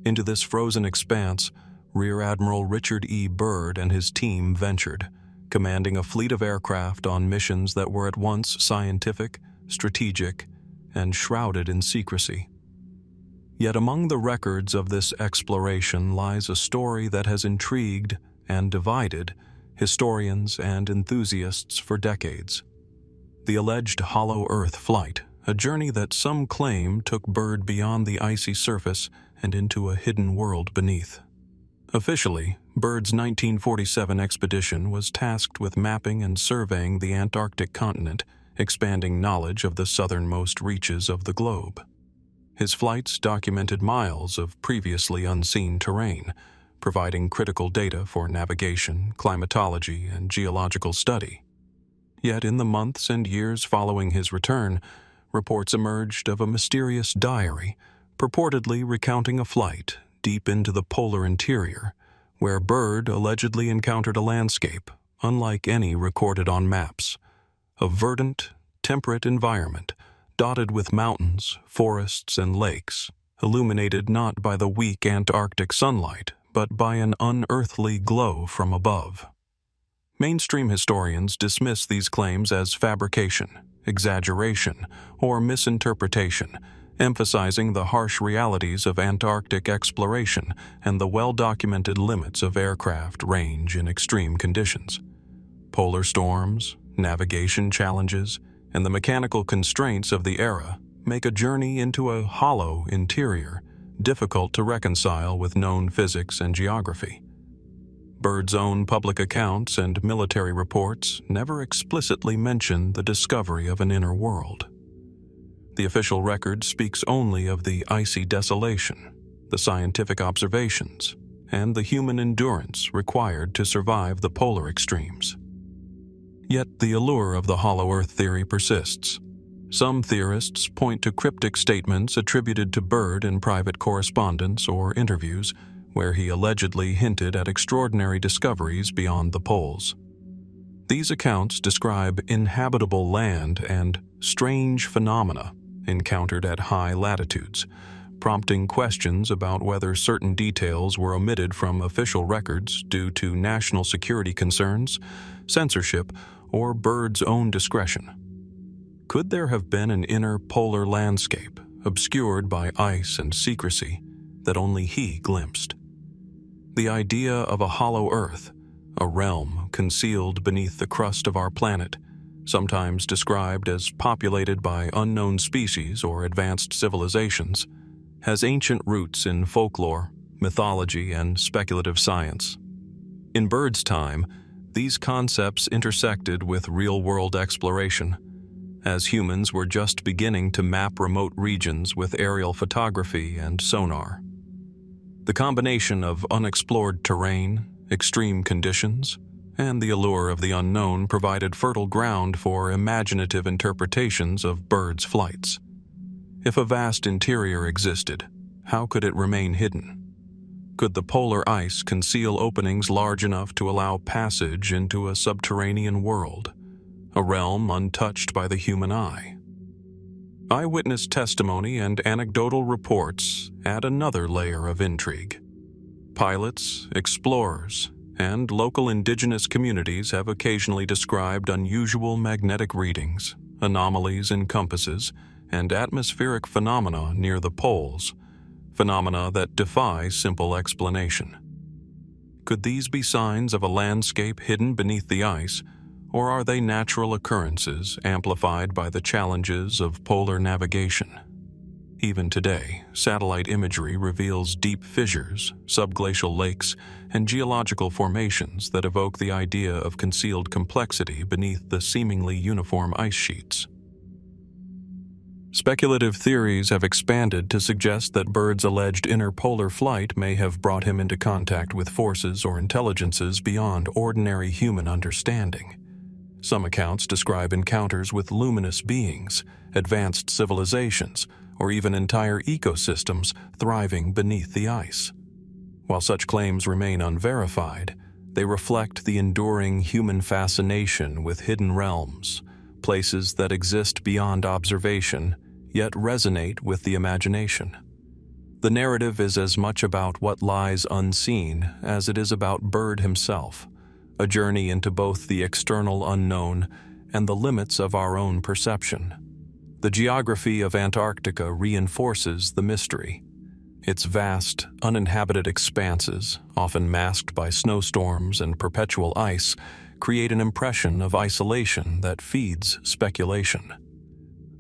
Into this frozen expanse, Rear Admiral Richard E. Byrd and his team ventured, commanding a fleet of aircraft on missions that were at once scientific, strategic, and shrouded in secrecy. Yet among the records of this exploration lies a story that has intrigued and divided historians and enthusiasts for decades. The alleged Hollow Earth flight, a journey that some claim took Byrd beyond the icy surface and into a hidden world beneath. Officially, Byrd's 1947 expedition was tasked with mapping and surveying the Antarctic continent, expanding knowledge of the southernmost reaches of the globe. His flights documented miles of previously unseen terrain, providing critical data for navigation, climatology, and geological study. Yet in the months and years following his return, reports emerged of a mysterious diary, purportedly recounting a flight deep into the polar interior, where Byrd allegedly encountered a landscape unlike any recorded on maps. A verdant, temperate environment, dotted with mountains, forests, and lakes, illuminated not by the weak Antarctic sunlight, but by an unearthly glow from above. Mainstream historians dismiss these claims as fabrication, exaggeration, or misinterpretation, emphasizing the harsh realities of Antarctic exploration and the well-documented limits of aircraft range in extreme conditions. Polar storms, navigation challenges, and the mechanical constraints of the era make a journey into a hollow interior difficult to reconcile with known physics and geography. Byrd's own public accounts and military reports never explicitly mention the discovery of an inner world. The official record speaks only of the icy desolation, the scientific observations, and the human endurance required to survive the polar extremes. Yet the allure of the Hollow Earth theory persists. Some theorists point to cryptic statements attributed to Byrd in private correspondence or interviews, where he allegedly hinted at extraordinary discoveries beyond the poles. These accounts describe inhabitable land and strange phenomena encountered at high latitudes, prompting questions about whether certain details were omitted from official records due to national security concerns, censorship, or Byrd's own discretion. Could there have been an inner polar landscape, obscured by ice and secrecy, that only he glimpsed? The idea of a hollow Earth, a realm concealed beneath the crust of our planet, sometimes described as populated by unknown species or advanced civilizations, has ancient roots in folklore, mythology, and speculative science. In Byrd's time, these concepts intersected with real-world exploration, as humans were just beginning to map remote regions with aerial photography and sonar. The combination of unexplored terrain, extreme conditions, and the allure of the unknown provided fertile ground for imaginative interpretations of Byrd's flights. If a vast interior existed, how could it remain hidden? Could the polar ice conceal openings large enough to allow passage into a subterranean world, a realm untouched by the human eye? Eyewitness testimony and anecdotal reports add another layer of intrigue. Pilots, explorers, and local indigenous communities have occasionally described unusual magnetic readings, anomalies in compasses, and atmospheric phenomena near the poles, phenomena that defy simple explanation. Could these be signs of a landscape hidden beneath the ice, or are they natural occurrences amplified by the challenges of polar navigation? Even today, satellite imagery reveals deep fissures, subglacial lakes, and geological formations that evoke the idea of concealed complexity beneath the seemingly uniform ice sheets. Speculative theories have expanded to suggest that Byrd's alleged interpolar flight may have brought him into contact with forces or intelligences beyond ordinary human understanding. Some accounts describe encounters with luminous beings, advanced civilizations, or even entire ecosystems thriving beneath the ice. While such claims remain unverified, they reflect the enduring human fascination with hidden realms, places that exist beyond observation, yet resonate with the imagination. The narrative is as much about what lies unseen as it is about Byrd himself, a journey into both the external unknown and the limits of our own perception. The geography of Antarctica reinforces the mystery. Its vast, uninhabited expanses, often masked by snowstorms and perpetual ice, create an impression of isolation that feeds speculation.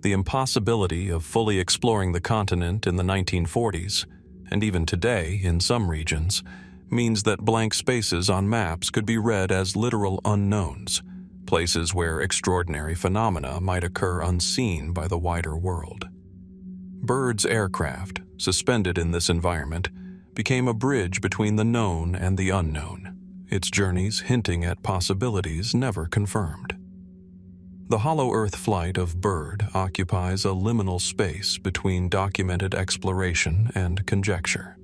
The impossibility of fully exploring the continent in the 1940s, and even today in some regions, means that blank spaces on maps could be read as literal unknowns, places where extraordinary phenomena might occur unseen by the wider world. Byrd's aircraft, suspended in this environment, became a bridge between the known and the unknown, its journeys hinting at possibilities never confirmed. The hollow Earth flight of Byrd occupies a liminal space between documented exploration and conjecture.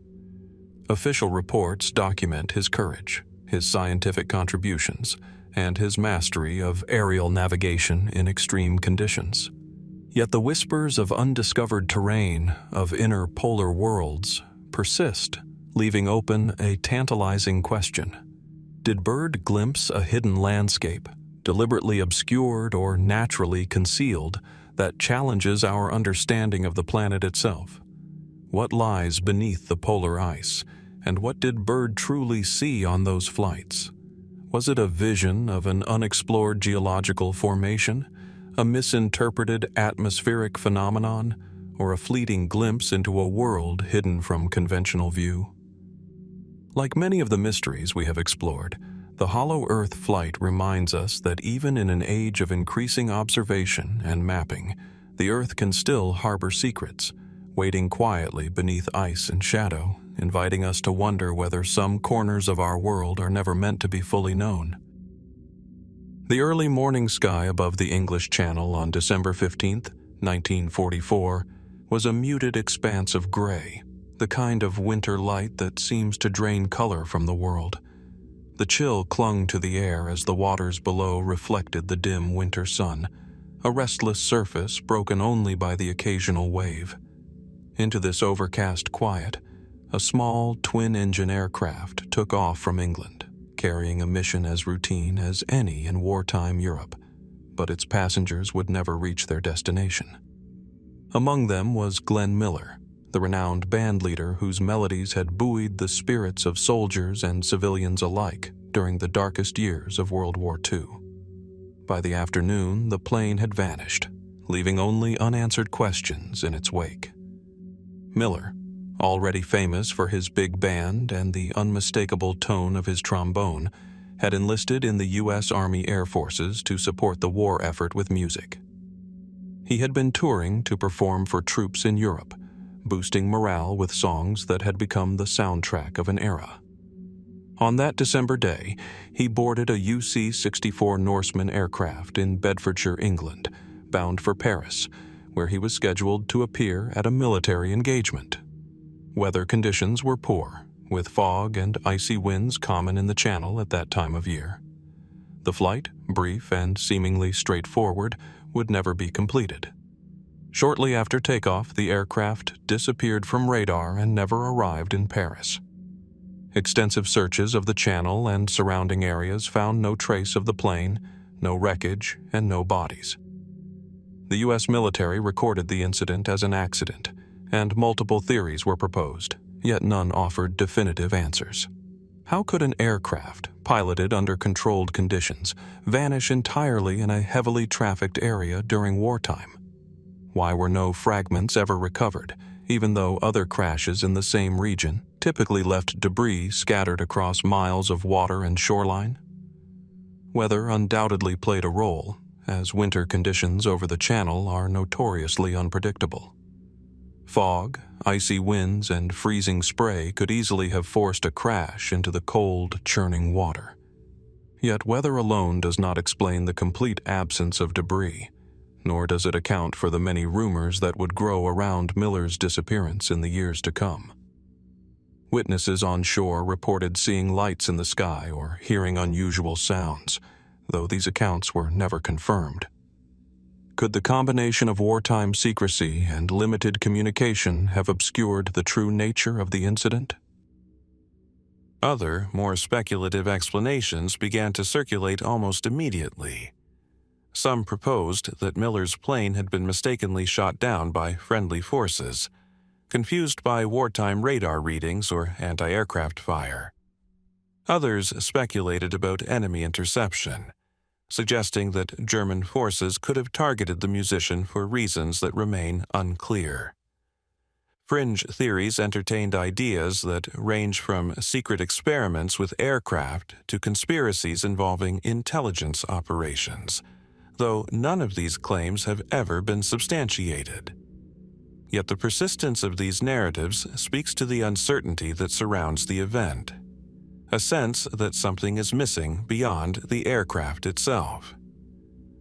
Official reports document his courage, his scientific contributions, and his mastery of aerial navigation in extreme conditions. Yet the whispers of undiscovered terrain, of inner polar worlds, persist, leaving open a tantalizing question. Did Byrd glimpse a hidden landscape, deliberately obscured or naturally concealed, that challenges our understanding of the planet itself? What lies beneath the polar ice, and what did Byrd truly see on those flights? Was it a vision of an unexplored geological formation, a misinterpreted atmospheric phenomenon, or a fleeting glimpse into a world hidden from conventional view? Like many of the mysteries we have explored, the Hollow Earth flight reminds us that even in an age of increasing observation and mapping, the Earth can still harbor secrets, waiting quietly beneath ice and shadow, inviting us to wonder whether some corners of our world are never meant to be fully known. The early morning sky above the English Channel on December 15, 1944, was a muted expanse of gray, the kind of winter light that seems to drain color from the world. The chill clung to the air as the waters below reflected the dim winter sun, a restless surface broken only by the occasional wave. Into this overcast quiet, a small twin-engine aircraft took off from England, carrying a mission as routine as any in wartime Europe, but its passengers would never reach their destination. Among them was Glenn Miller, the renowned bandleader whose melodies had buoyed the spirits of soldiers and civilians alike during the darkest years of World War II. By the afternoon, the plane had vanished, leaving only unanswered questions in its wake. Miller, already famous for his big band and the unmistakable tone of his trombone, had enlisted in the U.S. Army Air Forces to support the war effort with music. He had been touring to perform for troops in Europe, boosting morale with songs that had become the soundtrack of an era. On that December day, he boarded a UC-64 Norseman aircraft in Bedfordshire, England, bound for Paris, where he was scheduled to appear at a military engagement. Weather conditions were poor, with fog and icy winds common in the Channel at that time of year. The flight, brief and seemingly straightforward, would never be completed. Shortly after takeoff, the aircraft disappeared from radar and never arrived in Paris. Extensive searches of the Channel and surrounding areas found no trace of the plane, no wreckage, and no bodies. The U.S. military recorded the incident as an accident, and multiple theories were proposed, yet none offered definitive answers. How could an aircraft, piloted under controlled conditions, vanish entirely in a heavily trafficked area during wartime? Why were no fragments ever recovered, even though other crashes in the same region typically left debris scattered across miles of water and shoreline? Weather undoubtedly played a role, as winter conditions over the channel are notoriously unpredictable. Fog, icy winds, and freezing spray could easily have forced a crash into the cold, churning water. Yet weather alone does not explain the complete absence of debris, nor does it account for the many rumors that would grow around Miller's disappearance in the years to come. Witnesses on shore reported seeing lights in the sky or hearing unusual sounds, though these accounts were never confirmed. Could the combination of wartime secrecy and limited communication have obscured the true nature of the incident? Other, more speculative explanations began to circulate almost immediately. Some proposed that Miller's plane had been mistakenly shot down by friendly forces, confused by wartime radar readings or anti-aircraft fire. Others speculated about enemy interception, suggesting that German forces could have targeted the musician for reasons that remain unclear. Fringe theories entertained ideas that range from secret experiments with aircraft to conspiracies involving intelligence operations, though none of these claims have ever been substantiated. Yet the persistence of these narratives speaks to the uncertainty that surrounds the event, a sense that something is missing beyond the aircraft itself.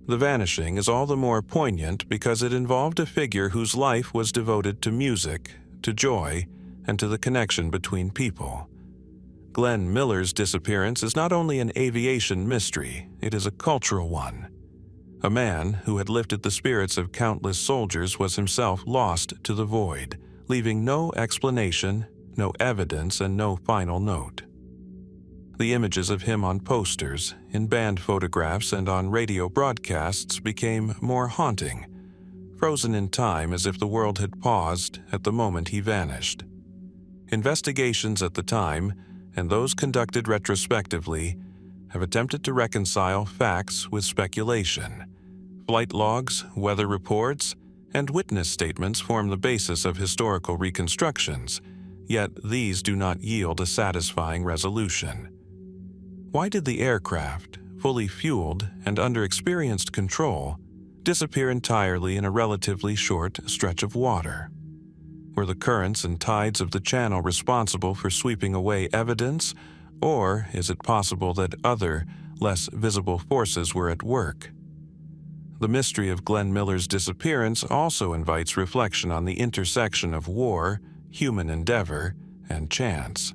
The Vanishing is all the more poignant because it involved a figure whose life was devoted to music, to joy, and to the connection between people. Glenn Miller's disappearance is not only an aviation mystery, it is a cultural one. A man who had lifted the spirits of countless soldiers was himself lost to the void, leaving no explanation, no evidence, and no final note. The images of him on posters, in band photographs, and on radio broadcasts became more haunting, frozen in time as if the world had paused at the moment he vanished. Investigations at the time, and those conducted retrospectively, have attempted to reconcile facts with speculation. Flight logs, weather reports, and witness statements form the basis of historical reconstructions, yet these do not yield a satisfying resolution. Why did the aircraft, fully fueled and under experienced control, disappear entirely in a relatively short stretch of water? Were the currents and tides of the channel responsible for sweeping away evidence, or is it possible that other, less visible forces were at work? The mystery of Glenn Miller's disappearance also invites reflection on the intersection of war, human endeavor, and chance.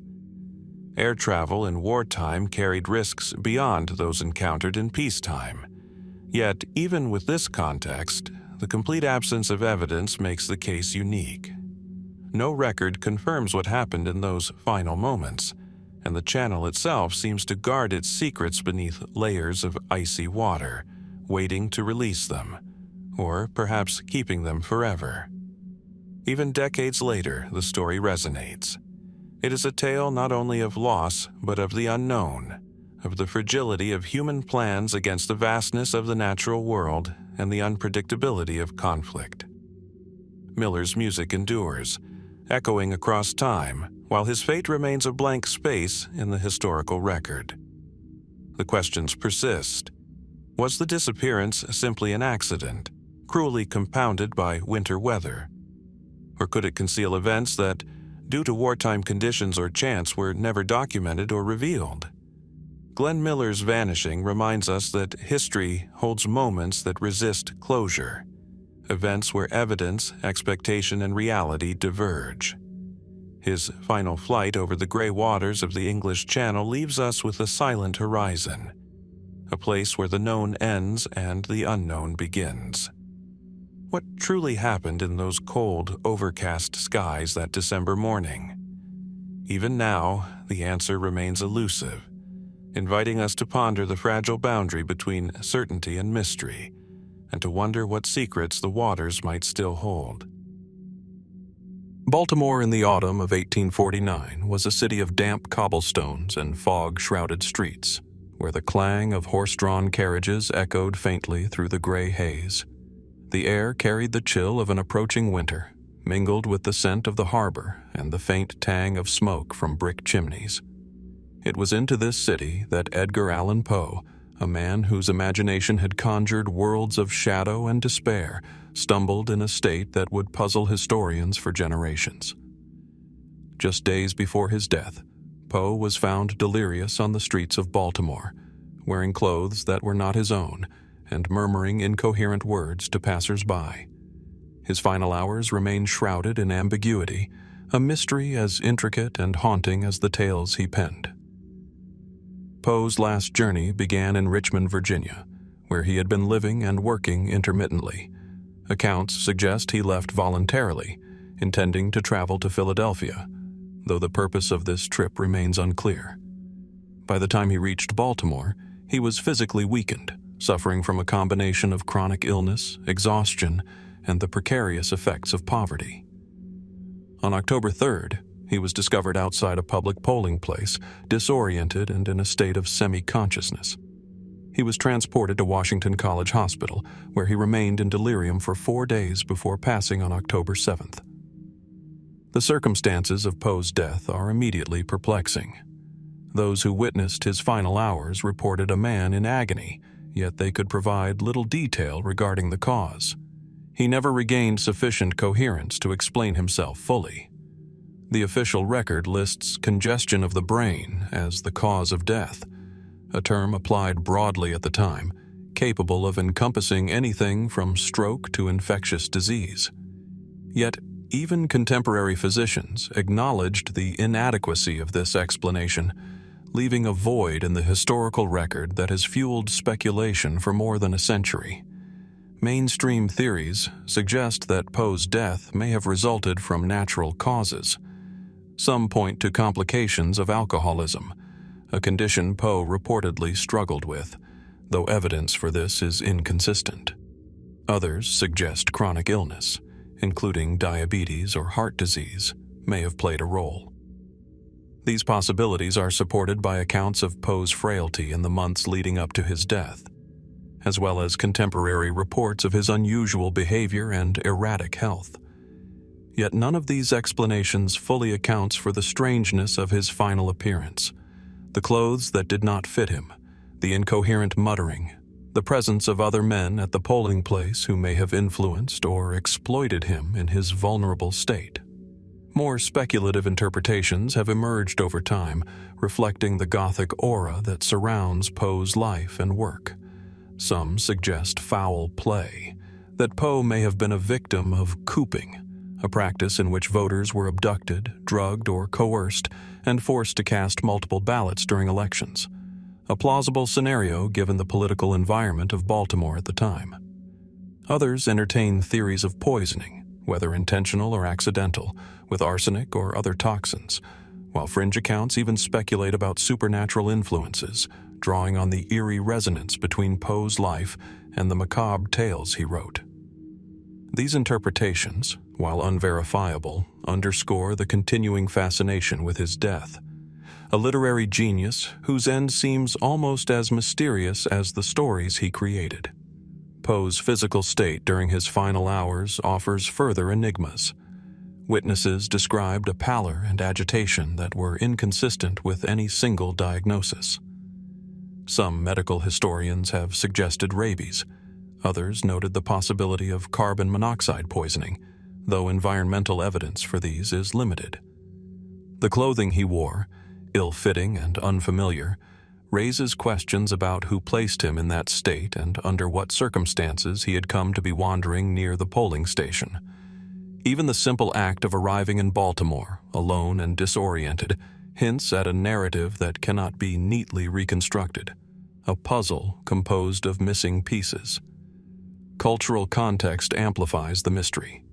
Air travel in wartime carried risks beyond those encountered in peacetime. Yet, even with this context, the complete absence of evidence makes the case unique. No record confirms what happened in those final moments, and the channel itself seems to guard its secrets beneath layers of icy water, waiting to release them, or perhaps keeping them forever. Even decades later, the story resonates. It is a tale not only of loss, but of the unknown, of the fragility of human plans against the vastness of the natural world and the unpredictability of conflict. Miller's music endures, echoing across time, while his fate remains a blank space in the historical record. The questions persist. Was the disappearance simply an accident, cruelly compounded by winter weather? Or could it conceal events that, due to wartime conditions or chance, were never documented or revealed? Glenn Miller's Vanishing reminds us that history holds moments that resist closure, events where evidence, expectation, and reality diverge. His final flight over the gray waters of the English Channel leaves us with a silent horizon, a place where the known ends and the unknown begins. What truly happened in those cold, overcast skies that December morning? Even now, the answer remains elusive, inviting us to ponder the fragile boundary between certainty and mystery, and to wonder what secrets the waters might still hold. Baltimore in the autumn of 1849 was a city of damp cobblestones and fog-shrouded streets, where the clang of horse-drawn carriages echoed faintly through the gray haze. The air carried the chill of an approaching winter, mingled with the scent of the harbor and the faint tang of smoke from brick chimneys. It was into this city that Edgar Allan Poe, a man whose imagination had conjured worlds of shadow and despair, stumbled in a state that would puzzle historians for generations. Just days before his death, Poe was found delirious on the streets of Baltimore, wearing clothes that were not his own and murmuring incoherent words to passers-by. His final hours remained shrouded in ambiguity, a mystery as intricate and haunting as the tales he penned. Poe's last journey began in Richmond, Virginia, where he had been living and working intermittently. Accounts suggest he left voluntarily, intending to travel to Philadelphia, though the purpose of this trip remains unclear. By the time he reached Baltimore, he was physically weakened, suffering from a combination of chronic illness, exhaustion, and the precarious effects of poverty. On October 3rd, he was discovered outside a public polling place, disoriented and in a state of semi-consciousness. He was transported to Washington College Hospital, where he remained in delirium for 4 days before passing on October 7th. The circumstances of Poe's death are immediately perplexing. Those who witnessed his final hours reported a man in agony, yet they could provide little detail regarding the cause. He never regained sufficient coherence to explain himself fully. The official record lists congestion of the brain as the cause of death, a term applied broadly at the time, capable of encompassing anything from stroke to infectious disease. Yet, even contemporary physicians acknowledged the inadequacy of this explanation, leaving a void in the historical record that has fueled speculation for more than a century. Mainstream theories suggest that Poe's death may have resulted from natural causes. Some point to complications of alcoholism, a condition Poe reportedly struggled with, though evidence for this is inconsistent. Others suggest chronic illness, including diabetes or heart disease, may have played a role. These possibilities are supported by accounts of Poe's frailty in the months leading up to his death, as well as contemporary reports of his unusual behavior and erratic health. Yet none of these explanations fully accounts for the strangeness of his final appearance. The clothes that did not fit him, the incoherent muttering, the presence of other men at the polling place who may have influenced or exploited him in his vulnerable state. More speculative interpretations have emerged over time, reflecting the Gothic aura that surrounds Poe's life and work. Some suggest foul play, that Poe may have been a victim of cooping, a practice in which voters were abducted, drugged, or coerced and forced to cast multiple ballots during elections. A plausible scenario given the political environment of Baltimore at the time. Others entertain theories of poisoning, whether intentional or accidental, with arsenic or other toxins, while fringe accounts even speculate about supernatural influences, drawing on the eerie resonance between Poe's life and the macabre tales he wrote. These interpretations, while unverifiable, underscore the continuing fascination with his death. A literary genius whose end seems almost as mysterious as the stories he created. Poe's physical state during his final hours offers further enigmas. Witnesses described a pallor and agitation that were inconsistent with any single diagnosis. Some medical historians have suggested rabies. Others noted the possibility of carbon monoxide poisoning, though environmental evidence for these is limited. The clothing he wore, ill-fitting and unfamiliar, raises questions about who placed him in that state and under what circumstances he had come to be wandering near the polling station. Even the simple act of arriving in Baltimore, alone and disoriented, hints at a narrative that cannot be neatly reconstructed, a puzzle composed of missing pieces. Cultural context amplifies the mystery.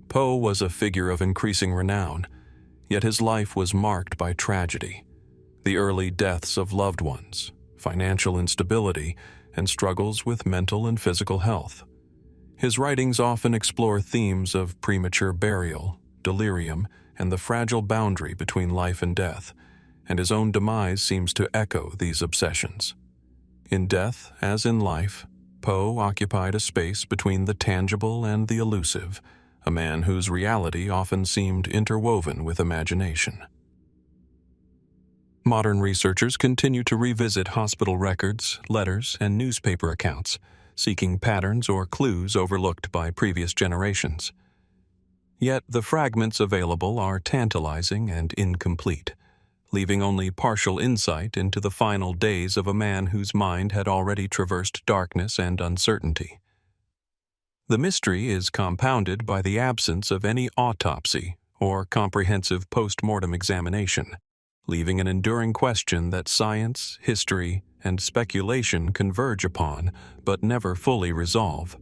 Poe was a figure of increasing renown, yet his life was marked by tragedy. The early deaths of loved ones, financial instability, and struggles with mental and physical health. His writings often explore themes of premature burial, delirium, and the fragile boundary between life and death, and his own demise seems to echo these obsessions. In death, as in life, Poe occupied a space between the tangible and the elusive, a man whose reality often seemed interwoven with imagination. Modern researchers continue to revisit hospital records, letters, and newspaper accounts, seeking patterns or clues overlooked by previous generations. Yet the fragments available are tantalizing and incomplete, leaving only partial insight into the final days of a man whose mind had already traversed darkness and uncertainty. The mystery is compounded by the absence of any autopsy or comprehensive post-mortem examination, leaving an enduring question that science, history, and speculation converge upon but never fully resolve.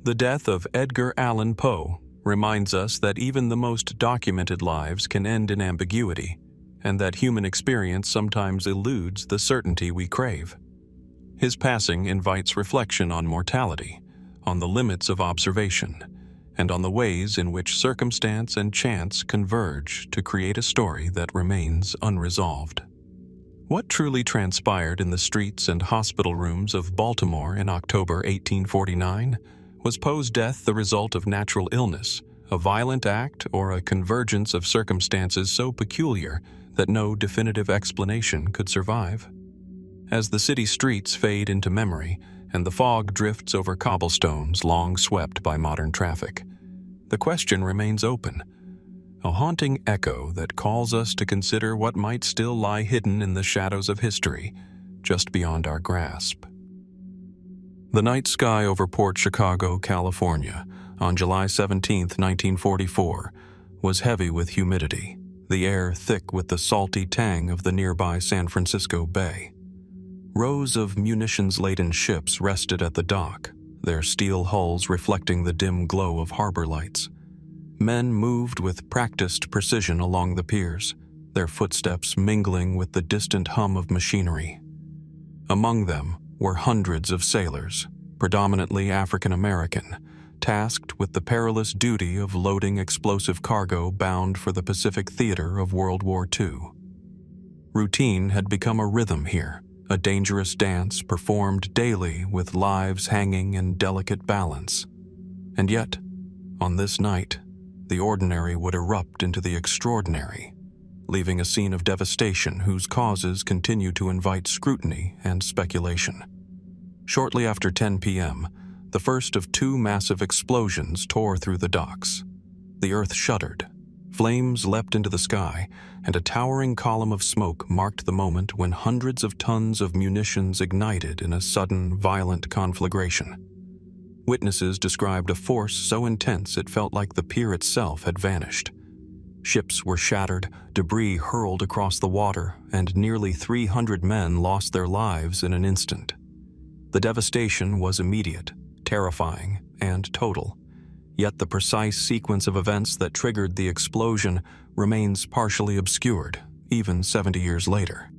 The death of Edgar Allan Poe reminds us that even the most documented lives can end in ambiguity, and that human experience sometimes eludes the certainty we crave. His passing invites reflection on mortality, on the limits of observation, and on the ways in which circumstance and chance converge to create a story that remains unresolved. What truly transpired in the streets and hospital rooms of Baltimore in October 1849? Was Poe's death the result of natural illness, a violent act, or a convergence of circumstances so peculiar that no definitive explanation could survive? As the city streets fade into memory, and the fog drifts over cobblestones long swept by modern traffic, the question remains open, a haunting echo that calls us to consider what might still lie hidden in the shadows of history, just beyond our grasp. The night sky over Port Chicago, California, on July 17, 1944, was heavy with humidity, the air thick with the salty tang of the nearby San Francisco Bay. Rows of munitions-laden ships rested at the dock, their steel hulls reflecting the dim glow of harbor lights. Men moved with practiced precision along the piers, their footsteps mingling with the distant hum of machinery. Among them were hundreds of sailors, predominantly African American, tasked with the perilous duty of loading explosive cargo bound for the Pacific theater of World War II. Routine had become a rhythm here, a dangerous dance performed daily with lives hanging in delicate balance. And yet, on this night, the ordinary would erupt into the extraordinary, leaving a scene of devastation whose causes continue to invite scrutiny and speculation. Shortly after 10 p.m., the first of two massive explosions tore through the docks. The earth shuddered. Flames leapt into the sky, and a towering column of smoke marked the moment when hundreds of tons of munitions ignited in a sudden, violent conflagration. Witnesses described a force so intense it felt like the pier itself had vanished. Ships were shattered, debris hurled across the water, and nearly 300 men lost their lives in an instant. The devastation was immediate, terrifying, and total. Yet the precise sequence of events that triggered the explosion remains partially obscured, even 70 years later.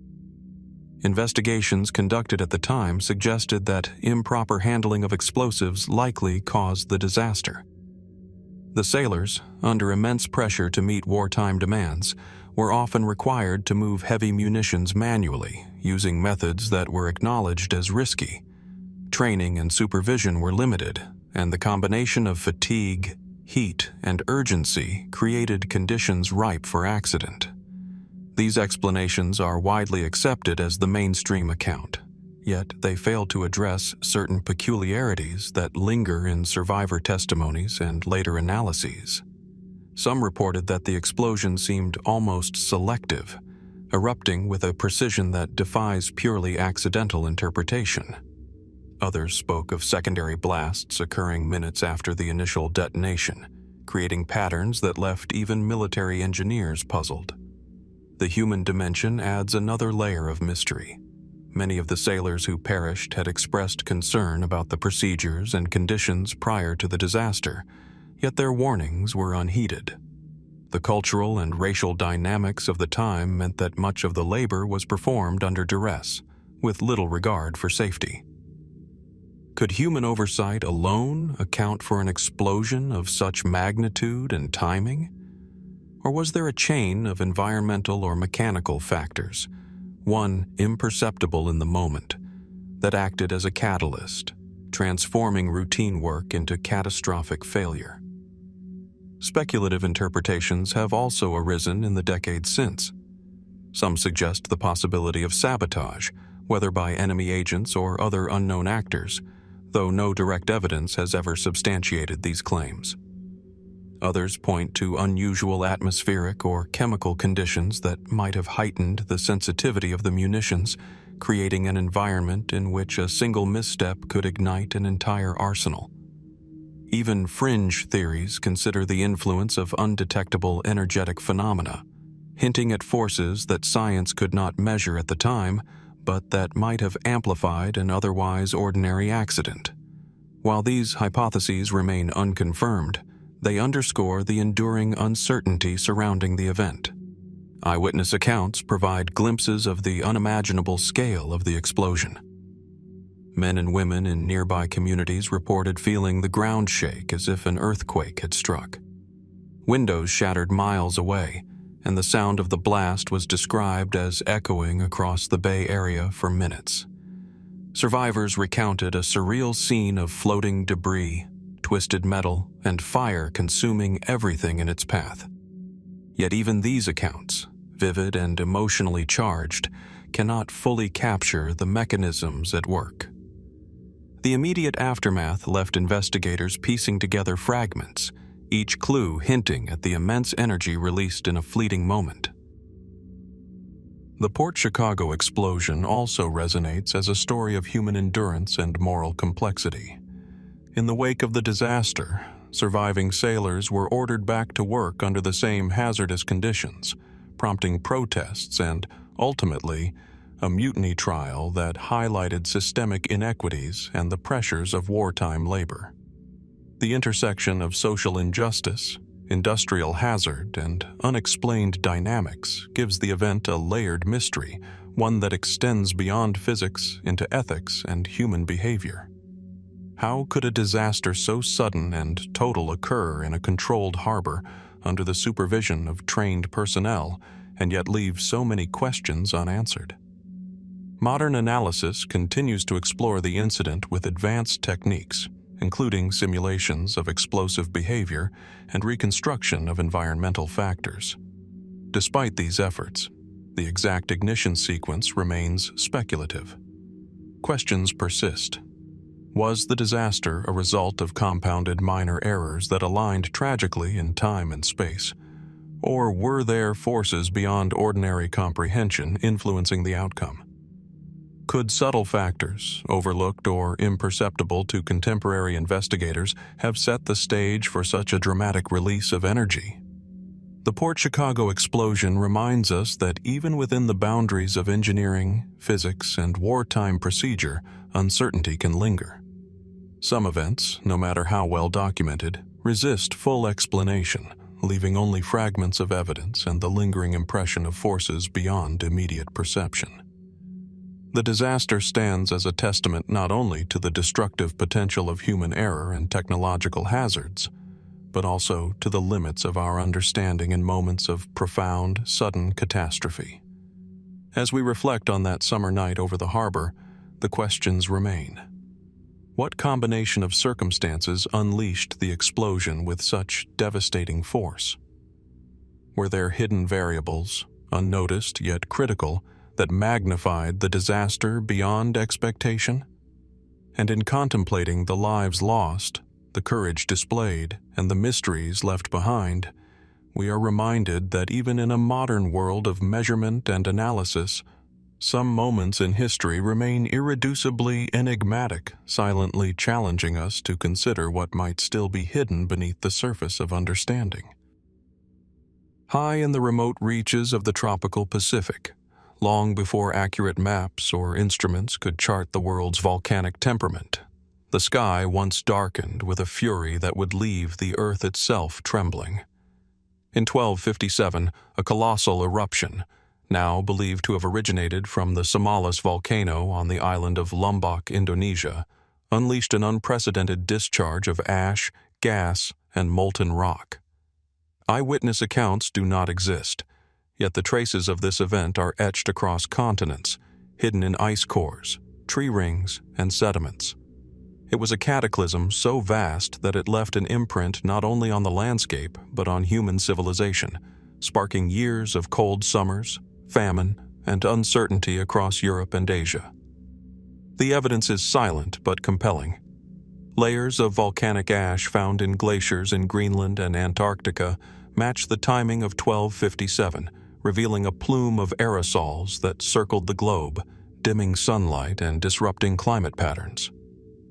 Investigations conducted at the time suggested that improper handling of explosives likely caused the disaster. The sailors, under immense pressure to meet wartime demands, were often required to move heavy munitions manually, using methods that were acknowledged as risky. Training and supervision were limited, and the combination of fatigue, heat, and urgency created conditions ripe for accident. These explanations are widely accepted as the mainstream account, yet they fail to address certain peculiarities that linger in survivor testimonies and later analyses. Some reported that the explosion seemed almost selective, erupting with a precision that defies purely accidental interpretation. Others spoke of secondary blasts occurring minutes after the initial detonation, creating patterns that left even military engineers puzzled. The human dimension adds another layer of mystery. Many of the sailors who perished had expressed concern about the procedures and conditions prior to the disaster, yet their warnings were unheeded. The cultural and racial dynamics of the time meant that much of the labor was performed under duress, with little regard for safety. Could human oversight alone account for an explosion of such magnitude and timing? Or was there a chain of environmental or mechanical factors, one imperceptible in the moment, that acted as a catalyst, transforming routine work into catastrophic failure? Speculative interpretations have also arisen in the decades since. Some suggest the possibility of sabotage, whether by enemy agents or other unknown actors, though no direct evidence has ever substantiated these claims. Others point to unusual atmospheric or chemical conditions that might have heightened the sensitivity of the munitions, creating an environment in which a single misstep could ignite an entire arsenal. Even fringe theories consider the influence of undetectable energetic phenomena, hinting at forces that science could not measure at the time, but that might have amplified an otherwise ordinary accident. While these hypotheses remain unconfirmed, they underscore the enduring uncertainty surrounding the event. Eyewitness accounts provide glimpses of the unimaginable scale of the explosion. Men and women in nearby communities reported feeling the ground shake as if an earthquake had struck. Windows shattered miles away, and the sound of the blast was described as echoing across the Bay Area for minutes. Survivors recounted a surreal scene of floating debris, twisted metal, and fire consuming everything in its path. Yet even these accounts, vivid and emotionally charged, cannot fully capture the mechanisms at work. The immediate aftermath left investigators piecing together fragments, each clue hinting at the immense energy released in a fleeting moment. The Port Chicago explosion also resonates as a story of human endurance and moral complexity. In the wake of the disaster, surviving sailors were ordered back to work under the same hazardous conditions, prompting protests and, ultimately, a mutiny trial that highlighted systemic inequities and the pressures of wartime labor. The intersection of social injustice, industrial hazard, and unexplained dynamics gives the event a layered mystery, one that extends beyond physics into ethics and human behavior. How could a disaster so sudden and total occur in a controlled harbor under the supervision of trained personnel and yet leave so many questions unanswered? Modern analysis continues to explore the incident with advanced techniques, including simulations of explosive behavior and reconstruction of environmental factors. Despite these efforts, the exact ignition sequence remains speculative. Questions persist. Was the disaster a result of compounded minor errors that aligned tragically in time and space? Or were there forces beyond ordinary comprehension influencing the outcome? Could subtle factors, overlooked or imperceptible to contemporary investigators, have set the stage for such a dramatic release of energy? The Port Chicago explosion reminds us that even within the boundaries of engineering, physics, and wartime procedure, uncertainty can linger. Some events, no matter how well documented, resist full explanation, leaving only fragments of evidence and the lingering impression of forces beyond immediate perception. The disaster stands as a testament not only to the destructive potential of human error and technological hazards, but also to the limits of our understanding in moments of profound, sudden catastrophe. As we reflect on that summer night over the harbor, the questions remain. What combination of circumstances unleashed the explosion with such devastating force? Were there hidden variables, unnoticed yet critical, that magnified the disaster beyond expectation? And in contemplating the lives lost, the courage displayed, and the mysteries left behind, we are reminded that even in a modern world of measurement and analysis, some moments in history remain irreducibly enigmatic, silently challenging us to consider what might still be hidden beneath the surface of understanding. High in the remote reaches of the tropical Pacific, long before accurate maps or instruments could chart the world's volcanic temperament, the sky once darkened with a fury that would leave the earth itself trembling. In 1257, a colossal eruption, now believed to have originated from the Somalis volcano on the island of Lombok, Indonesia, unleashed an unprecedented discharge of ash, gas, and molten rock. Eyewitness accounts do not exist, yet the traces of this event are etched across continents, hidden in ice cores, tree rings, and sediments. It was a cataclysm so vast that it left an imprint not only on the landscape but on human civilization, sparking years of cold summers, famine, and uncertainty across Europe and Asia. The evidence is silent but compelling. Layers of volcanic ash found in glaciers in Greenland and Antarctica match the timing of 1257, revealing a plume of aerosols that circled the globe, dimming sunlight and disrupting climate patterns.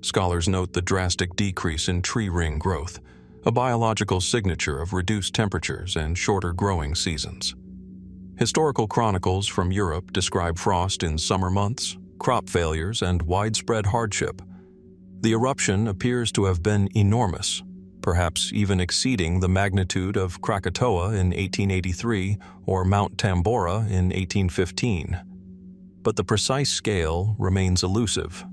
Scholars note the drastic decrease in tree ring growth, a biological signature of reduced temperatures and shorter growing seasons. Historical chronicles from Europe describe frost in summer months, crop failures, and widespread hardship. The eruption appears to have been enormous, perhaps even exceeding the magnitude of Krakatoa in 1883 or Mount Tambora in 1815. But the precise scale remains elusive.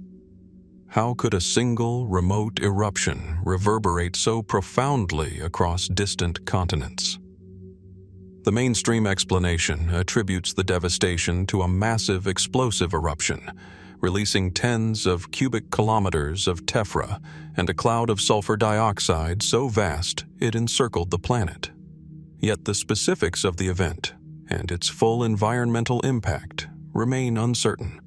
How could a single, remote eruption reverberate so profoundly across distant continents? The mainstream explanation attributes the devastation to a massive explosive eruption, releasing tens of cubic kilometers of tephra and a cloud of sulfur dioxide so vast it encircled the planet. Yet the specifics of the event and its full environmental impact remain uncertain.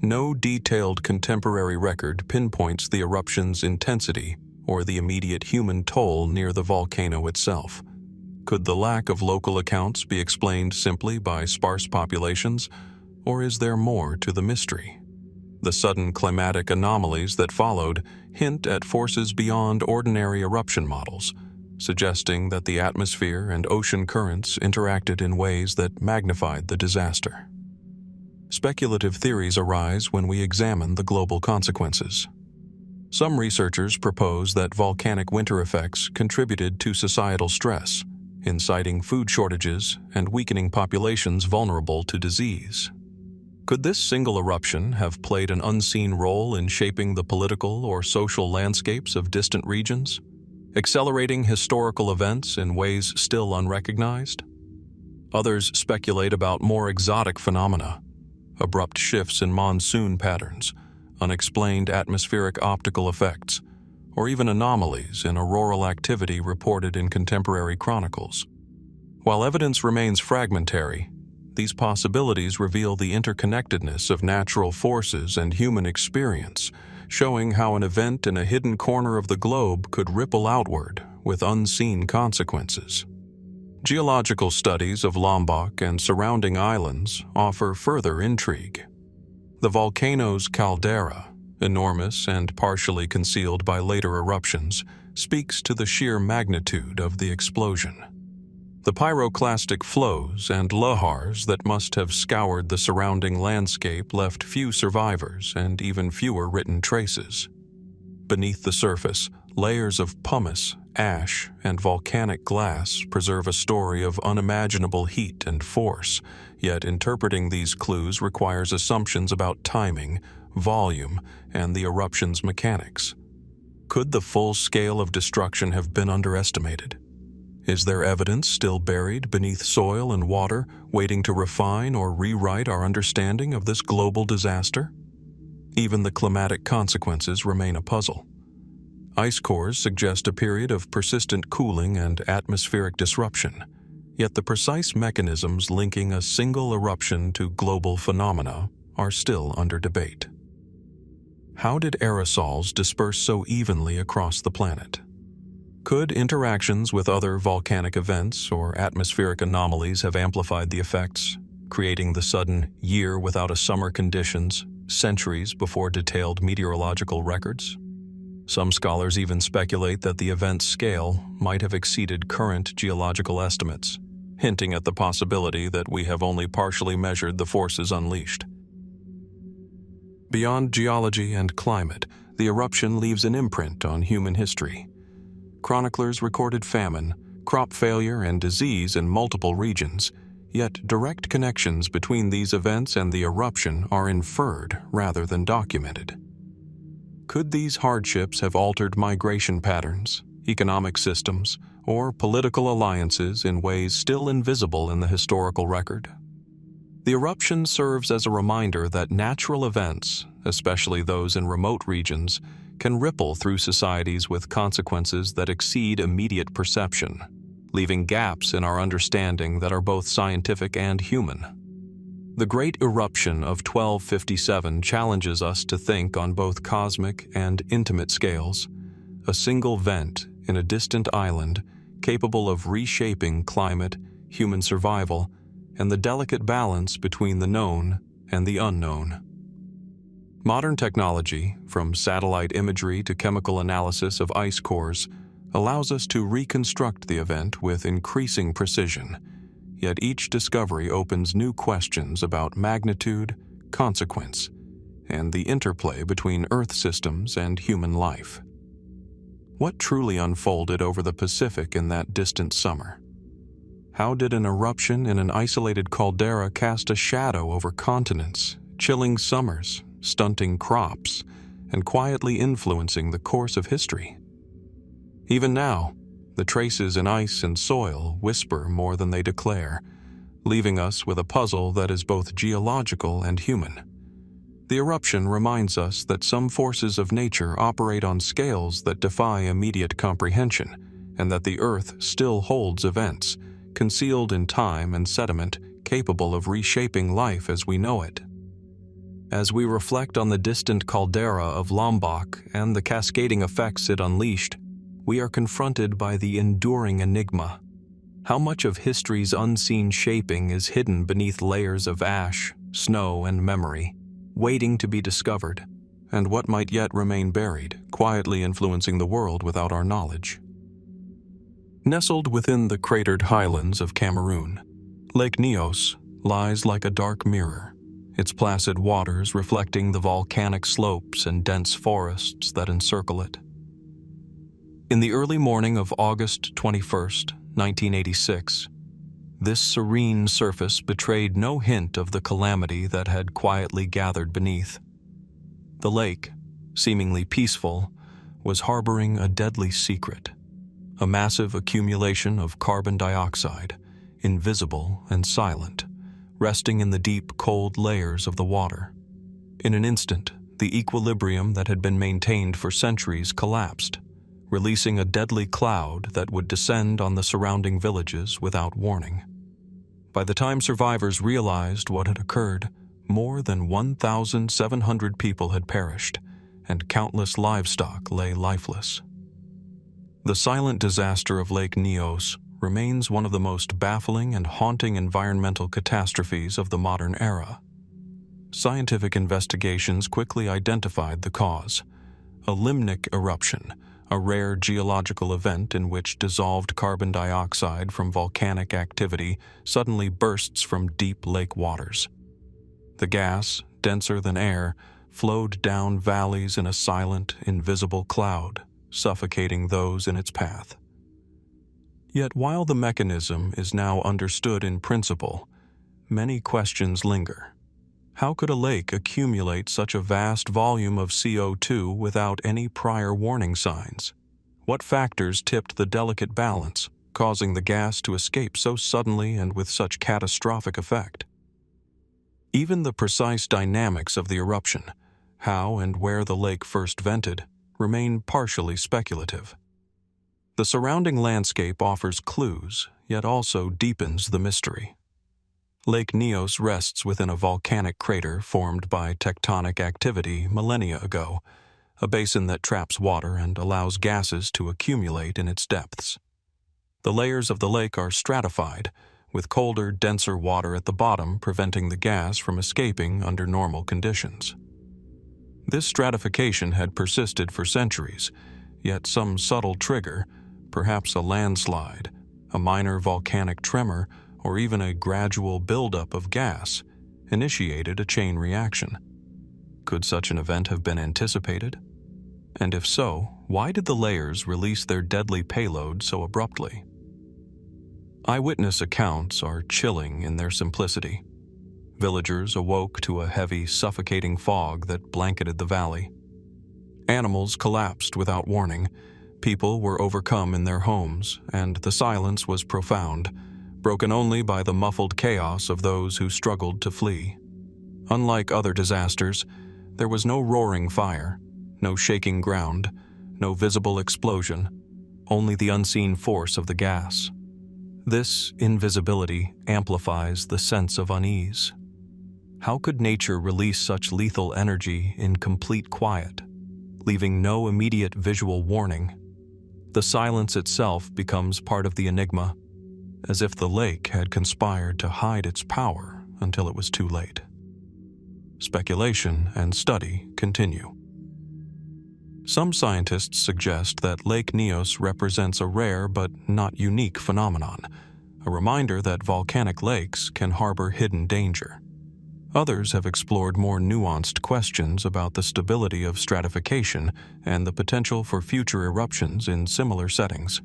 No detailed contemporary record pinpoints the eruption's intensity or the immediate human toll near the volcano itself. Could the lack of local accounts be explained simply by sparse populations, or is there more to the mystery? The sudden climatic anomalies that followed hint at forces beyond ordinary eruption models, suggesting that the atmosphere and ocean currents interacted in ways that magnified the disaster. Speculative theories arise when we examine the global consequences. Some researchers propose that volcanic winter effects contributed to societal stress, inciting food shortages and weakening populations vulnerable to disease. Could this single eruption have played an unseen role in shaping the political or social landscapes of distant regions, accelerating historical events in ways still unrecognized? Others speculate about more exotic phenomena, abrupt shifts in monsoon patterns, unexplained atmospheric optical effects, or even anomalies in auroral activity reported in contemporary chronicles. While evidence remains fragmentary, these possibilities reveal the interconnectedness of natural forces and human experience, showing how an event in a hidden corner of the globe could ripple outward with unseen consequences. Geological studies of Lombok and surrounding islands offer further intrigue. The volcano's caldera, enormous and partially concealed by later eruptions, speaks to the sheer magnitude of the explosion. The pyroclastic flows and lahars that must have scoured the surrounding landscape left few survivors and even fewer written traces. Beneath the surface, layers of pumice, ash, and volcanic glass preserve a story of unimaginable heat and force, yet interpreting these clues requires assumptions about timing, volume, and the eruption's mechanics. Could the full scale of destruction have been underestimated? Is there evidence still buried beneath soil and water, waiting to refine or rewrite our understanding of this global disaster? Even the climatic consequences remain a puzzle. Ice cores suggest a period of persistent cooling and atmospheric disruption, yet the precise mechanisms linking a single eruption to global phenomena are still under debate. How did aerosols disperse so evenly across the planet? Could interactions with other volcanic events or atmospheric anomalies have amplified the effects, creating the sudden year without a summer conditions centuries before detailed meteorological records? Some scholars even speculate that the event's scale might have exceeded current geological estimates, hinting at the possibility that we have only partially measured the forces unleashed. Beyond geology and climate, the eruption leaves an imprint on human history. Chroniclers recorded famine, crop failure, and disease in multiple regions, yet direct connections between these events and the eruption are inferred rather than documented. Could these hardships have altered migration patterns, economic systems, or political alliances in ways still invisible in the historical record? The eruption serves as a reminder that natural events, especially those in remote regions, can ripple through societies with consequences that exceed immediate perception, leaving gaps in our understanding that are both scientific and human. The Great Eruption of 1257 challenges us to think on both cosmic and intimate scales, a single vent in a distant island capable of reshaping climate, human survival, and the delicate balance between the known and the unknown. Modern technology, from satellite imagery to chemical analysis of ice cores, allows us to reconstruct the event with increasing precision, yet each discovery opens new questions about magnitude, consequence, and the interplay between Earth systems and human life. What truly unfolded over the Pacific in that distant summer? How did an eruption in an isolated caldera cast a shadow over continents, chilling summers, stunting crops, and quietly influencing the course of history? Even now, the traces in ice and soil whisper more than they declare, leaving us with a puzzle that is both geological and human. The eruption reminds us that some forces of nature operate on scales that defy immediate comprehension, and that the Earth still holds events, concealed in time and sediment, capable of reshaping life as we know it. As we reflect on the distant caldera of Lombok and the cascading effects it unleashed, we are confronted by the enduring enigma. How much of history's unseen shaping is hidden beneath layers of ash, snow, and memory, waiting to be discovered, and what might yet remain buried, quietly influencing the world without our knowledge? Nestled within the cratered highlands of Cameroon, Lake Nyos lies like a dark mirror, its placid waters reflecting the volcanic slopes and dense forests that encircle it. In the early morning of August 21st, 1986, this serene surface betrayed no hint of the calamity that had quietly gathered beneath. The lake, seemingly peaceful, was harboring a deadly secret, a massive accumulation of carbon dioxide, invisible and silent, resting in the deep, cold layers of the water. In an instant, the equilibrium that had been maintained for centuries collapsed, releasing a deadly cloud that would descend on the surrounding villages without warning. By the time survivors realized what had occurred, more than 1,700 people had perished, and countless livestock lay lifeless. The silent disaster of Lake Nyos remains one of the most baffling and haunting environmental catastrophes of the modern era. Scientific investigations quickly identified the cause: a limnic eruption, a rare geological event in which dissolved carbon dioxide from volcanic activity suddenly bursts from deep lake waters. The gas, denser than air, flowed down valleys in a silent, invisible cloud, suffocating those in its path. Yet while the mechanism is now understood in principle, many questions linger. How could a lake accumulate such a vast volume of CO2 without any prior warning signs? What factors tipped the delicate balance, causing the gas to escape so suddenly and with such catastrophic effect? Even the precise dynamics of the eruption, how and where the lake first vented, remain partially speculative. The surrounding landscape offers clues, yet also deepens the mystery. Lake Nyos rests within a volcanic crater formed by tectonic activity millennia ago, a basin that traps water and allows gases to accumulate in its depths. The layers of the lake are stratified, with colder, denser water at the bottom preventing the gas from escaping under normal conditions. This stratification had persisted for centuries, yet some subtle trigger, perhaps a landslide, a minor volcanic tremor, or even a gradual buildup of gas, initiated a chain reaction. Could such an event have been anticipated? And if so, why did the layers release their deadly payload so abruptly? Eyewitness accounts are chilling in their simplicity. Villagers awoke to a heavy, suffocating fog that blanketed the valley. Animals collapsed without warning, people were overcome in their homes, and the silence was profound, broken only by the muffled chaos of those who struggled to flee. Unlike other disasters, there was no roaring fire, no shaking ground, no visible explosion, only the unseen force of the gas. This invisibility amplifies the sense of unease. How could nature release such lethal energy in complete quiet, leaving no immediate visual warning? The silence itself becomes part of the enigma, as if the lake had conspired to hide its power until it was too late. Speculation and study continue. Some scientists suggest that Lake Nyos represents a rare but not unique phenomenon, a reminder that volcanic lakes can harbor hidden danger. Others have explored more nuanced questions about the stability of stratification and the potential for future eruptions in similar settings.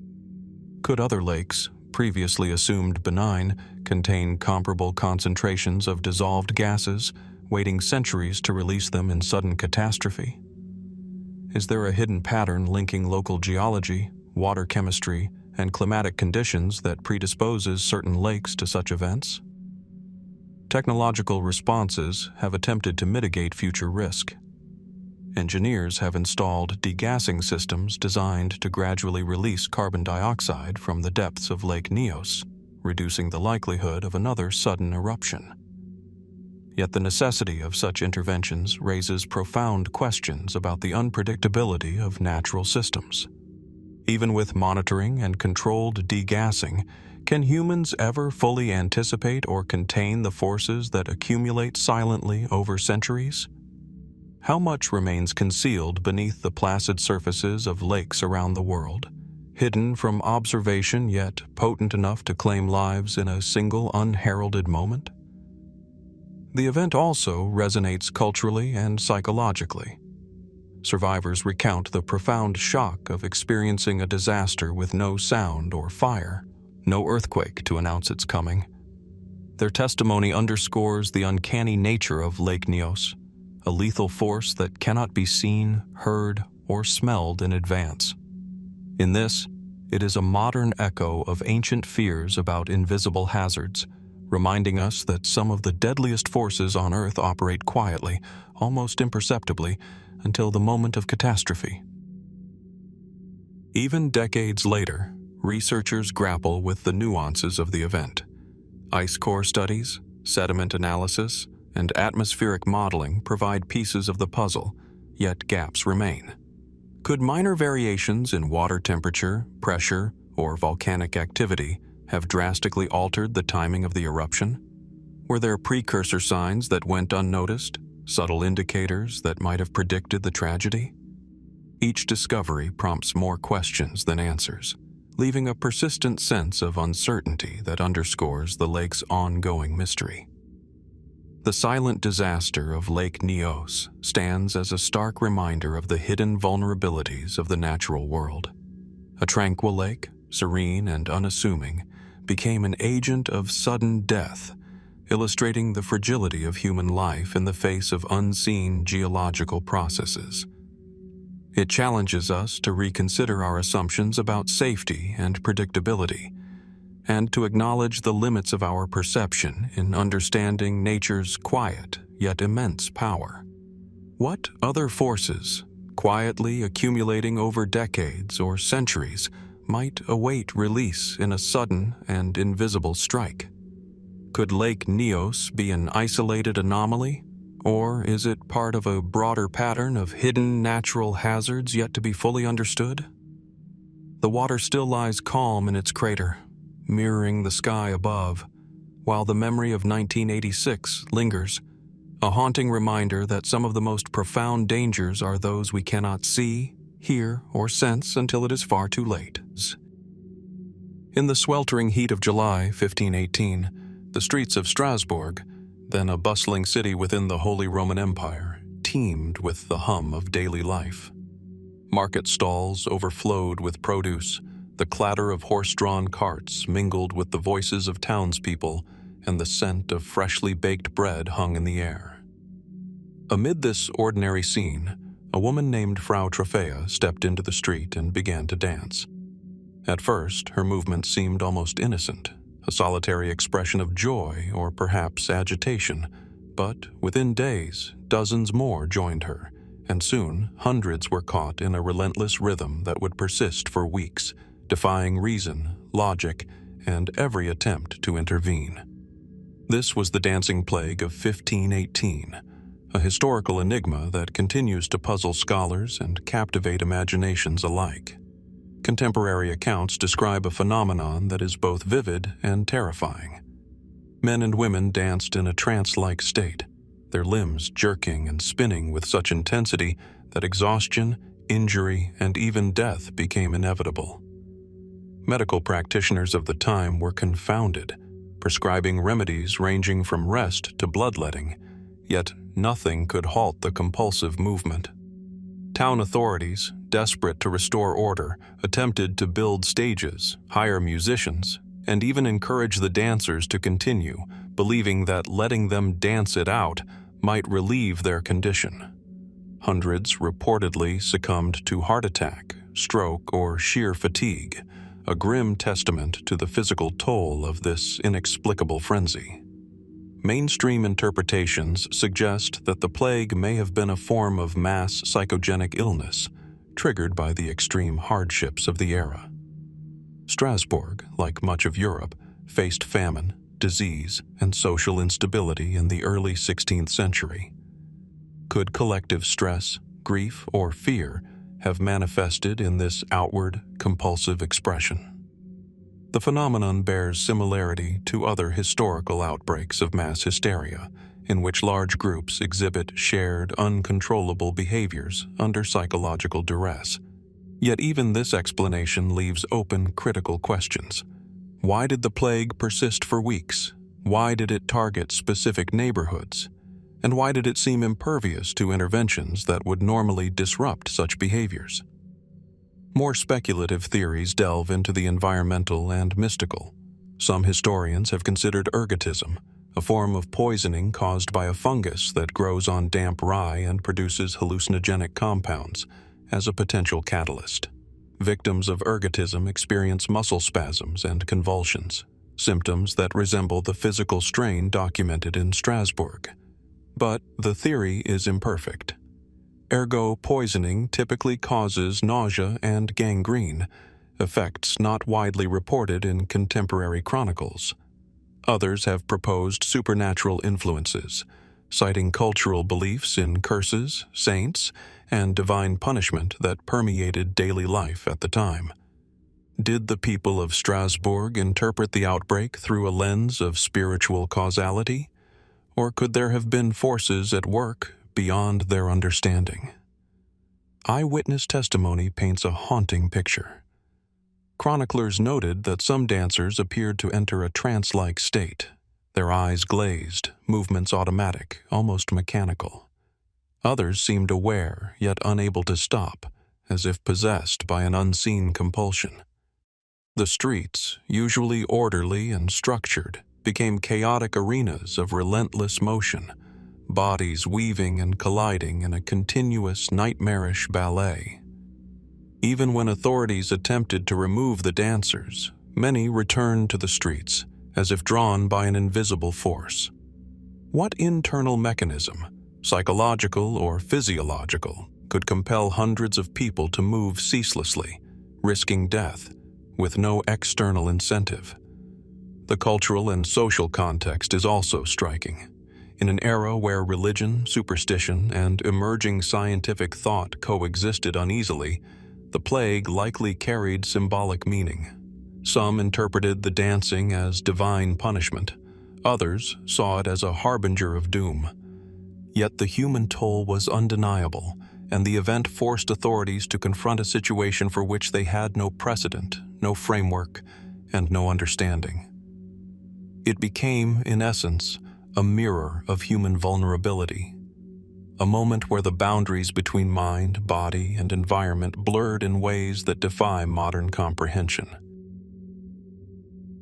Could other lakes, previously assumed benign, contain comparable concentrations of dissolved gases, waiting centuries to release them in sudden catastrophe? Is there a hidden pattern linking local geology, water chemistry, and climatic conditions that predisposes certain lakes to such events? Technological responses have attempted to mitigate future risk. Engineers have installed degassing systems designed to gradually release carbon dioxide from the depths of Lake Nyos, reducing the likelihood of another sudden eruption. Yet the necessity of such interventions raises profound questions about the unpredictability of natural systems. Even with monitoring and controlled degassing, can humans ever fully anticipate or contain the forces that accumulate silently over centuries? How much remains concealed beneath the placid surfaces of lakes around the world, hidden from observation yet potent enough to claim lives in a single unheralded moment? The event also resonates culturally and psychologically. Survivors recount the profound shock of experiencing a disaster with no sound or fire, no earthquake to announce its coming. Their testimony underscores the uncanny nature of Lake Nyos, a lethal force that cannot be seen, heard, or smelled in advance. In this, it is a modern echo of ancient fears about invisible hazards, reminding us that some of the deadliest forces on Earth operate quietly, almost imperceptibly, until the moment of catastrophe. Even decades later, researchers grapple with the nuances of the event. Ice core studies, sediment analysis, and atmospheric modeling provide pieces of the puzzle, yet gaps remain. Could minor variations in water temperature, pressure, or volcanic activity have drastically altered the timing of the eruption? Were there precursor signs that went unnoticed, subtle indicators that might have predicted the tragedy? Each discovery prompts more questions than answers, leaving a persistent sense of uncertainty that underscores the lake's ongoing mystery. The silent disaster of Lake Nyos stands as a stark reminder of the hidden vulnerabilities of the natural world. A tranquil lake, serene and unassuming, became an agent of sudden death, illustrating the fragility of human life in the face of unseen geological processes. It challenges us to reconsider our assumptions about safety and predictability, and to acknowledge the limits of our perception in understanding nature's quiet yet immense power. What other forces, quietly accumulating over decades or centuries, might await release in a sudden and invisible strike? Could Lake Nyos be an isolated anomaly, or is it part of a broader pattern of hidden natural hazards yet to be fully understood? The water still lies calm in its crater, mirroring the sky above, while the memory of 1986 lingers, a haunting reminder that some of the most profound dangers are those we cannot see, hear, or sense until it is far too late. In the sweltering heat of July 1518, the streets of Strasbourg, then a bustling city within the Holy Roman Empire, teemed with the hum of daily life. Market stalls overflowed with produce, the clatter of horse-drawn carts mingled with the voices of townspeople, and the scent of freshly baked bread hung in the air. Amid this ordinary scene, a woman named Frau Trofea stepped into the street and began to dance. At first, her movement seemed almost innocent, a solitary expression of joy or perhaps agitation, but within days, dozens more joined her, and soon hundreds were caught in a relentless rhythm that would persist for weeks, defying reason, logic, and every attempt to intervene. This was the dancing plague of 1518, a historical enigma that continues to puzzle scholars and captivate imaginations alike. Contemporary accounts describe a phenomenon that is both vivid and terrifying. Men and women danced in a trance-like state, their limbs jerking and spinning with such intensity that exhaustion, injury, and even death became inevitable. Medical practitioners of the time were confounded, prescribing remedies ranging from rest to bloodletting, yet nothing could halt the compulsive movement. Town authorities, desperate to restore order, attempted to build stages, hire musicians, and even encourage the dancers to continue, believing that letting them dance it out might relieve their condition. Hundreds reportedly succumbed to heart attack, stroke, or sheer fatigue, a grim testament to the physical toll of this inexplicable frenzy. Mainstream interpretations suggest that the plague may have been a form of mass psychogenic illness, triggered by the extreme hardships of the era. Strasbourg, like much of Europe, faced famine, disease, and social instability in the early 16th century. Could collective stress, grief, or fear have manifested in this outward, compulsive expression? The phenomenon bears similarity to other historical outbreaks of mass hysteria, in which large groups exhibit shared, uncontrollable behaviors under psychological duress. Yet even this explanation leaves open critical questions. Why did the plague persist for weeks? Why did it target specific neighborhoods? And why did it seem impervious to interventions that would normally disrupt such behaviors? More speculative theories delve into the environmental and mystical. Some historians have considered ergotism, a form of poisoning caused by a fungus that grows on damp rye and produces hallucinogenic compounds, as a potential catalyst. Victims of ergotism experience muscle spasms and convulsions, symptoms that resemble the physical strain documented in Strasbourg. But the theory is imperfect. Ergo poisoning typically causes nausea and gangrene, effects not widely reported in contemporary chronicles. Others have proposed supernatural influences, citing cultural beliefs in curses, saints, and divine punishment that permeated daily life at the time. Did the people of Strasbourg interpret the outbreak through a lens of spiritual causality? Or could there have been forces at work beyond their understanding? Eyewitness testimony paints a haunting picture. Chroniclers noted that some dancers appeared to enter a trance-like state, their eyes glazed, movements automatic, almost mechanical. Others seemed aware, yet unable to stop, as if possessed by an unseen compulsion. The streets, usually orderly and structured, became chaotic arenas of relentless motion, bodies weaving and colliding in a continuous nightmarish ballet. Even when authorities attempted to remove the dancers, many returned to the streets, as if drawn by an invisible force. What internal mechanism, psychological or physiological, could compel hundreds of people to move ceaselessly, risking death, with no external incentive? The cultural and social context is also striking. In an era where religion, superstition, and emerging scientific thought coexisted uneasily, the plague likely carried symbolic meaning. Some interpreted the dancing as divine punishment. Others saw it as a harbinger of doom. Yet the human toll was undeniable, and the event forced authorities to confront a situation for which they had no precedent, no framework, and no understanding. It became, in essence, a mirror of human vulnerability, a moment where the boundaries between mind, body, and environment blurred in ways that defy modern comprehension.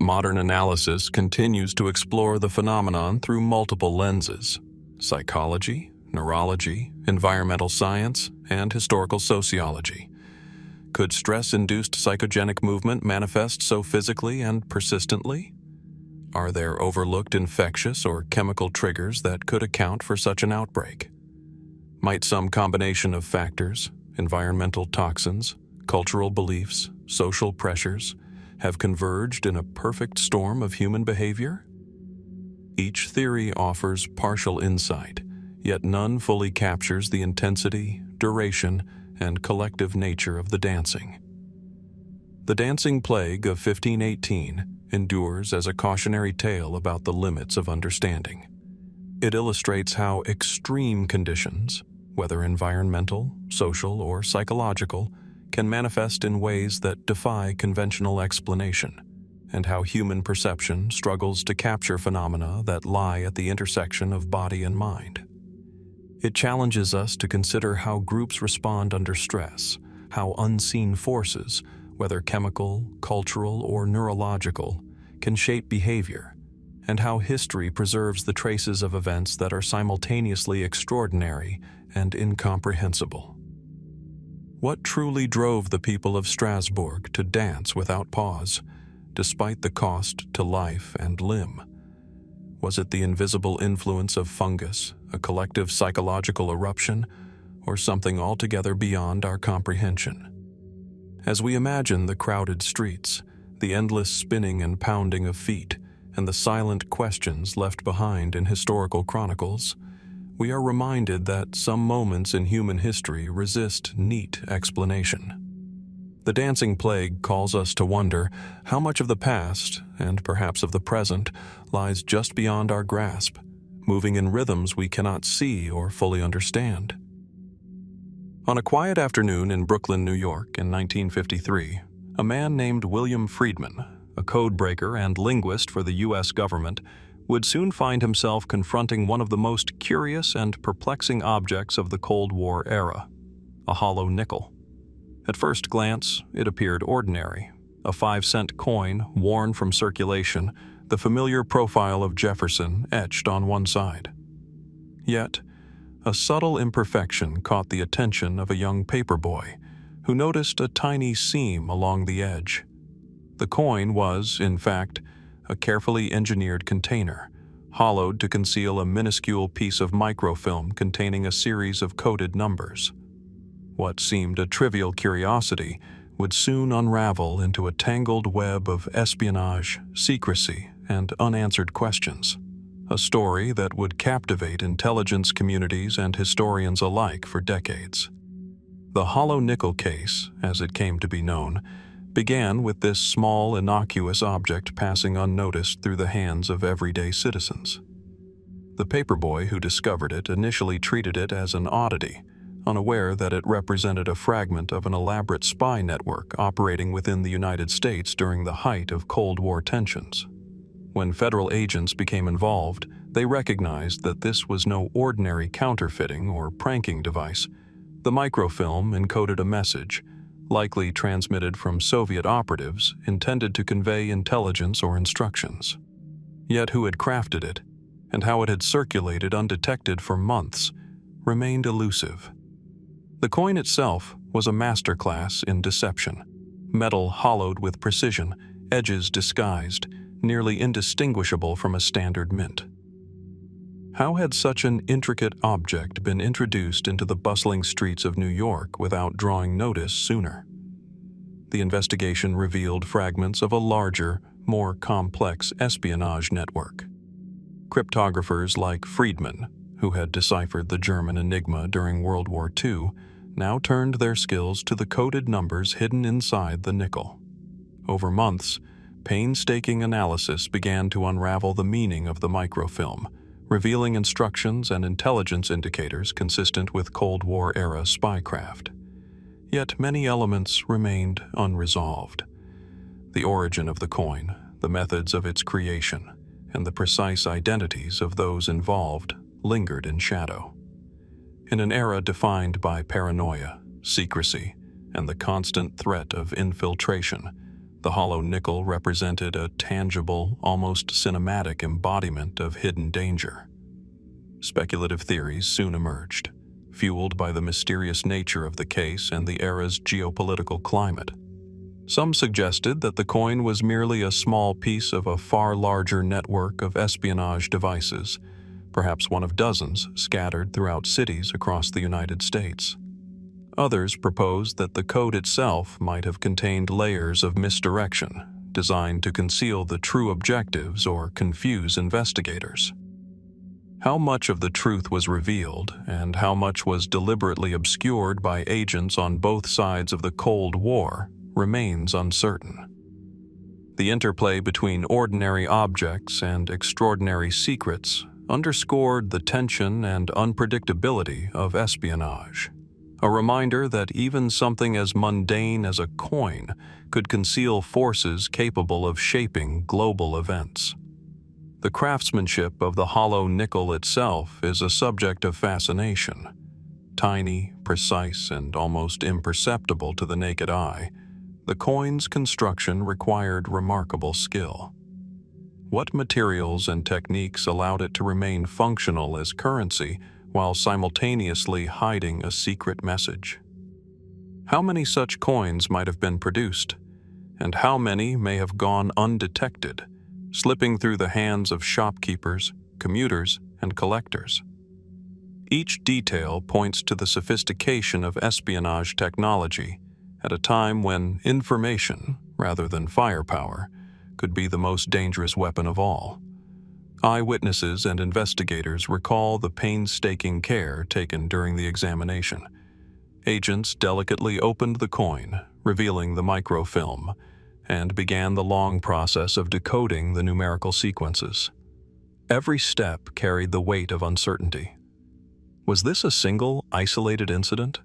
Modern analysis continues to explore the phenomenon through multiple lenses: psychology, neurology, environmental science, and historical sociology. Could stress-induced psychogenic movement manifest so physically and persistently? Are there overlooked infectious or chemical triggers that could account for such an outbreak? Might some combination of factors, environmental toxins, cultural beliefs, social pressures, have converged in a perfect storm of human behavior? Each theory offers partial insight, yet none fully captures the intensity, duration, and collective nature of the dancing. The dancing plague of 1518 endures as a cautionary tale about the limits of understanding. It illustrates how extreme conditions, whether environmental, social, or psychological, can manifest in ways that defy conventional explanation, and how human perception struggles to capture phenomena that lie at the intersection of body and mind. It challenges us to consider how groups respond under stress, how unseen forces, whether chemical, cultural, or neurological, can shape behavior, and how history preserves the traces of events that are simultaneously extraordinary and incomprehensible. What truly drove the people of Strasbourg to dance without pause, despite the cost to life and limb? Was it the invisible influence of fungus, a collective psychological eruption, or something altogether beyond our comprehension? As we imagine the crowded streets, the endless spinning and pounding of feet, and the silent questions left behind in historical chronicles, we are reminded that some moments in human history resist neat explanation. The dancing plague calls us to wonder how much of the past, and perhaps of the present, lies just beyond our grasp, moving in rhythms we cannot see or fully understand. On a quiet afternoon in Brooklyn, New York in 1953, a man named William Friedman, a codebreaker and linguist for the U.S. government, would soon find himself confronting one of the most curious and perplexing objects of the Cold War era, a hollow nickel. At first glance, it appeared ordinary, a 5-cent coin worn from circulation, the familiar profile of Jefferson etched on one side. Yet, a subtle imperfection caught the attention of a young paperboy, who noticed a tiny seam along the edge. The coin was, in fact, a carefully engineered container, hollowed to conceal a minuscule piece of microfilm containing a series of coded numbers. What seemed a trivial curiosity would soon unravel into a tangled web of espionage, secrecy, and unanswered questions. A story that would captivate intelligence communities and historians alike for decades. The hollow nickel case, as it came to be known, began with this small, innocuous object passing unnoticed through the hands of everyday citizens. The paperboy who discovered it initially treated it as an oddity, unaware that it represented a fragment of an elaborate spy network operating within the United States during the height of Cold War tensions. When federal agents became involved, they recognized that this was no ordinary counterfeiting or pranking device. The microfilm encoded a message, likely transmitted from Soviet operatives intended to convey intelligence or instructions. Yet who had crafted it, and how it had circulated undetected for months, remained elusive. The coin itself was a masterclass in deception, metal hollowed with precision, edges disguised, nearly indistinguishable from a standard mint. How had such an intricate object been introduced into the bustling streets of New York without drawing notice sooner? The investigation revealed fragments of a larger, more complex espionage network. Cryptographers like Friedman, who had deciphered the German enigma during World War II, now turned their skills to the coded numbers hidden inside the nickel. Over months, painstaking analysis began to unravel the meaning of the microfilm, revealing instructions and intelligence indicators consistent with Cold War-era spycraft. Yet many elements remained unresolved. The origin of the coin, the methods of its creation, and the precise identities of those involved lingered in shadow. In an era defined by paranoia, secrecy, and the constant threat of infiltration, the hollow nickel represented a tangible, almost cinematic embodiment of hidden danger. Speculative theories soon emerged, fueled by the mysterious nature of the case and the era's geopolitical climate. Some suggested that the coin was merely a small piece of a far larger network of espionage devices, perhaps one of dozens scattered throughout cities across the United States. Others proposed that the code itself might have contained layers of misdirection, designed to conceal the true objectives or confuse investigators. How much of the truth was revealed and how much was deliberately obscured by agents on both sides of the Cold War remains uncertain. The interplay between ordinary objects and extraordinary secrets underscored the tension and unpredictability of espionage, a reminder that even something as mundane as a coin could conceal forces capable of shaping global events. The craftsmanship of the hollow nickel itself is a subject of fascination. Tiny, precise, and almost imperceptible to the naked eye, the coin's construction required remarkable skill. What materials and techniques allowed it to remain functional as currency while simultaneously hiding a secret message? How many such coins might have been produced, and how many may have gone undetected, slipping through the hands of shopkeepers, commuters, and collectors? Each detail points to the sophistication of espionage technology at a time when information, rather than firepower, could be the most dangerous weapon of all. Eyewitnesses and investigators recall the painstaking care taken during the examination. Agents delicately opened the coin, revealing the microfilm, and began the long process of decoding the numerical sequences. Every step carried the weight of uncertainty. Was this a single, isolated incident,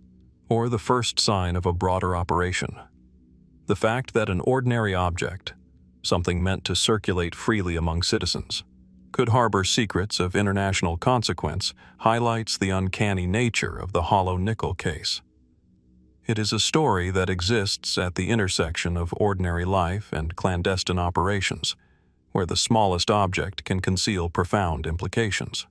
or the first sign of a broader operation? The fact that an ordinary object, something meant to circulate freely among citizens, could harbor secrets of international consequence highlights the uncanny nature of the hollow nickel case. It is a story that exists at the intersection of ordinary life and clandestine operations, where the smallest object can conceal profound implications.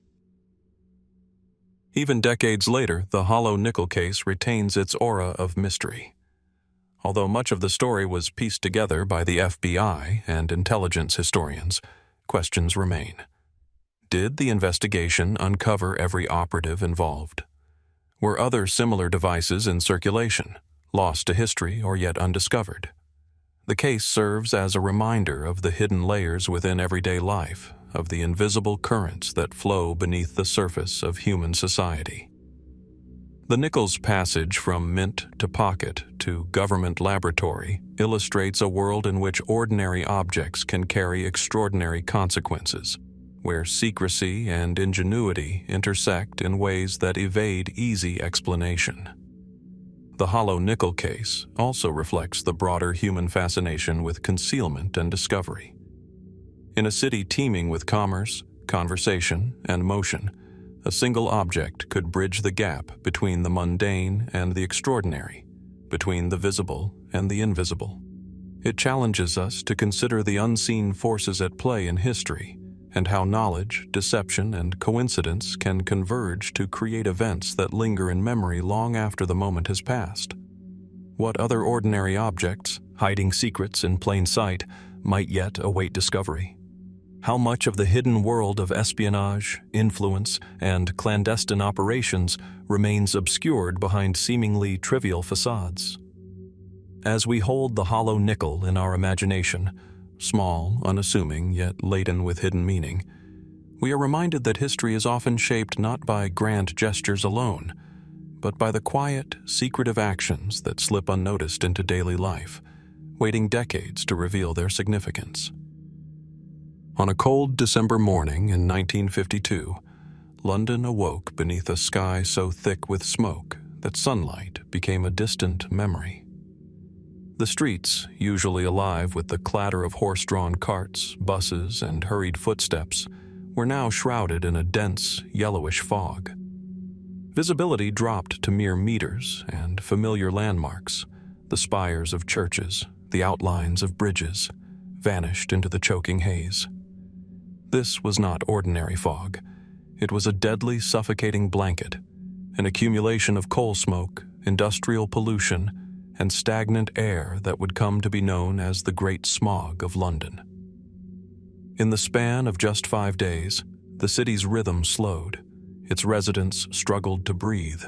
Even decades later, the hollow nickel case retains its aura of mystery. Although much of the story was pieced together by the FBI and intelligence historians, questions remain. Did the investigation uncover every operative involved? Were other similar devices in circulation, lost to history or yet undiscovered? The case serves as a reminder of the hidden layers within everyday life, of the invisible currents that flow beneath the surface of human society. The nickel's passage from mint to pocket to government laboratory illustrates a world in which ordinary objects can carry extraordinary consequences, where secrecy and ingenuity intersect in ways that evade easy explanation. The hollow nickel case also reflects the broader human fascination with concealment and discovery. In a city teeming with commerce, conversation, and motion, a single object could bridge the gap between the mundane and the extraordinary, between the visible and the invisible. It challenges us to consider the unseen forces at play in history and how knowledge, deception, and coincidence can converge to create events that linger in memory long after the moment has passed. What other ordinary objects, hiding secrets in plain sight, might yet await discovery? How much of the hidden world of espionage, influence, and clandestine operations remains obscured behind seemingly trivial facades? As we hold the hollow nickel in our imagination, small, unassuming, yet laden with hidden meaning, we are reminded that history is often shaped not by grand gestures alone, but by the quiet, secretive actions that slip unnoticed into daily life, waiting decades to reveal their significance. On a cold December morning in 1952, London awoke beneath a sky so thick with smoke that sunlight became a distant memory. The streets, usually alive with the clatter of horse-drawn carts, buses, and hurried footsteps, were now shrouded in a dense, yellowish fog. Visibility dropped to mere meters, and familiar landmarks, the spires of churches, the outlines of bridges, vanished into the choking haze. This was not ordinary fog. It was a deadly, suffocating blanket, an accumulation of coal smoke, industrial pollution, and stagnant air that would come to be known as the Great Smog of London. In the span of just 5 days, the city's rhythm slowed, its residents struggled to breathe,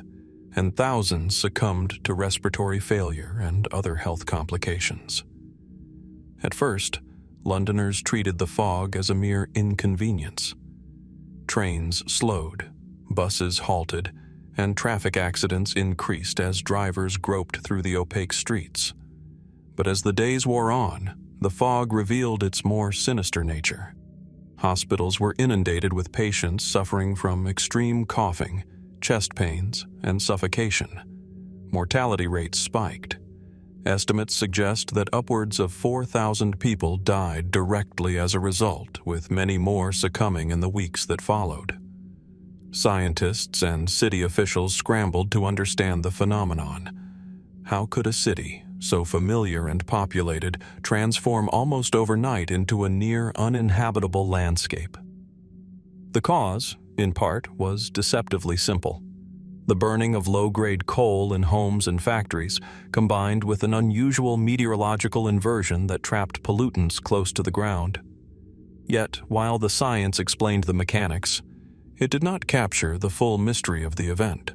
and thousands succumbed to respiratory failure and other health complications. At first, Londoners treated the fog as a mere inconvenience. Trains slowed, buses halted, and traffic accidents increased as drivers groped through the opaque streets. But as the days wore on, the fog revealed its more sinister nature. Hospitals were inundated with patients suffering from extreme coughing, chest pains, and suffocation. Mortality rates spiked. Estimates suggest that upwards of 4,000 people died directly as a result, with many more succumbing in the weeks that followed. Scientists and city officials scrambled to understand the phenomenon. How could a city, so familiar and populated, transform almost overnight into a near uninhabitable landscape? The cause, in part, was deceptively simple. The burning of low-grade coal in homes and factories, combined with an unusual meteorological inversion that trapped pollutants close to the ground. Yet, while the science explained the mechanics, it did not capture the full mystery of the event.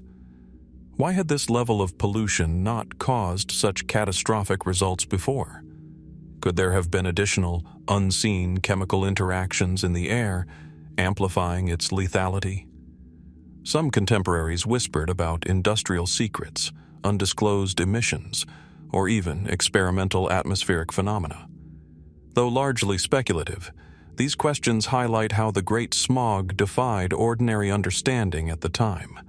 Why had this level of pollution not caused such catastrophic results before? Could there have been additional, unseen chemical interactions in the air, amplifying its lethality? Some contemporaries whispered about industrial secrets, undisclosed emissions, or even experimental atmospheric phenomena. Though largely speculative, these questions highlight how the Great Smog defied ordinary understanding at the time,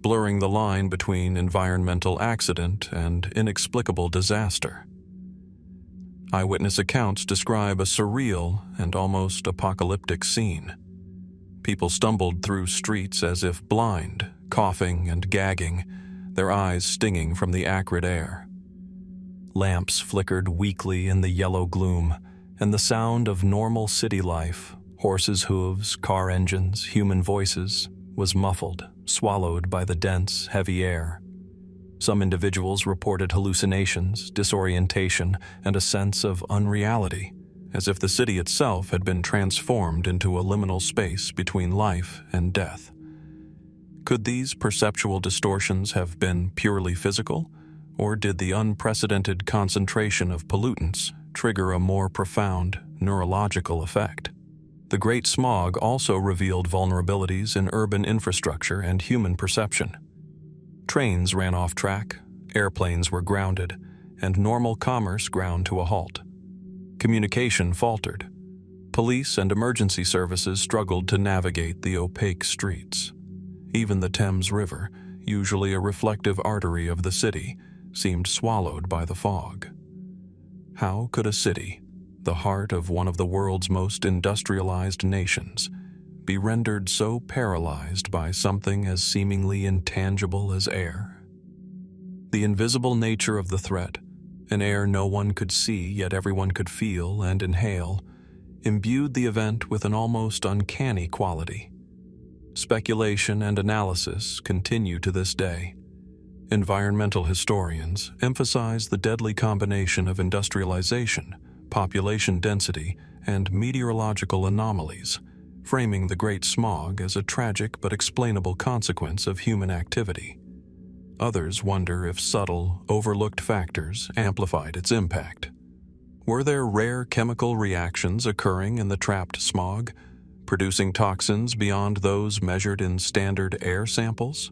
blurring the line between environmental accident and inexplicable disaster. Eyewitness accounts describe a surreal and almost apocalyptic scene. People stumbled through streets as if blind, coughing and gagging, their eyes stinging from the acrid air. Lamps flickered weakly in the yellow gloom, and the sound of normal city life, horses' hooves, car engines, human voices, was muffled, swallowed by the dense, heavy air. Some individuals reported hallucinations, disorientation, and a sense of unreality, as if the city itself had been transformed into a liminal space between life and death. Could these perceptual distortions have been purely physical, or did the unprecedented concentration of pollutants trigger a more profound neurological effect? The Great Smog also revealed vulnerabilities in urban infrastructure and human perception. Trains ran off track, airplanes were grounded, and normal commerce ground to a halt. Communication faltered. Police and emergency services struggled to navigate the opaque streets. Even the Thames River, usually a reflective artery of the city, seemed swallowed by the fog. How could a city, the heart of one of the world's most industrialized nations, be rendered so paralyzed by something as seemingly intangible as air? The invisible nature of the threat, an air no one could see yet everyone could feel and inhale, imbued the event with an almost uncanny quality. Speculation and analysis continue to this day. Environmental historians emphasize the deadly combination of industrialization, population density, and meteorological anomalies, framing the Great Smog as a tragic but explainable consequence of human activity. Others wonder if subtle, overlooked factors amplified its impact. Were there rare chemical reactions occurring in the trapped smog, producing toxins beyond those measured in standard air samples?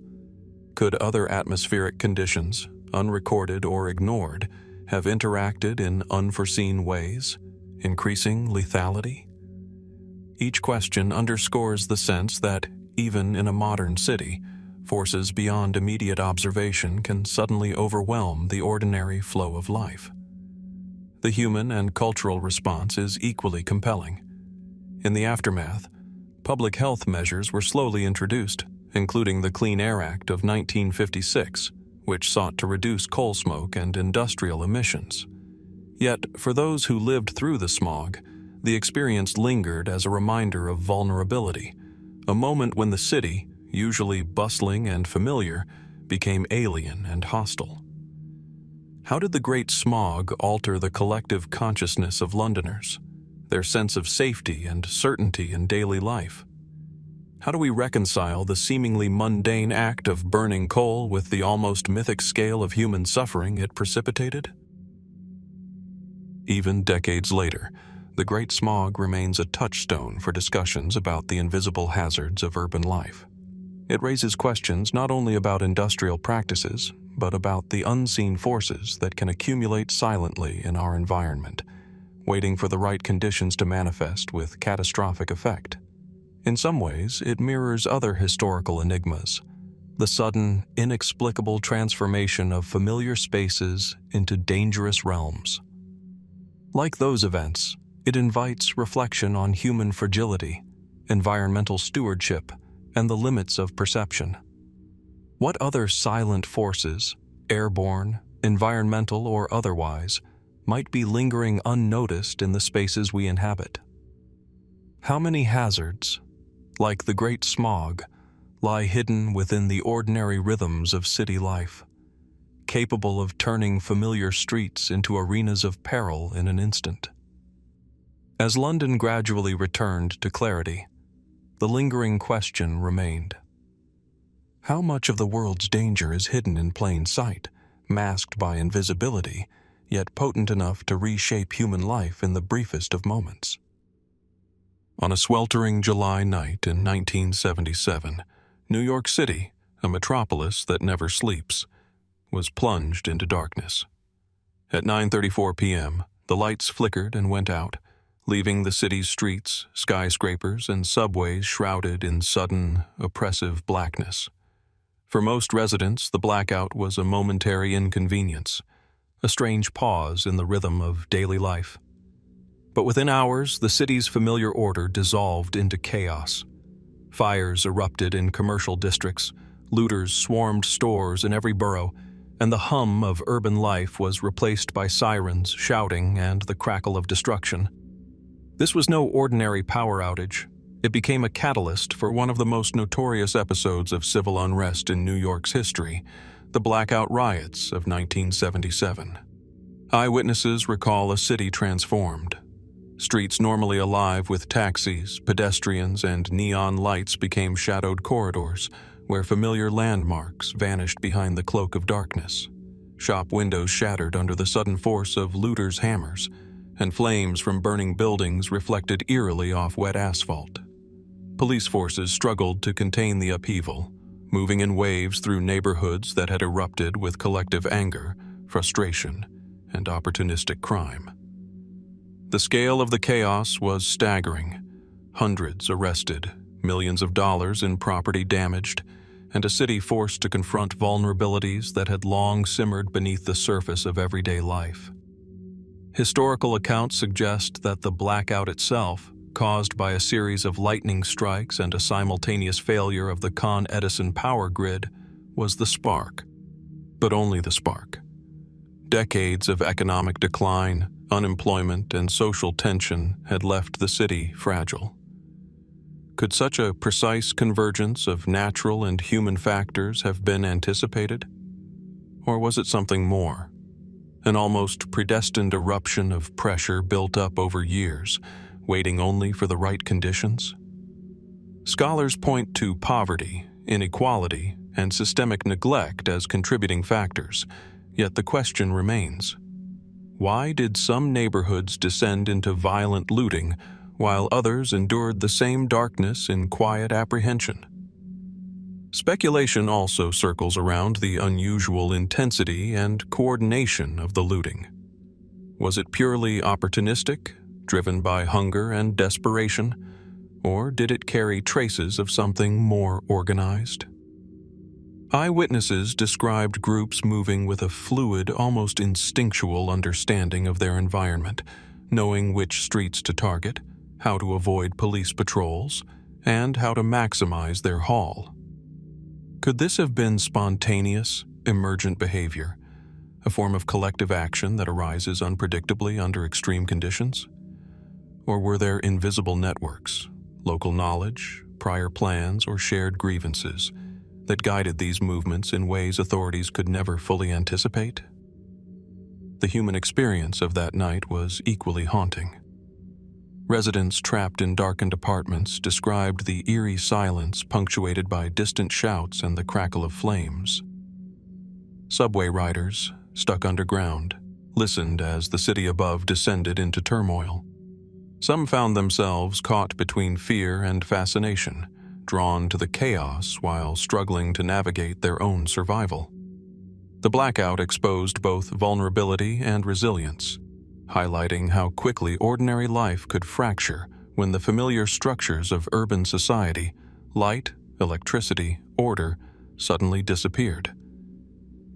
Could other atmospheric conditions, unrecorded or ignored, have interacted in unforeseen ways, increasing lethality? Each question underscores the sense that, even in a modern city, forces beyond immediate observation can suddenly overwhelm the ordinary flow of life. The human and cultural response is equally compelling. In the aftermath, public health measures were slowly introduced, including the Clean Air Act of 1956, which sought to reduce coal smoke and industrial emissions. Yet, for those who lived through the smog, the experience lingered as a reminder of vulnerability, a moment when the city, usually bustling and familiar, became alien and hostile. How did the Great Smog alter the collective consciousness of Londoners, their sense of safety and certainty in daily life? How do we reconcile the seemingly mundane act of burning coal with the almost mythic scale of human suffering it precipitated? Even decades later, the Great Smog remains a touchstone for discussions about the invisible hazards of urban life. It raises questions not only about industrial practices, but about the unseen forces that can accumulate silently in our environment, waiting for the right conditions to manifest with catastrophic effect. In some ways, it mirrors other historical enigmas, the sudden, inexplicable transformation of familiar spaces into dangerous realms. Like those events, it invites reflection on human fragility, environmental stewardship, and the limits of perception. What other silent forces, airborne, environmental, or otherwise, might be lingering unnoticed in the spaces we inhabit? How many hazards, like the Great Smog, lie hidden within the ordinary rhythms of city life, capable of turning familiar streets into arenas of peril in an instant? As London gradually returned to clarity, the lingering question remained. How much of the world's danger is hidden in plain sight, masked by invisibility, yet potent enough to reshape human life in the briefest of moments? On a sweltering July night in 1977, New York City, a metropolis that never sleeps, was plunged into darkness. At 9:34 p.m., the lights flickered and went out, leaving the city's streets, skyscrapers, and subways shrouded in sudden, oppressive blackness. For most residents, the blackout was a momentary inconvenience, a strange pause in the rhythm of daily life. But within hours, the city's familiar order dissolved into chaos. Fires erupted in commercial districts, looters swarmed stores in every borough, and the hum of urban life was replaced by sirens, shouting, and the crackle of destruction. This was no ordinary power outage. It became a catalyst for one of the most notorious episodes of civil unrest in New York's history, the Blackout Riots of 1977. Eyewitnesses recall a city transformed. Streets normally alive with taxis, pedestrians, and neon lights became shadowed corridors, where familiar landmarks vanished behind the cloak of darkness. Shop windows shattered under the sudden force of looters' hammers, and flames from burning buildings reflected eerily off wet asphalt. Police forces struggled to contain the upheaval, moving in waves through neighborhoods that had erupted with collective anger, frustration, and opportunistic crime. The scale of the chaos was staggering. Hundreds arrested, millions of dollars in property damaged, and a city forced to confront vulnerabilities that had long simmered beneath the surface of everyday life. Historical accounts suggest that the blackout itself, caused by a series of lightning strikes and a simultaneous failure of the Con Edison power grid, was the spark. But only the spark. Decades of economic decline, unemployment, and social tension had left the city fragile. Could such a precise convergence of natural and human factors have been anticipated? Or was it something more? An almost predestined eruption of pressure built up over years, waiting only for the right conditions? Scholars point to poverty, inequality, and systemic neglect as contributing factors, yet the question remains: why did some neighborhoods descend into violent looting, while others endured the same darkness in quiet apprehension? Speculation also circles around the unusual intensity and coordination of the looting. Was it purely opportunistic, driven by hunger and desperation, or did it carry traces of something more organized? Eyewitnesses described groups moving with a fluid, almost instinctual understanding of their environment, knowing which streets to target, how to avoid police patrols, and how to maximize their haul. Could this have been spontaneous, emergent behavior, a form of collective action that arises unpredictably under extreme conditions? Or were there invisible networks, local knowledge, prior plans, or shared grievances that guided these movements in ways authorities could never fully anticipate? The human experience of that night was equally haunting. Residents trapped in darkened apartments described the eerie silence punctuated by distant shouts and the crackle of flames. Subway riders, stuck underground, listened as the city above descended into turmoil. Some found themselves caught between fear and fascination, drawn to the chaos while struggling to navigate their own survival. The blackout exposed both vulnerability and resilience, highlighting how quickly ordinary life could fracture when the familiar structures of urban society, light, electricity, order, suddenly disappeared.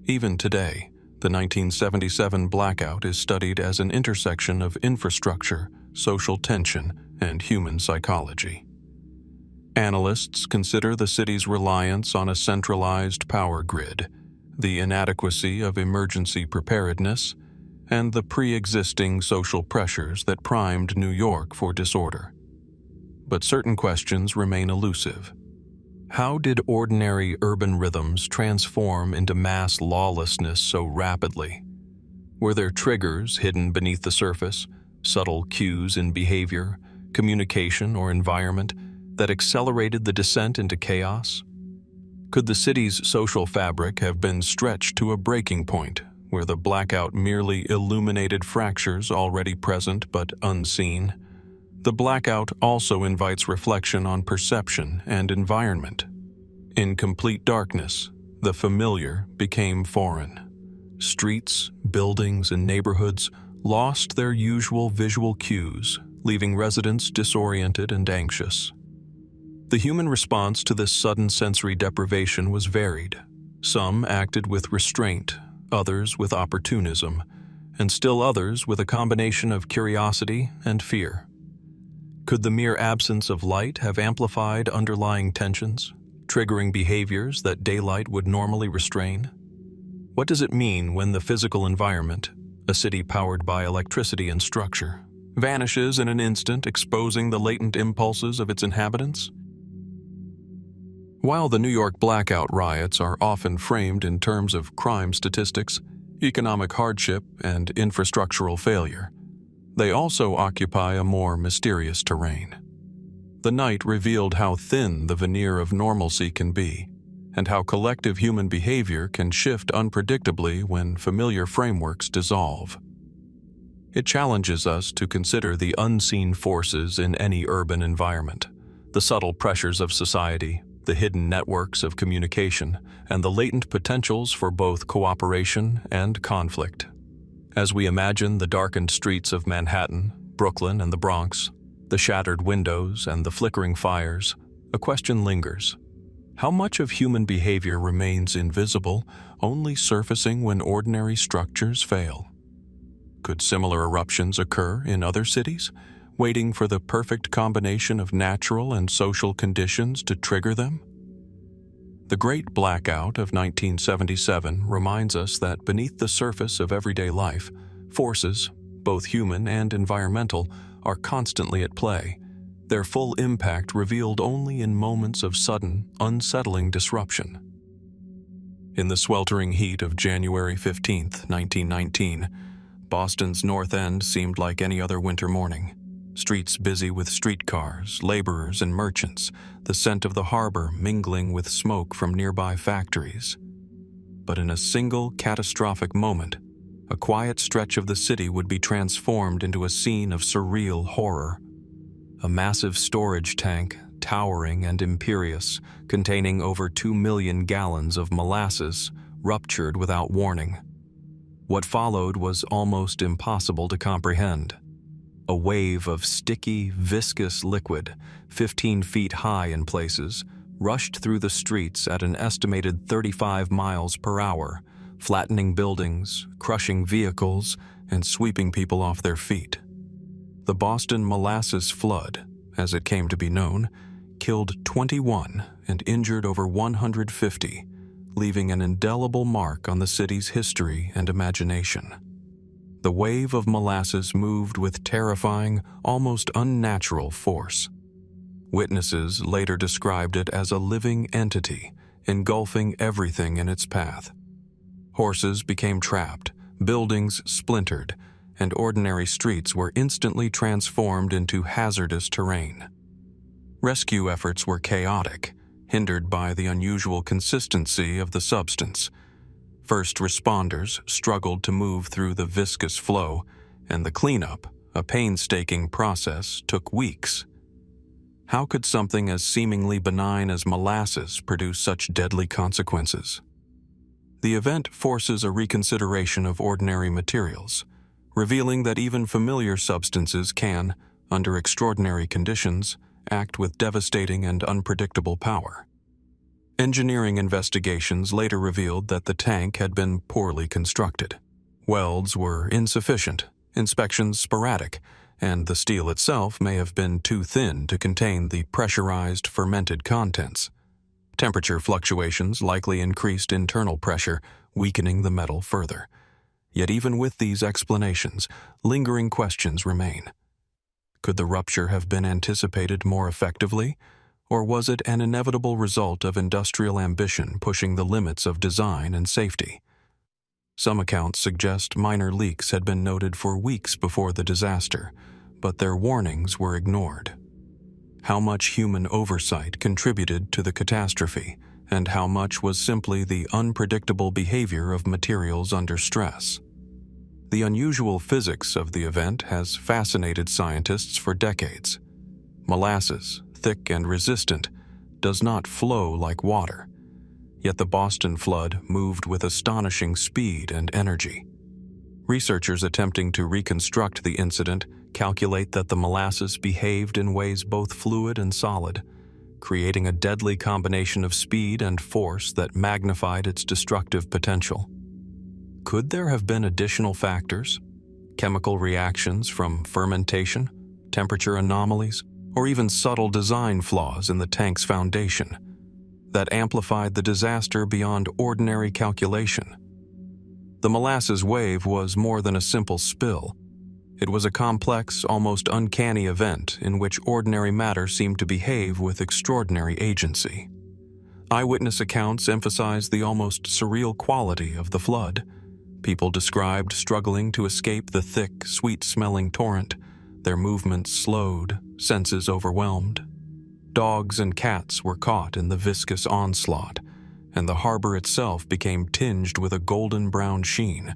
Even today, the 1977 blackout is studied as an intersection of infrastructure, social tension, and human psychology. Analysts consider the city's reliance on a centralized power grid, the inadequacy of emergency preparedness, and the pre-existing social pressures that primed New York for disorder. But certain questions remain elusive. How did ordinary urban rhythms transform into mass lawlessness so rapidly? Were there triggers hidden beneath the surface, subtle cues in behavior, communication, or environment that accelerated the descent into chaos? Could the city's social fabric have been stretched to a breaking point where the blackout merely illuminated fractures already present but unseen? The blackout also invites reflection on perception and environment. In complete darkness, the familiar became foreign. Streets, buildings, and neighborhoods lost their usual visual cues, leaving residents disoriented and anxious. The human response to this sudden sensory deprivation was varied. Some acted with restraint, others with opportunism, and still others with a combination of curiosity and fear. Could the mere absence of light have amplified underlying tensions, triggering behaviors that daylight would normally restrain? What does it mean when the physical environment, a city powered by electricity and structure, vanishes in an instant, exposing the latent impulses of its inhabitants? While the New York blackout riots are often framed in terms of crime statistics, economic hardship, and infrastructural failure, they also occupy a more mysterious terrain. The night revealed how thin the veneer of normalcy can be, and how collective human behavior can shift unpredictably when familiar frameworks dissolve. It challenges us to consider the unseen forces in any urban environment, the subtle pressures of society, the hidden networks of communication, and the latent potentials for both cooperation and conflict. As we imagine the darkened streets of Manhattan, Brooklyn, and the Bronx, the shattered windows and the flickering fires, a question lingers. How much of human behavior remains invisible, only surfacing when ordinary structures fail? Could similar eruptions occur in other cities, waiting for the perfect combination of natural and social conditions to trigger them? The Great Blackout of 1977 reminds us that beneath the surface of everyday life, forces, both human and environmental, are constantly at play, their full impact revealed only in moments of sudden, unsettling disruption. In the sweltering heat of January 15, 1919, Boston's North End seemed like any other winter morning. Streets busy with streetcars, laborers, and merchants, the scent of the harbor mingling with smoke from nearby factories. But in a single catastrophic moment, a quiet stretch of the city would be transformed into a scene of surreal horror. A massive storage tank, towering and imperious, containing over 2 million gallons of molasses, ruptured without warning. What followed was almost impossible to comprehend. A wave of sticky, viscous liquid, 15 feet high in places, rushed through the streets at an estimated 35 miles per hour, flattening buildings, crushing vehicles, and sweeping people off their feet. The Boston Molasses Flood, as it came to be known, killed 21 and injured over 150, leaving an indelible mark on the city's history and imagination. The wave of molasses moved with terrifying, almost unnatural force. Witnesses later described it as a living entity, engulfing everything in its path. Horses became trapped, buildings splintered, and ordinary streets were instantly transformed into hazardous terrain. Rescue efforts were chaotic, hindered by the unusual consistency of the substance. First responders struggled to move through the viscous flow, and the cleanup, a painstaking process, took weeks. How could something as seemingly benign as molasses produce such deadly consequences? The event forces a reconsideration of ordinary materials, revealing that even familiar substances can, under extraordinary conditions, act with devastating and unpredictable power. Engineering investigations later revealed that the tank had been poorly constructed. Welds were insufficient, inspections sporadic, and the steel itself may have been too thin to contain the pressurized fermented contents. Temperature fluctuations likely increased internal pressure, weakening the metal further. Yet even with these explanations, lingering questions remain. Could the rupture have been anticipated more effectively, or was it an inevitable result of industrial ambition pushing the limits of design and safety? Some accounts suggest minor leaks had been noted for weeks before the disaster, but their warnings were ignored. How much human oversight contributed to the catastrophe, and how much was simply the unpredictable behavior of materials under stress? The unusual physics of the event has fascinated scientists for decades. Molasses, thick and resistant, does not flow like water. Yet the Boston flood moved with astonishing speed and energy. Researchers attempting to reconstruct the incident calculate that the molasses behaved in ways both fluid and solid, creating a deadly combination of speed and force that magnified its destructive potential. Could there have been additional factors? Chemical reactions from fermentation, temperature anomalies, or even subtle design flaws in the tank's foundation that amplified the disaster beyond ordinary calculation? The molasses wave was more than a simple spill. It was a complex, almost uncanny event in which ordinary matter seemed to behave with extraordinary agency. Eyewitness accounts emphasized the almost surreal quality of the flood. People described struggling to escape the thick, sweet-smelling torrent, their movements slowed, senses overwhelmed. Dogs and cats were caught in the viscous onslaught, and the harbor itself became tinged with a golden-brown sheen.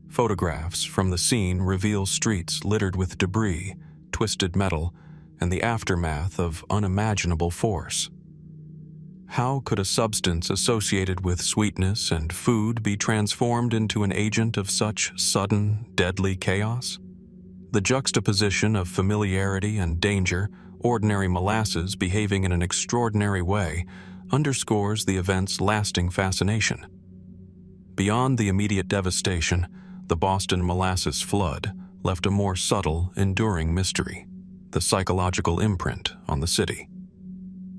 Photographs from the scene reveal streets littered with debris, twisted metal, and the aftermath of unimaginable force. How could a substance associated with sweetness and food be transformed into an agent of such sudden, deadly chaos? The juxtaposition of familiarity and danger, ordinary molasses behaving in an extraordinary way, underscores the event's lasting fascination. Beyond the immediate devastation, the Boston molasses flood left a more subtle, enduring mystery: the psychological imprint on the city.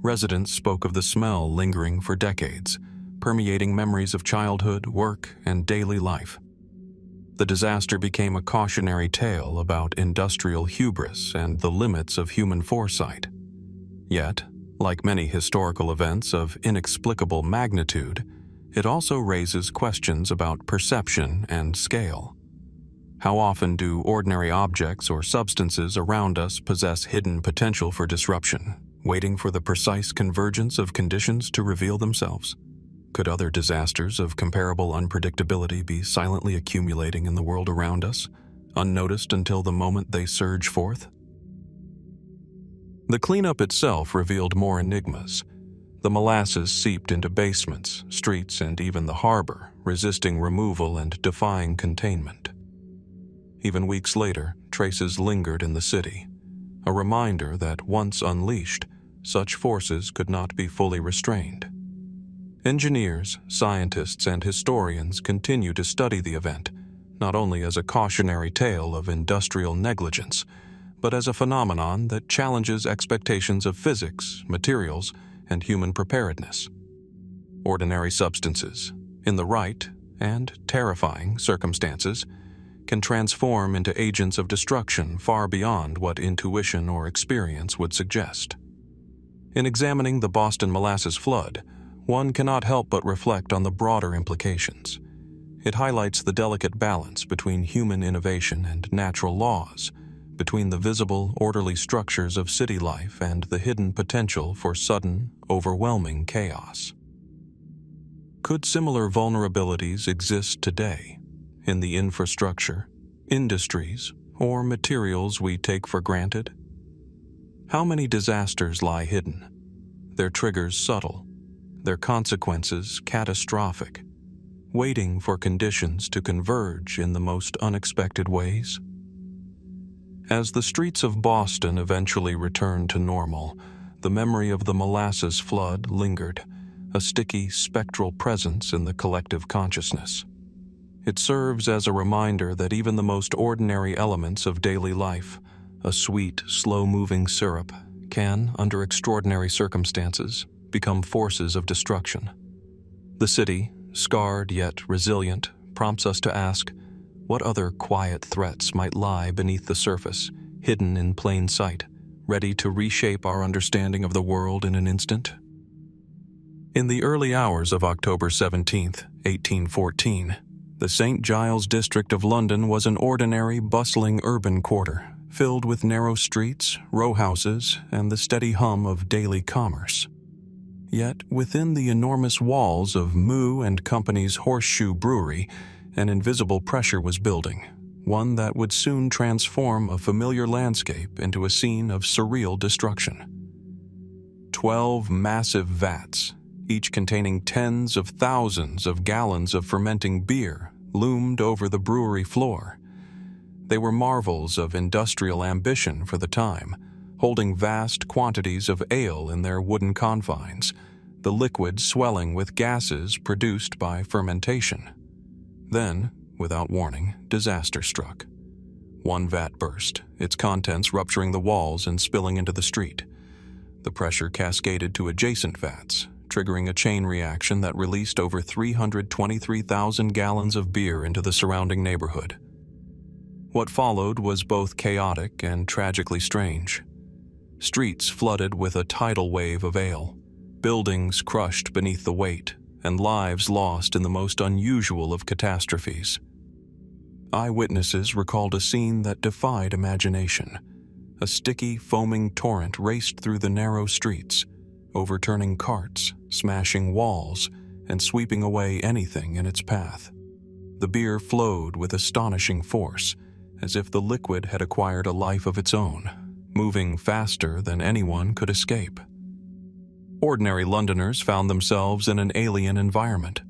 Residents spoke of the smell lingering for decades, permeating memories of childhood, work, and daily life. The disaster became a cautionary tale about industrial hubris and the limits of human foresight. Yet, like many historical events of inexplicable magnitude, it also raises questions about perception and scale. How often do ordinary objects or substances around us possess hidden potential for disruption, waiting for the precise convergence of conditions to reveal themselves? Could other disasters of comparable unpredictability be silently accumulating in the world around us, unnoticed until the moment they surge forth? The cleanup itself revealed more enigmas. The molasses seeped into basements, streets, and even the harbor, resisting removal and defying containment. Even weeks later, traces lingered in the city, a reminder that once unleashed, such forces could not be fully restrained. Engineers, scientists, and historians continue to study the event, not only as a cautionary tale of industrial negligence, but as a phenomenon that challenges expectations of physics, materials, and human preparedness. Ordinary substances, in the right and terrifying circumstances, can transform into agents of destruction far beyond what intuition or experience would suggest. In examining the Boston molasses flood, one cannot help but reflect on the broader implications. It highlights the delicate balance between human innovation and natural laws, between the visible, orderly structures of city life and the hidden potential for sudden, overwhelming chaos. Could similar vulnerabilities exist today in the infrastructure, industries, or materials we take for granted? How many disasters lie hidden, their triggers subtle, their consequences catastrophic, waiting for conditions to converge in the most unexpected ways? As the streets of Boston eventually returned to normal, the memory of the Molasses flood lingered, a sticky, spectral presence in the collective consciousness. It serves as a reminder that even the most ordinary elements of daily life, a sweet, slow-moving syrup, can, under extraordinary circumstances, become forces of destruction. The city, scarred yet resilient, prompts us to ask, what other quiet threats might lie beneath the surface, hidden in plain sight, ready to reshape our understanding of the world in an instant? In the early hours of October 17, 1814, the St. Giles district of London was an ordinary, bustling urban quarter, filled with narrow streets, row houses, and the steady hum of daily commerce. Yet, within the enormous walls of Moo and Company's Horseshoe Brewery, an invisible pressure was building, one that would soon transform a familiar landscape into a scene of surreal destruction. 12 massive vats, each containing tens of thousands of gallons of fermenting beer, loomed over the brewery floor. They were marvels of industrial ambition for the time, holding vast quantities of ale in their wooden confines, the liquid swelling with gases produced by fermentation. Then, without warning, disaster struck. One vat burst, its contents rupturing the walls and spilling into the street. The pressure cascaded to adjacent vats, triggering a chain reaction that released over 323,000 gallons of beer into the surrounding neighborhood. What followed was both chaotic and tragically strange. Streets flooded with a tidal wave of ale, buildings crushed beneath the weight, and lives lost in the most unusual of catastrophes. Eyewitnesses recalled a scene that defied imagination. A sticky, foaming torrent raced through the narrow streets, overturning carts, smashing walls, and sweeping away anything in its path. The beer flowed with astonishing force, as if the liquid had acquired a life of its own, moving faster than anyone could escape. Ordinary Londoners found themselves in an alien environment.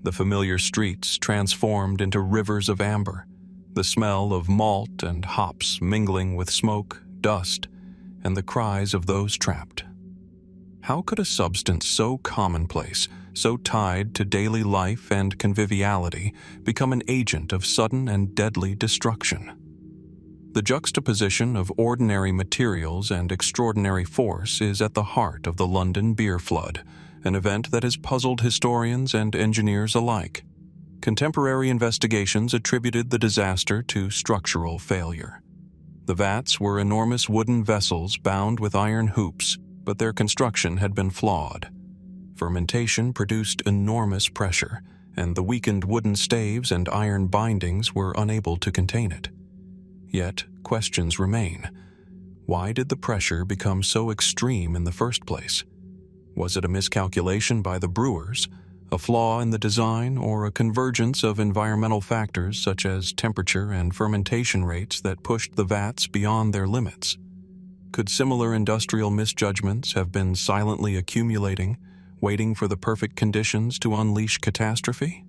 The familiar streets transformed into rivers of amber, the smell of malt and hops mingling with smoke, dust, and the cries of those trapped. How could a substance so commonplace, so tied to daily life and conviviality, become an agent of sudden and deadly destruction? The juxtaposition of ordinary materials and extraordinary force is at the heart of the London beer flood, an event that has puzzled historians and engineers alike. Contemporary investigations attributed the disaster to structural failure. The vats were enormous wooden vessels bound with iron hoops, but their construction had been flawed. Fermentation produced enormous pressure, and the weakened wooden staves and iron bindings were unable to contain it. Yet, questions remain. Why did the pressure become so extreme in the first place? Was it a miscalculation by the brewers, a flaw in the design, or a convergence of environmental factors such as temperature and fermentation rates that pushed the vats beyond their limits? Could similar industrial misjudgments have been silently accumulating, waiting for the perfect conditions to unleash catastrophe?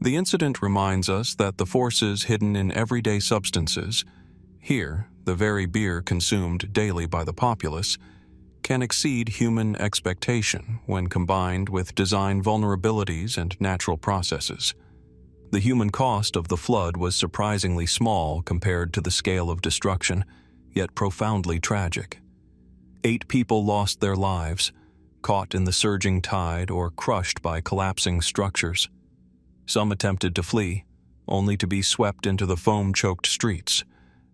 The incident reminds us that the forces hidden in everyday substances, here the very beer consumed daily by the populace, can exceed human expectation when combined with design vulnerabilities and natural processes. The human cost of the flood was surprisingly small compared to the scale of destruction, yet profoundly tragic. 8 people lost their lives, caught in the surging tide or crushed by collapsing structures. Some attempted to flee, only to be swept into the foam-choked streets.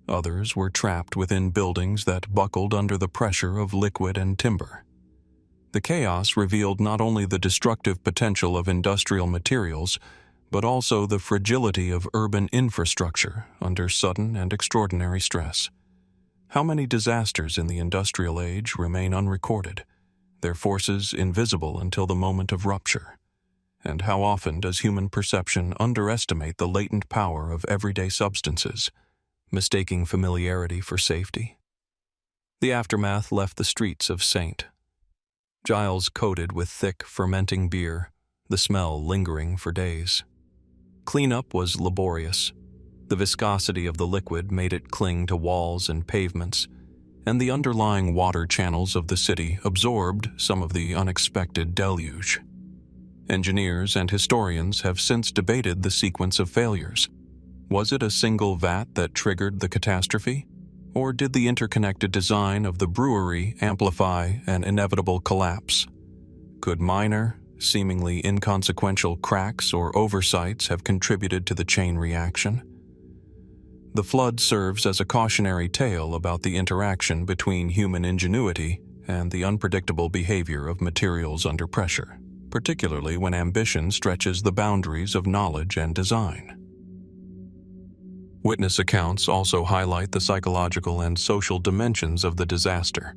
Others were trapped within buildings that buckled under the pressure of liquid and timber. The chaos revealed not only the destructive potential of industrial materials, but also the fragility of urban infrastructure under sudden and extraordinary stress. How many disasters in the industrial age remain unrecorded, their forces invisible until the moment of rupture. And how often does human perception underestimate the latent power of everyday substances, mistaking familiarity for safety? The aftermath left the streets of Saint. Giles coated with thick, fermenting beer, the smell lingering for days. Cleanup was laborious. The viscosity of the liquid made it cling to walls and pavements, and the underlying water channels of the city absorbed some of the unexpected deluge. Engineers and historians have since debated the sequence of failures. Was it a single vat that triggered the catastrophe? Or did the interconnected design of the brewery amplify an inevitable collapse? Could minor, seemingly inconsequential cracks or oversights have contributed to the chain reaction? The flood serves as a cautionary tale about the interaction between human ingenuity and the unpredictable behavior of materials under pressure, particularly when ambition stretches the boundaries of knowledge and design. Witness accounts also highlight the psychological and social dimensions of the disaster.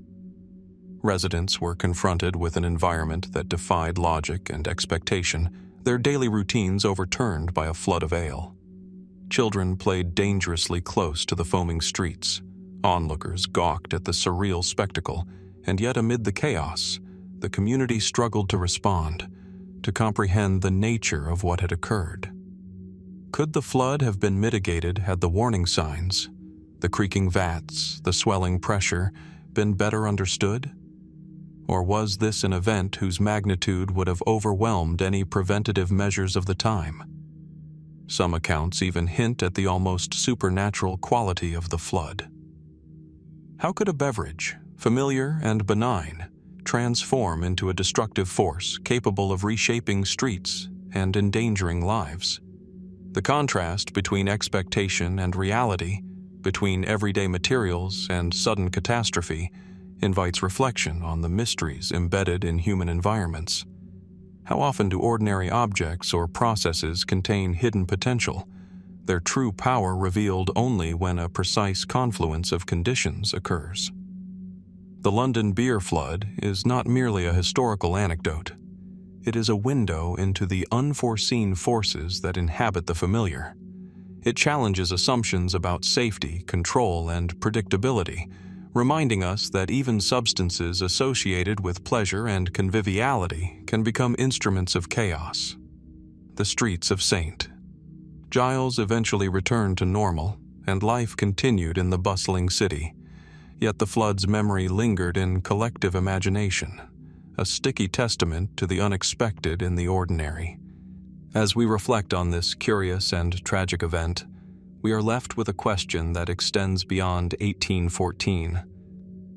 Residents were confronted with an environment that defied logic and expectation, their daily routines overturned by a flood of ale. Children played dangerously close to the foaming streets. Onlookers gawked at the surreal spectacle, and yet amid the chaos, the community struggled to respond, to comprehend the nature of what had occurred. Could the flood have been mitigated had the warning signs, the creaking vats, the swelling pressure, been better understood? Or was this an event whose magnitude would have overwhelmed any preventative measures of the time? Some accounts even hint at the almost supernatural quality of the flood. How could a beverage, familiar and benign, transform into a destructive force capable of reshaping streets and endangering lives? The contrast between expectation and reality, between everyday materials and sudden catastrophe, invites reflection on the mysteries embedded in human environments. How often do ordinary objects or processes contain hidden potential, their true power revealed only when a precise confluence of conditions occurs? The London beer flood is not merely a historical anecdote. It is a window into the unforeseen forces that inhabit the familiar. It challenges assumptions about safety, control, and predictability, reminding us that even substances associated with pleasure and conviviality can become instruments of chaos. The streets of Saint. Giles eventually returned to normal, and life continued in the bustling city. Yet the flood's memory lingered in collective imagination, a sticky testament to the unexpected in the ordinary. As we reflect on this curious and tragic event, we are left with a question that extends beyond 1814.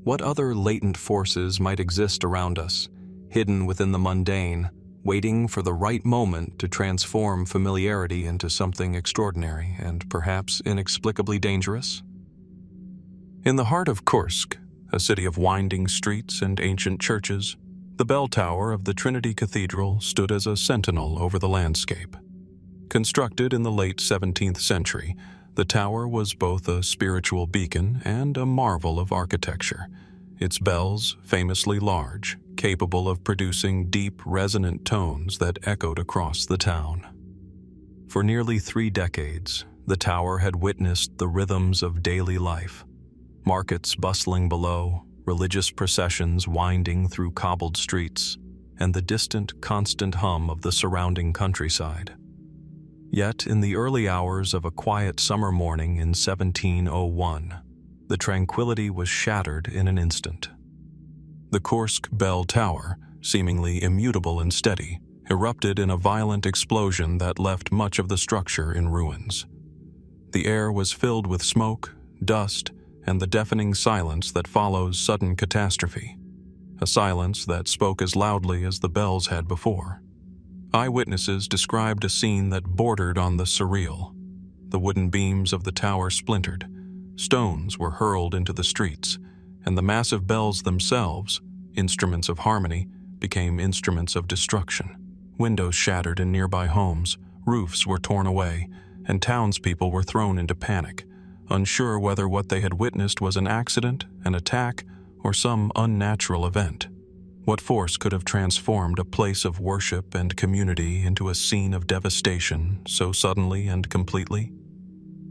What other latent forces might exist around us, hidden within the mundane, waiting for the right moment to transform familiarity into something extraordinary and perhaps inexplicably dangerous? In the heart of Kursk, a city of winding streets and ancient churches, the bell tower of the Trinity Cathedral stood as a sentinel over the landscape. Constructed in the late 17th century, the tower was both a spiritual beacon and a marvel of architecture, its bells famously large, capable of producing deep, resonant tones that echoed across the town. For nearly 3 decades, the tower had witnessed the rhythms of daily life, markets bustling below, religious processions winding through cobbled streets, and the distant, constant hum of the surrounding countryside. Yet, in the early hours of a quiet summer morning in 1701, the tranquility was shattered in an instant. The Kursk bell tower, seemingly immutable and steady, erupted in a violent explosion that left much of the structure in ruins. The air was filled with smoke, dust, and the deafening silence that follows sudden catastrophe, a silence that spoke as loudly as the bells had before. Eyewitnesses described a scene that bordered on the surreal. The wooden beams of the tower splintered, stones were hurled into the streets, and the massive bells themselves, instruments of harmony, became instruments of destruction. Windows shattered in nearby homes, roofs were torn away, and townspeople were thrown into panic, unsure whether what they had witnessed was an accident, an attack, or some unnatural event. What force could have transformed a place of worship and community into a scene of devastation so suddenly and completely?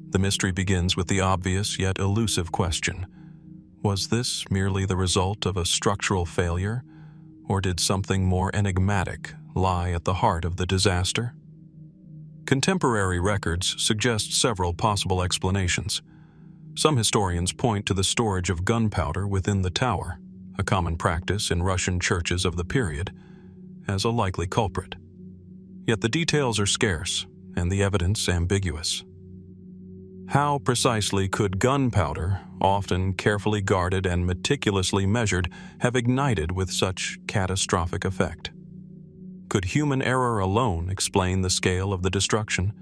The mystery begins with the obvious yet elusive question: was this merely the result of a structural failure, or did something more enigmatic lie at the heart of the disaster? Contemporary records suggest several possible explanations. Some historians point to the storage of gunpowder within the tower, a common practice in Russian churches of the period, as a likely culprit. Yet the details are scarce and the evidence ambiguous. How precisely could gunpowder, often carefully guarded and meticulously measured, have ignited with such catastrophic effect? Could human error alone explain the scale of the destruction,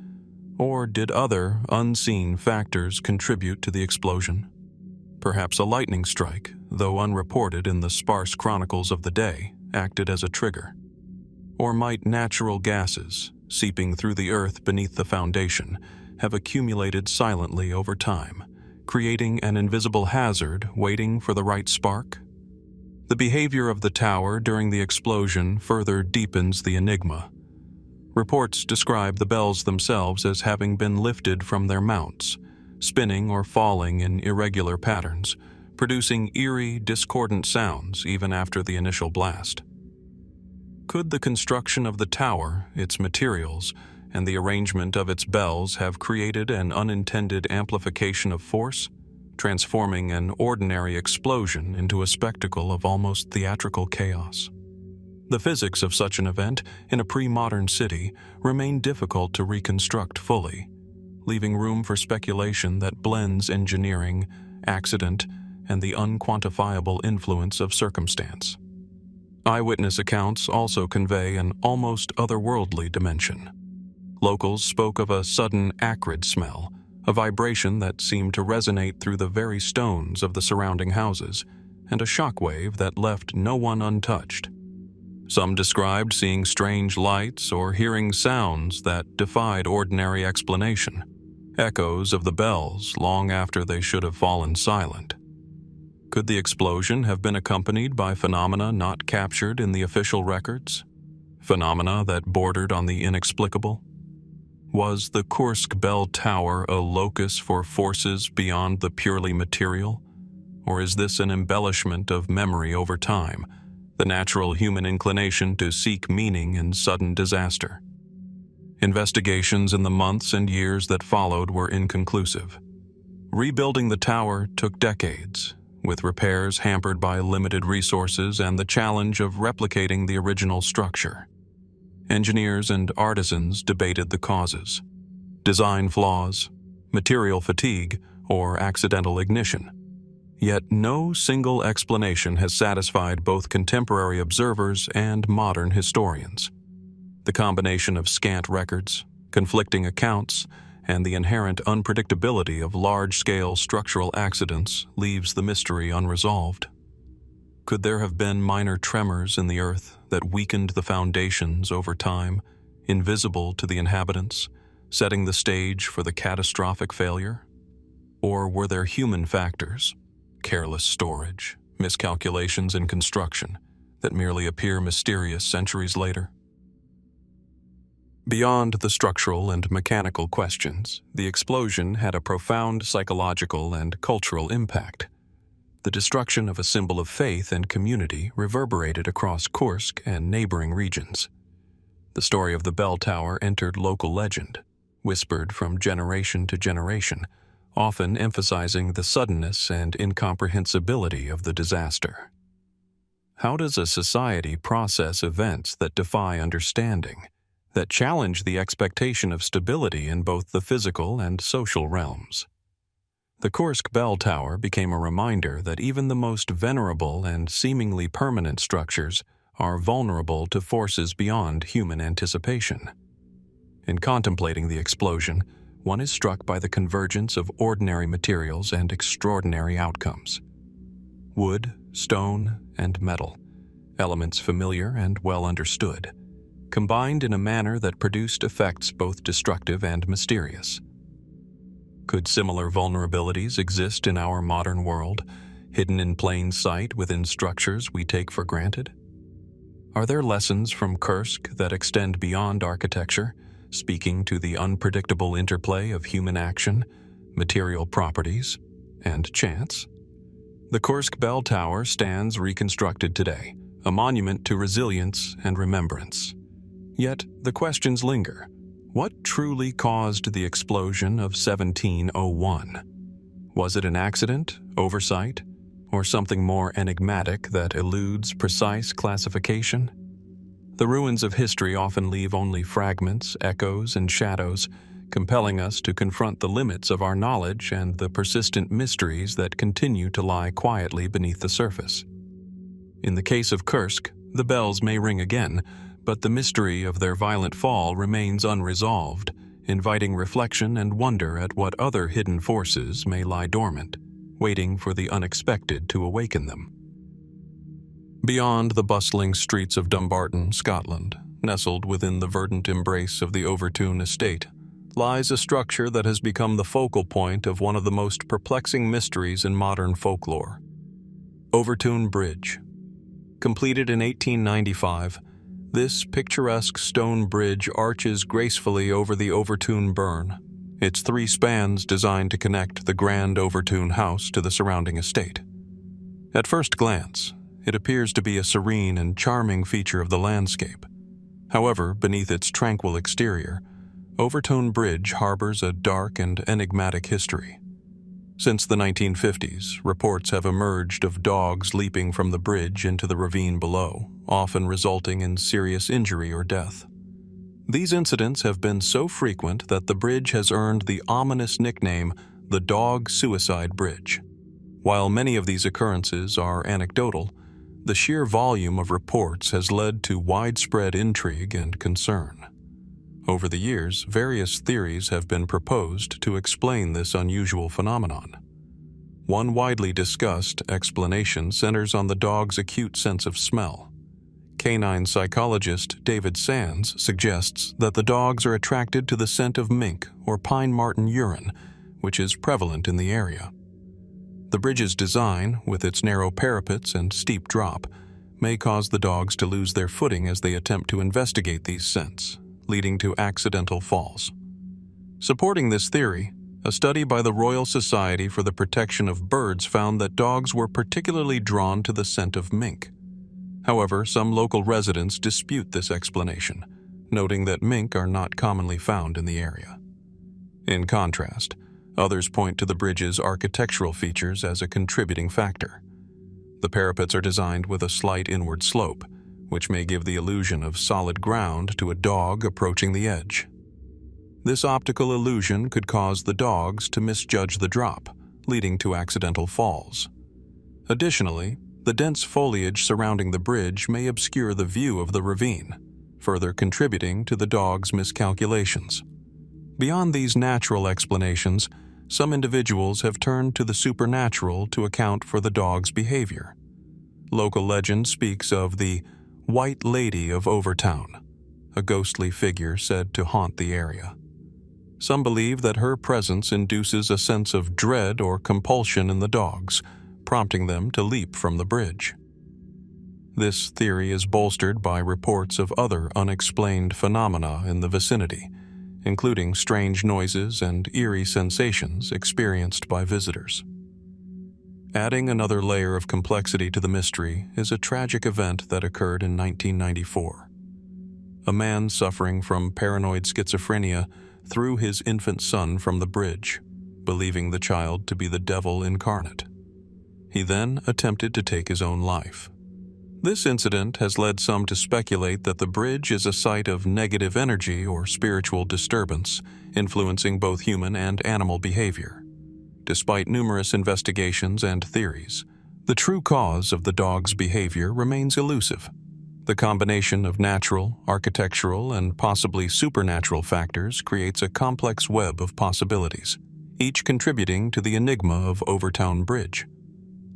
or did other, unseen factors contribute to the explosion? Perhaps a lightning strike, though unreported in the sparse chronicles of the day, acted as a trigger. Or might natural gases, seeping through the earth beneath the foundation, have accumulated silently over time, creating an invisible hazard waiting for the right spark? The behavior of the tower during the explosion further deepens the enigma. Reports describe the bells themselves as having been lifted from their mounts, spinning or falling in irregular patterns, producing eerie, discordant sounds even after the initial blast. Could the construction of the tower, its materials, and the arrangement of its bells have created an unintended amplification of force, transforming an ordinary explosion into a spectacle of almost theatrical chaos? The physics of such an event in a pre-modern city remain difficult to reconstruct fully, leaving room for speculation that blends engineering, accident, and the unquantifiable influence of circumstance. Eyewitness accounts also convey an almost otherworldly dimension. Locals spoke of a sudden acrid smell, a vibration that seemed to resonate through the very stones of the surrounding houses, and a shockwave that left no one untouched. Some described seeing strange lights or hearing sounds that defied ordinary explanation, echoes of the bells long after they should have fallen silent. Could the explosion have been accompanied by phenomena not captured in the official records? Phenomena that bordered on the inexplicable? Was the Kursk bell tower a locus for forces beyond the purely material? Or is this an embellishment of memory over time, the natural human inclination to seek meaning in sudden disaster? Investigations in the months and years that followed were inconclusive. Rebuilding the tower took decades, with repairs hampered by limited resources and the challenge of replicating the original structure. Engineers and artisans debated the causes: design flaws, material fatigue, or accidental ignition. Yet no single explanation has satisfied both contemporary observers and modern historians. The combination of scant records, conflicting accounts, and the inherent unpredictability of large-scale structural accidents leaves the mystery unresolved. Could there have been minor tremors in the earth that weakened the foundations over time, invisible to the inhabitants, setting the stage for the catastrophic failure? Or were there human factors, careless storage, miscalculations in construction, that merely appear mysterious centuries later? Beyond the structural and mechanical questions, the explosion had a profound psychological and cultural impact. The destruction of a symbol of faith and community reverberated across Kursk and neighboring regions. The story of the bell tower entered local legend, whispered from generation to generation, often emphasizing the suddenness and incomprehensibility of the disaster. How does a society process events that defy understanding, that challenge the expectation of stability in both the physical and social realms? The Kursk bell tower became a reminder that even the most venerable and seemingly permanent structures are vulnerable to forces beyond human anticipation. In contemplating the explosion, one is struck by the convergence of ordinary materials and extraordinary outcomes. Wood, stone, and metal, elements familiar and well understood, combined in a manner that produced effects both destructive and mysterious. Could similar vulnerabilities exist in our modern world, hidden in plain sight within structures we take for granted? Are there lessons from Kursk that extend beyond architecture, speaking to the unpredictable interplay of human action, material properties, and chance? The Kursk bell tower stands reconstructed today, a monument to resilience and remembrance. Yet the questions linger. What truly caused the explosion of 1701? Was it an accident, oversight, or something more enigmatic that eludes precise classification? The ruins of history often leave only fragments, echoes, and shadows, compelling us to confront the limits of our knowledge and the persistent mysteries that continue to lie quietly beneath the surface. In the case of Kursk, the bells may ring again, but the mystery of their violent fall remains unresolved, inviting reflection and wonder at what other hidden forces may lie dormant, waiting for the unexpected to awaken them. Beyond the bustling streets of Dumbarton, Scotland, nestled within the verdant embrace of the Overtoun estate, lies a structure that has become the focal point of one of the most perplexing mysteries in modern folklore. Overtoun Bridge. Completed in 1895, this picturesque stone bridge arches gracefully over the Overtoun burn, its 3 spans designed to connect the grand Overtoun house to the surrounding estate. At first glance, it appears to be a serene and charming feature of the landscape. However, beneath its tranquil exterior, Overtoun Bridge harbors a dark and enigmatic history. Since the 1950s, reports have emerged of dogs leaping from the bridge into the ravine below, often resulting in serious injury or death. These incidents have been so frequent that the bridge has earned the ominous nickname the Dog Suicide Bridge. While many of these occurrences are anecdotal, the sheer volume of reports has led to widespread intrigue and concern. Over the years, various theories have been proposed to explain this unusual phenomenon. One widely discussed explanation centers on the dog's acute sense of smell. Canine psychologist David Sands suggests that the dogs are attracted to the scent of mink or pine marten urine, which is prevalent in the area. The bridge's design, with its narrow parapets and steep drop, may cause the dogs to lose their footing as they attempt to investigate these scents, leading to accidental falls. Supporting this theory, a study by the Royal Society for the Protection of Birds found that dogs were particularly drawn to the scent of mink. However, some local residents dispute this explanation, noting that mink are not commonly found in the area. In contrast, others point to the bridge's architectural features as a contributing factor. The parapets are designed with a slight inward slope, which may give the illusion of solid ground to a dog approaching the edge. This optical illusion could cause the dogs to misjudge the drop, leading to accidental falls. Additionally, the dense foliage surrounding the bridge may obscure the view of the ravine, further contributing to the dog's miscalculations. Beyond these natural explanations, some individuals have turned to the supernatural to account for the dog's behavior. Local legend speaks of the White Lady of Overtoun, a ghostly figure said to haunt the area. Some believe that her presence induces a sense of dread or compulsion in the dogs, prompting them to leap from the bridge. This theory is bolstered by reports of other unexplained phenomena in the vicinity, including strange noises and eerie sensations experienced by visitors. Adding another layer of complexity to the mystery is a tragic event that occurred in 1994. A man suffering from paranoid schizophrenia threw his infant son from the bridge, believing the child to be the devil incarnate. He then attempted to take his own life. This incident has led some to speculate that the bridge is a site of negative energy or spiritual disturbance, influencing both human and animal behavior. Despite numerous investigations and theories, the true cause of the dog's behavior remains elusive. The combination of natural, architectural, and possibly supernatural factors creates a complex web of possibilities, each contributing to the enigma of Overtoun Bridge.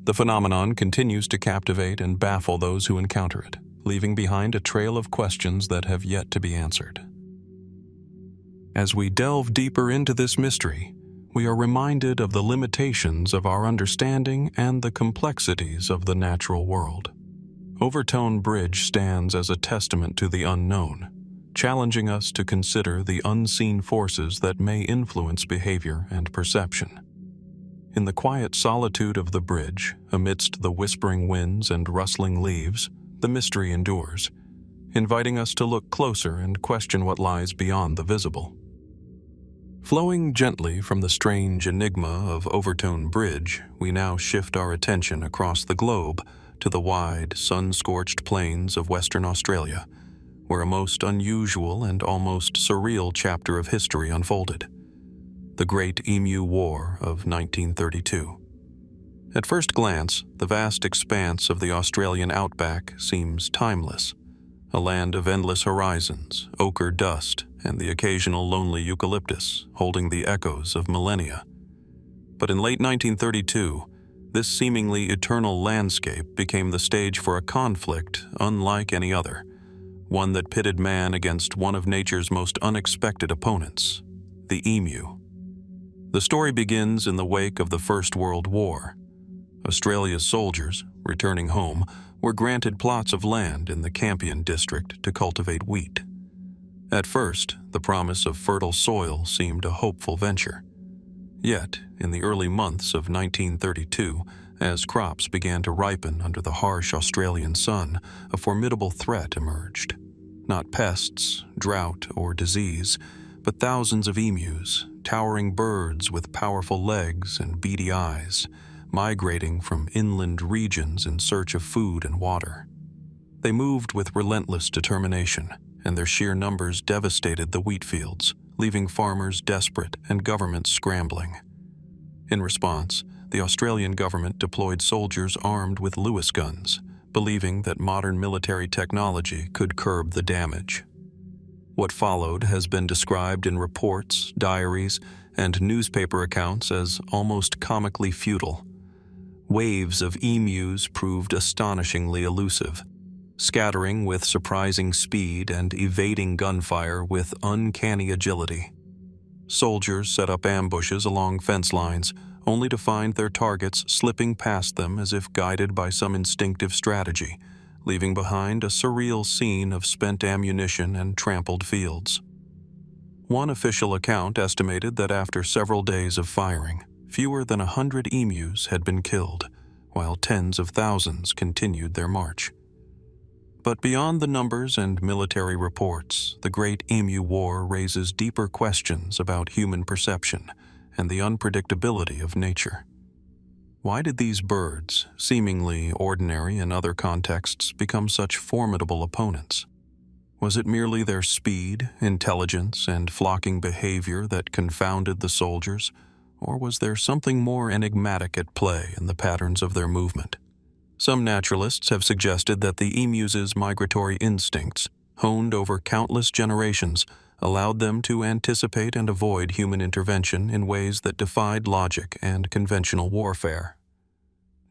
The phenomenon continues to captivate and baffle those who encounter it, leaving behind a trail of questions that have yet to be answered. As we delve deeper into this mystery, we are reminded of the limitations of our understanding and the complexities of the natural world. Overtone Bridge stands as a testament to the unknown, challenging us to consider the unseen forces that may influence behavior and perception. In the quiet solitude of the bridge, amidst the whispering winds and rustling leaves, the mystery endures, inviting us to look closer and question what lies beyond the visible. Flowing gently from the strange enigma of Overtone Bridge, we now shift our attention across the globe to the wide, sun-scorched plains of Western Australia, where a most unusual and almost surreal chapter of history unfolded: the Great Emu War of 1932. At first glance, the vast expanse of the Australian outback seems timeless, a land of endless horizons, ochre dust, and the occasional lonely eucalyptus holding the echoes of millennia. But in late 1932, this seemingly eternal landscape became the stage for a conflict unlike any other, one that pitted man against one of nature's most unexpected opponents, the emu. The story begins in the wake of the First World War. Australia's soldiers, returning home, were granted plots of land in the Campion district to cultivate wheat. At first, the promise of fertile soil seemed a hopeful venture. Yet, in the early months of 1932, as crops began to ripen under the harsh Australian sun, a formidable threat emerged. Not pests, drought, or disease, but thousands of emus, towering birds with powerful legs and beady eyes, migrating from inland regions in search of food and water. They moved with relentless determination, and their sheer numbers devastated the wheat fields, leaving farmers desperate and governments scrambling. In response, the Australian government deployed soldiers armed with Lewis guns, believing that modern military technology could curb the damage. What followed has been described in reports, diaries, and newspaper accounts as almost comically futile. Waves of emus proved astonishingly elusive, scattering with surprising speed and evading gunfire with uncanny agility. Soldiers set up ambushes along fence lines, only to find their targets slipping past them as if guided by some instinctive strategy, leaving behind a surreal scene of spent ammunition and trampled fields. One official account estimated that after several days of firing, fewer than 100 emus had been killed, while tens of thousands continued their march. But beyond the numbers and military reports, the Great Emu War raises deeper questions about human perception and the unpredictability of nature. Why did these birds, seemingly ordinary in other contexts, become such formidable opponents? Was it merely their speed, intelligence, and flocking behavior that confounded the soldiers, or was there something more enigmatic at play in the patterns of their movement? Some naturalists have suggested that the emus' migratory instincts, honed over countless generations, allowed them to anticipate and avoid human intervention in ways that defied logic and conventional warfare.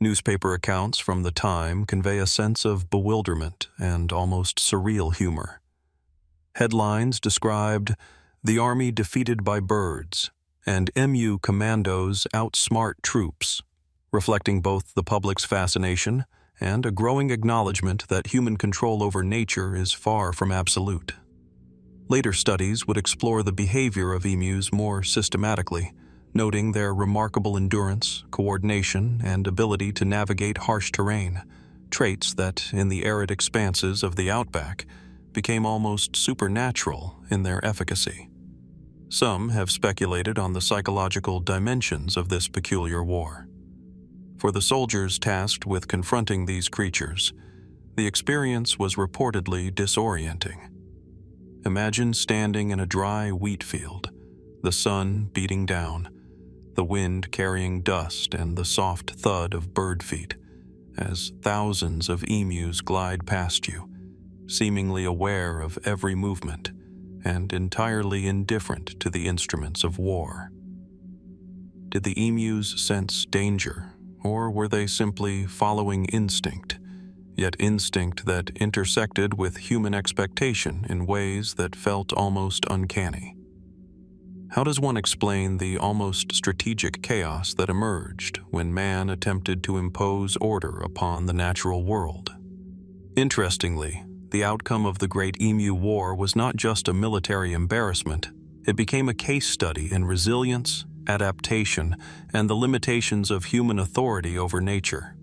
Newspaper accounts from the time convey a sense of bewilderment and almost surreal humor. Headlines described "The Army Defeated by Birds" and "Emu Commandos Outsmart Troops," reflecting both the public's fascination and a growing acknowledgement that human control over nature is far from absolute. Later studies would explore the behavior of emus more systematically, noting their remarkable endurance, coordination, and ability to navigate harsh terrain, traits that, in the arid expanses of the outback, became almost supernatural in their efficacy. Some have speculated on the psychological dimensions of this peculiar war. For the soldiers tasked with confronting these creatures, the experience was reportedly disorienting. Imagine standing in a dry wheat field, the sun beating down, the wind carrying dust and the soft thud of bird feet, as thousands of emus glide past you, seemingly aware of every movement and entirely indifferent to the instruments of war. Did the emus sense danger, or were they simply following instinct, yet instinct that intersected with human expectation in ways that felt almost uncanny? How does one explain the almost strategic chaos that emerged when man attempted to impose order upon the natural world? Interestingly, the outcome of the Great Emu War was not just a military embarrassment, it became a case study in resilience, adaptation, and the limitations of human authority over nature.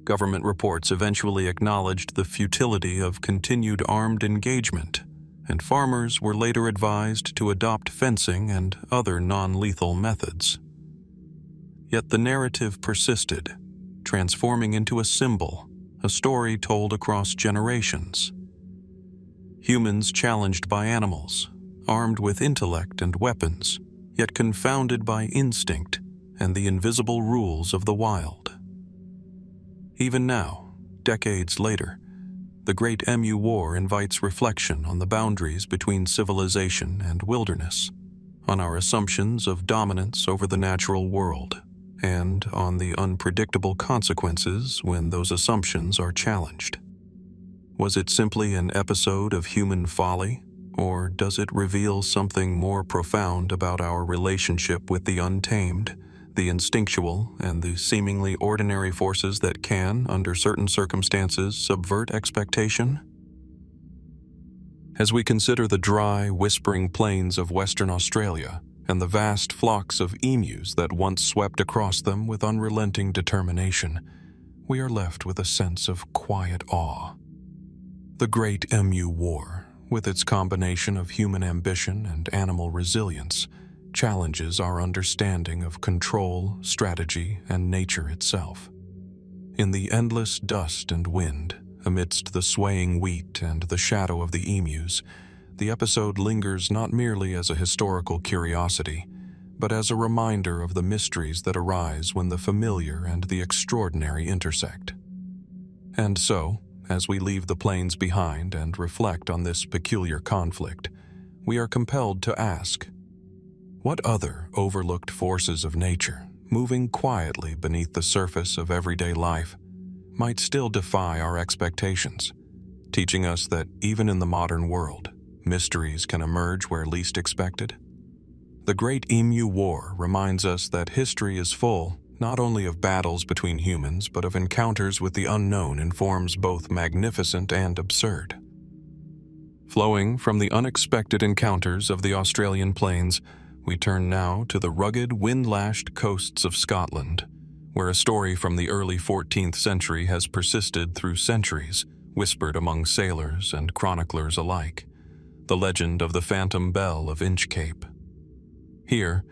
Government reports eventually acknowledged the futility of continued armed engagement, and farmers were later advised to adopt fencing and other non-lethal methods. Yet the narrative persisted, transforming into a symbol, a story told across generations. Humans challenged by animals, armed with intellect and weapons, yet confounded by instinct and the invisible rules of the wild. Even now, decades later, the Great Emu War invites reflection on the boundaries between civilization and wilderness, on our assumptions of dominance over the natural world, and on the unpredictable consequences when those assumptions are challenged. Was it simply an episode of human folly, or does it reveal something more profound about our relationship with the untamed, the instinctual, and the seemingly ordinary forces that can, under certain circumstances, subvert expectation? As we consider the dry, whispering plains of Western Australia and the vast flocks of emus that once swept across them with unrelenting determination, we are left with a sense of quiet awe. The Great Emu War, with its combination of human ambition and animal resilience, challenges our understanding of control, strategy, and nature itself. In the endless dust and wind, amidst the swaying wheat and the shadow of the emus, the episode lingers not merely as a historical curiosity, but as a reminder of the mysteries that arise when the familiar and the extraordinary intersect. And so, as we leave the plains behind and reflect on this peculiar conflict, we are compelled to ask, what other overlooked forces of nature, moving quietly beneath the surface of everyday life, might still defy our expectations, teaching us that even in the modern world, mysteries can emerge where least expected? The Great Emu War reminds us that history is full not only of battles between humans, but of encounters with the unknown in forms both magnificent and absurd. Flowing from the unexpected encounters of the Australian plains, we turn now to the rugged, wind-lashed coasts of Scotland, where a story from the early 14th century has persisted through centuries, whispered among sailors and chroniclers alike, the legend of the Phantom Bell of Inchcape. Here,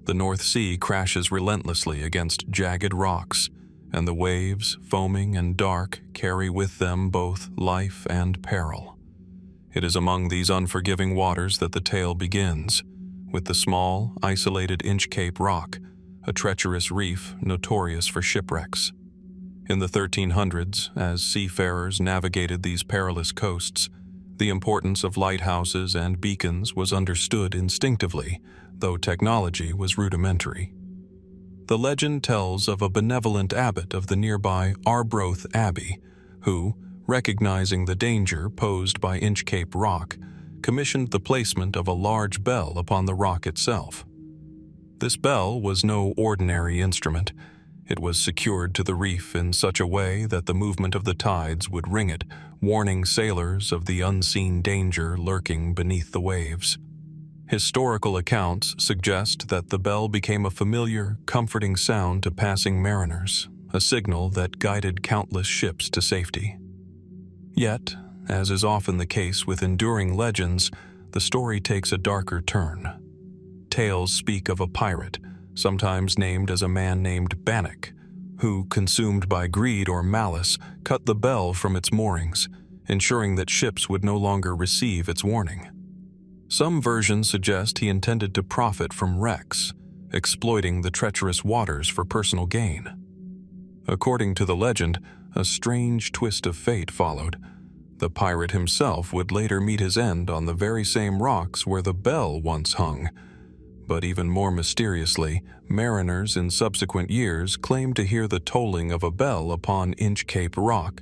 the North Sea crashes relentlessly against jagged rocks, and the waves, foaming and dark, carry with them both life and peril. It is among these unforgiving waters that the tale begins, with the small, isolated Inchcape rock, a treacherous reef notorious for shipwrecks. In the 1300s, as seafarers navigated these perilous coasts, the importance of lighthouses and beacons was understood instinctively, though technology was rudimentary. The legend tells of a benevolent abbot of the nearby Arbroath Abbey, who, recognizing the danger posed by Inchcape rock, commissioned the placement of a large bell upon the rock itself. This bell was no ordinary instrument. It was secured to the reef in such a way that the movement of the tides would ring it, warning sailors of the unseen danger lurking beneath the waves. Historical accounts suggest that the bell became a familiar, comforting sound to passing mariners, a signal that guided countless ships to safety. Yet, as is often the case with enduring legends, the story takes a darker turn. Tales speak of a pirate, sometimes named as a man named Bannock, who, consumed by greed or malice, cut the bell from its moorings, ensuring that ships would no longer receive its warning. Some versions suggest he intended to profit from wrecks, exploiting the treacherous waters for personal gain. According to the legend, a strange twist of fate followed. The pirate himself would later meet his end on the very same rocks where the bell once hung. But even more mysteriously, mariners in subsequent years claimed to hear the tolling of a bell upon Inchcape rock,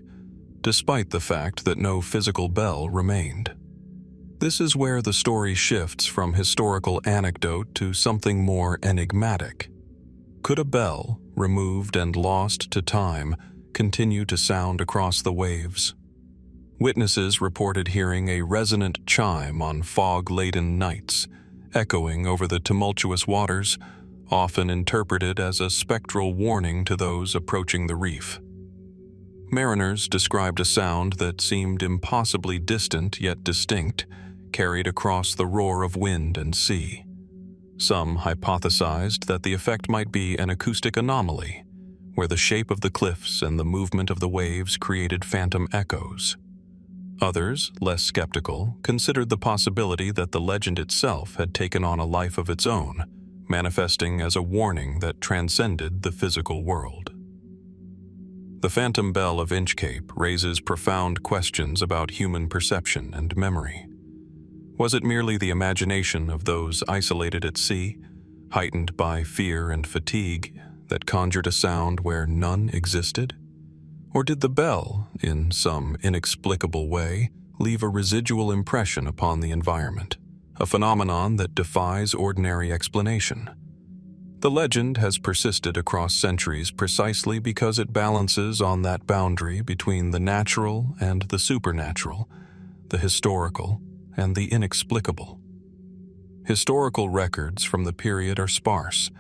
despite the fact that no physical bell remained. This is where the story shifts from historical anecdote to something more enigmatic. Could a bell, removed and lost to time, continue to sound across the waves? Witnesses reported hearing a resonant chime on fog-laden nights, echoing over the tumultuous waters, often interpreted as a spectral warning to those approaching the reef. Mariners described a sound that seemed impossibly distant yet distinct, carried across the roar of wind and sea. Some hypothesized that the effect might be an acoustic anomaly, where the shape of the cliffs and the movement of the waves created phantom echoes. Others, less skeptical, considered the possibility that the legend itself had taken on a life of its own, manifesting as a warning that transcended the physical world. The phantom bell of Inchcape raises profound questions about human perception and memory. Was it merely the imagination of those isolated at sea, heightened by fear and fatigue, that conjured a sound where none existed? Or did the bell, in some inexplicable way, leave a residual impression upon the environment, a phenomenon that defies ordinary explanation? The legend has persisted across centuries precisely because it balances on that boundary between the natural and the supernatural, the historical and the inexplicable. Historical records from the period are sparse,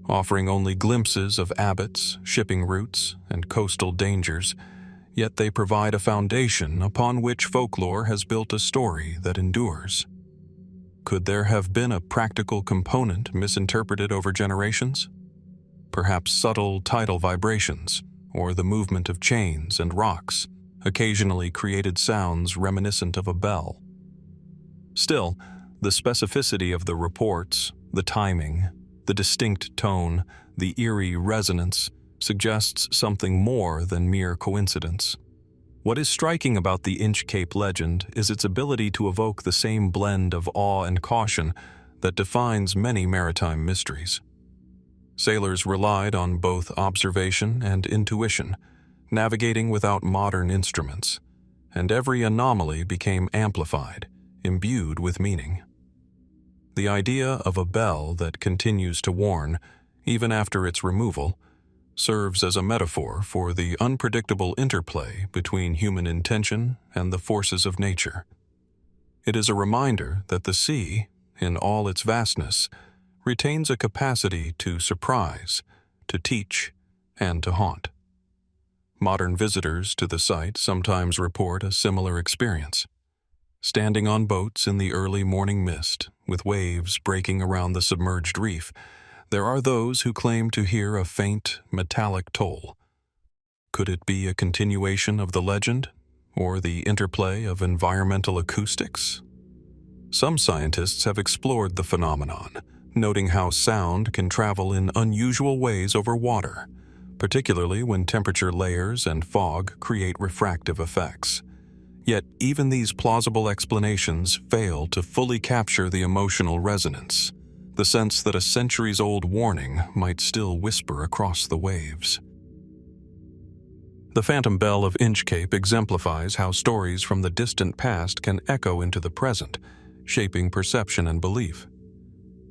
offering only glimpses of abbots, shipping routes, and coastal dangers, yet they provide a foundation upon which folklore has built a story that endures. Could there have been a practical component misinterpreted over generations? Perhaps subtle tidal vibrations, or the movement of chains and rocks, occasionally created sounds reminiscent of a bell. Still, the specificity of the reports, the timing, the distinct tone, the eerie resonance, suggests something more than mere coincidence. What is striking about the Inchcape legend is its ability to evoke the same blend of awe and caution that defines many maritime mysteries. Sailors relied on both observation and intuition, navigating without modern instruments, and every anomaly became amplified, imbued with meaning. The idea of a bell that continues to warn, even after its removal, serves as a metaphor for the unpredictable interplay between human intention and the forces of nature. It is a reminder that the sea, in all its vastness, retains a capacity to surprise, to teach, and to haunt. Modern visitors to the site sometimes report a similar experience. Standing on boats in the early morning mist, with waves breaking around the submerged reef, there are those who claim to hear a faint, metallic toll. Could it be a continuation of the legend, or the interplay of environmental acoustics? Some scientists have explored the phenomenon, noting how sound can travel in unusual ways over water, particularly when temperature layers and fog create refractive effects. Yet even these plausible explanations fail to fully capture the emotional resonance, the sense that a centuries-old warning might still whisper across the waves. The phantom bell of Inchcape exemplifies how stories from the distant past can echo into the present, shaping perception and belief.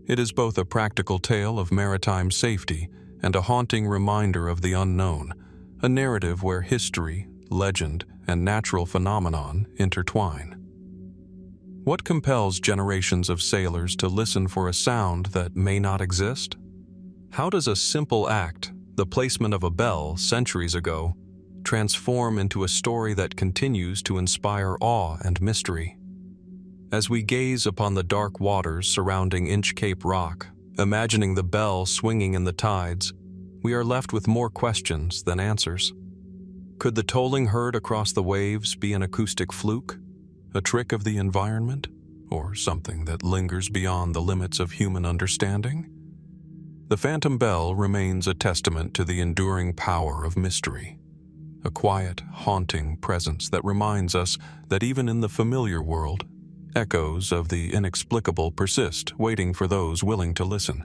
It is both a practical tale of maritime safety and a haunting reminder of the unknown, a narrative where history, legend, and natural phenomenon intertwine. What compels generations of sailors to listen for a sound that may not exist? How does a simple act, the placement of a bell centuries ago, transform into a story that continues to inspire awe and mystery? As we gaze upon the dark waters surrounding Inchcape Rock, imagining the bell swinging in the tides, we are left with more questions than answers. Could the tolling heard across the waves be an acoustic fluke, a trick of the environment, or something that lingers beyond the limits of human understanding? The phantom bell remains a testament to the enduring power of mystery, a quiet, haunting presence that reminds us that even in the familiar world, echoes of the inexplicable persist, waiting for those willing to listen.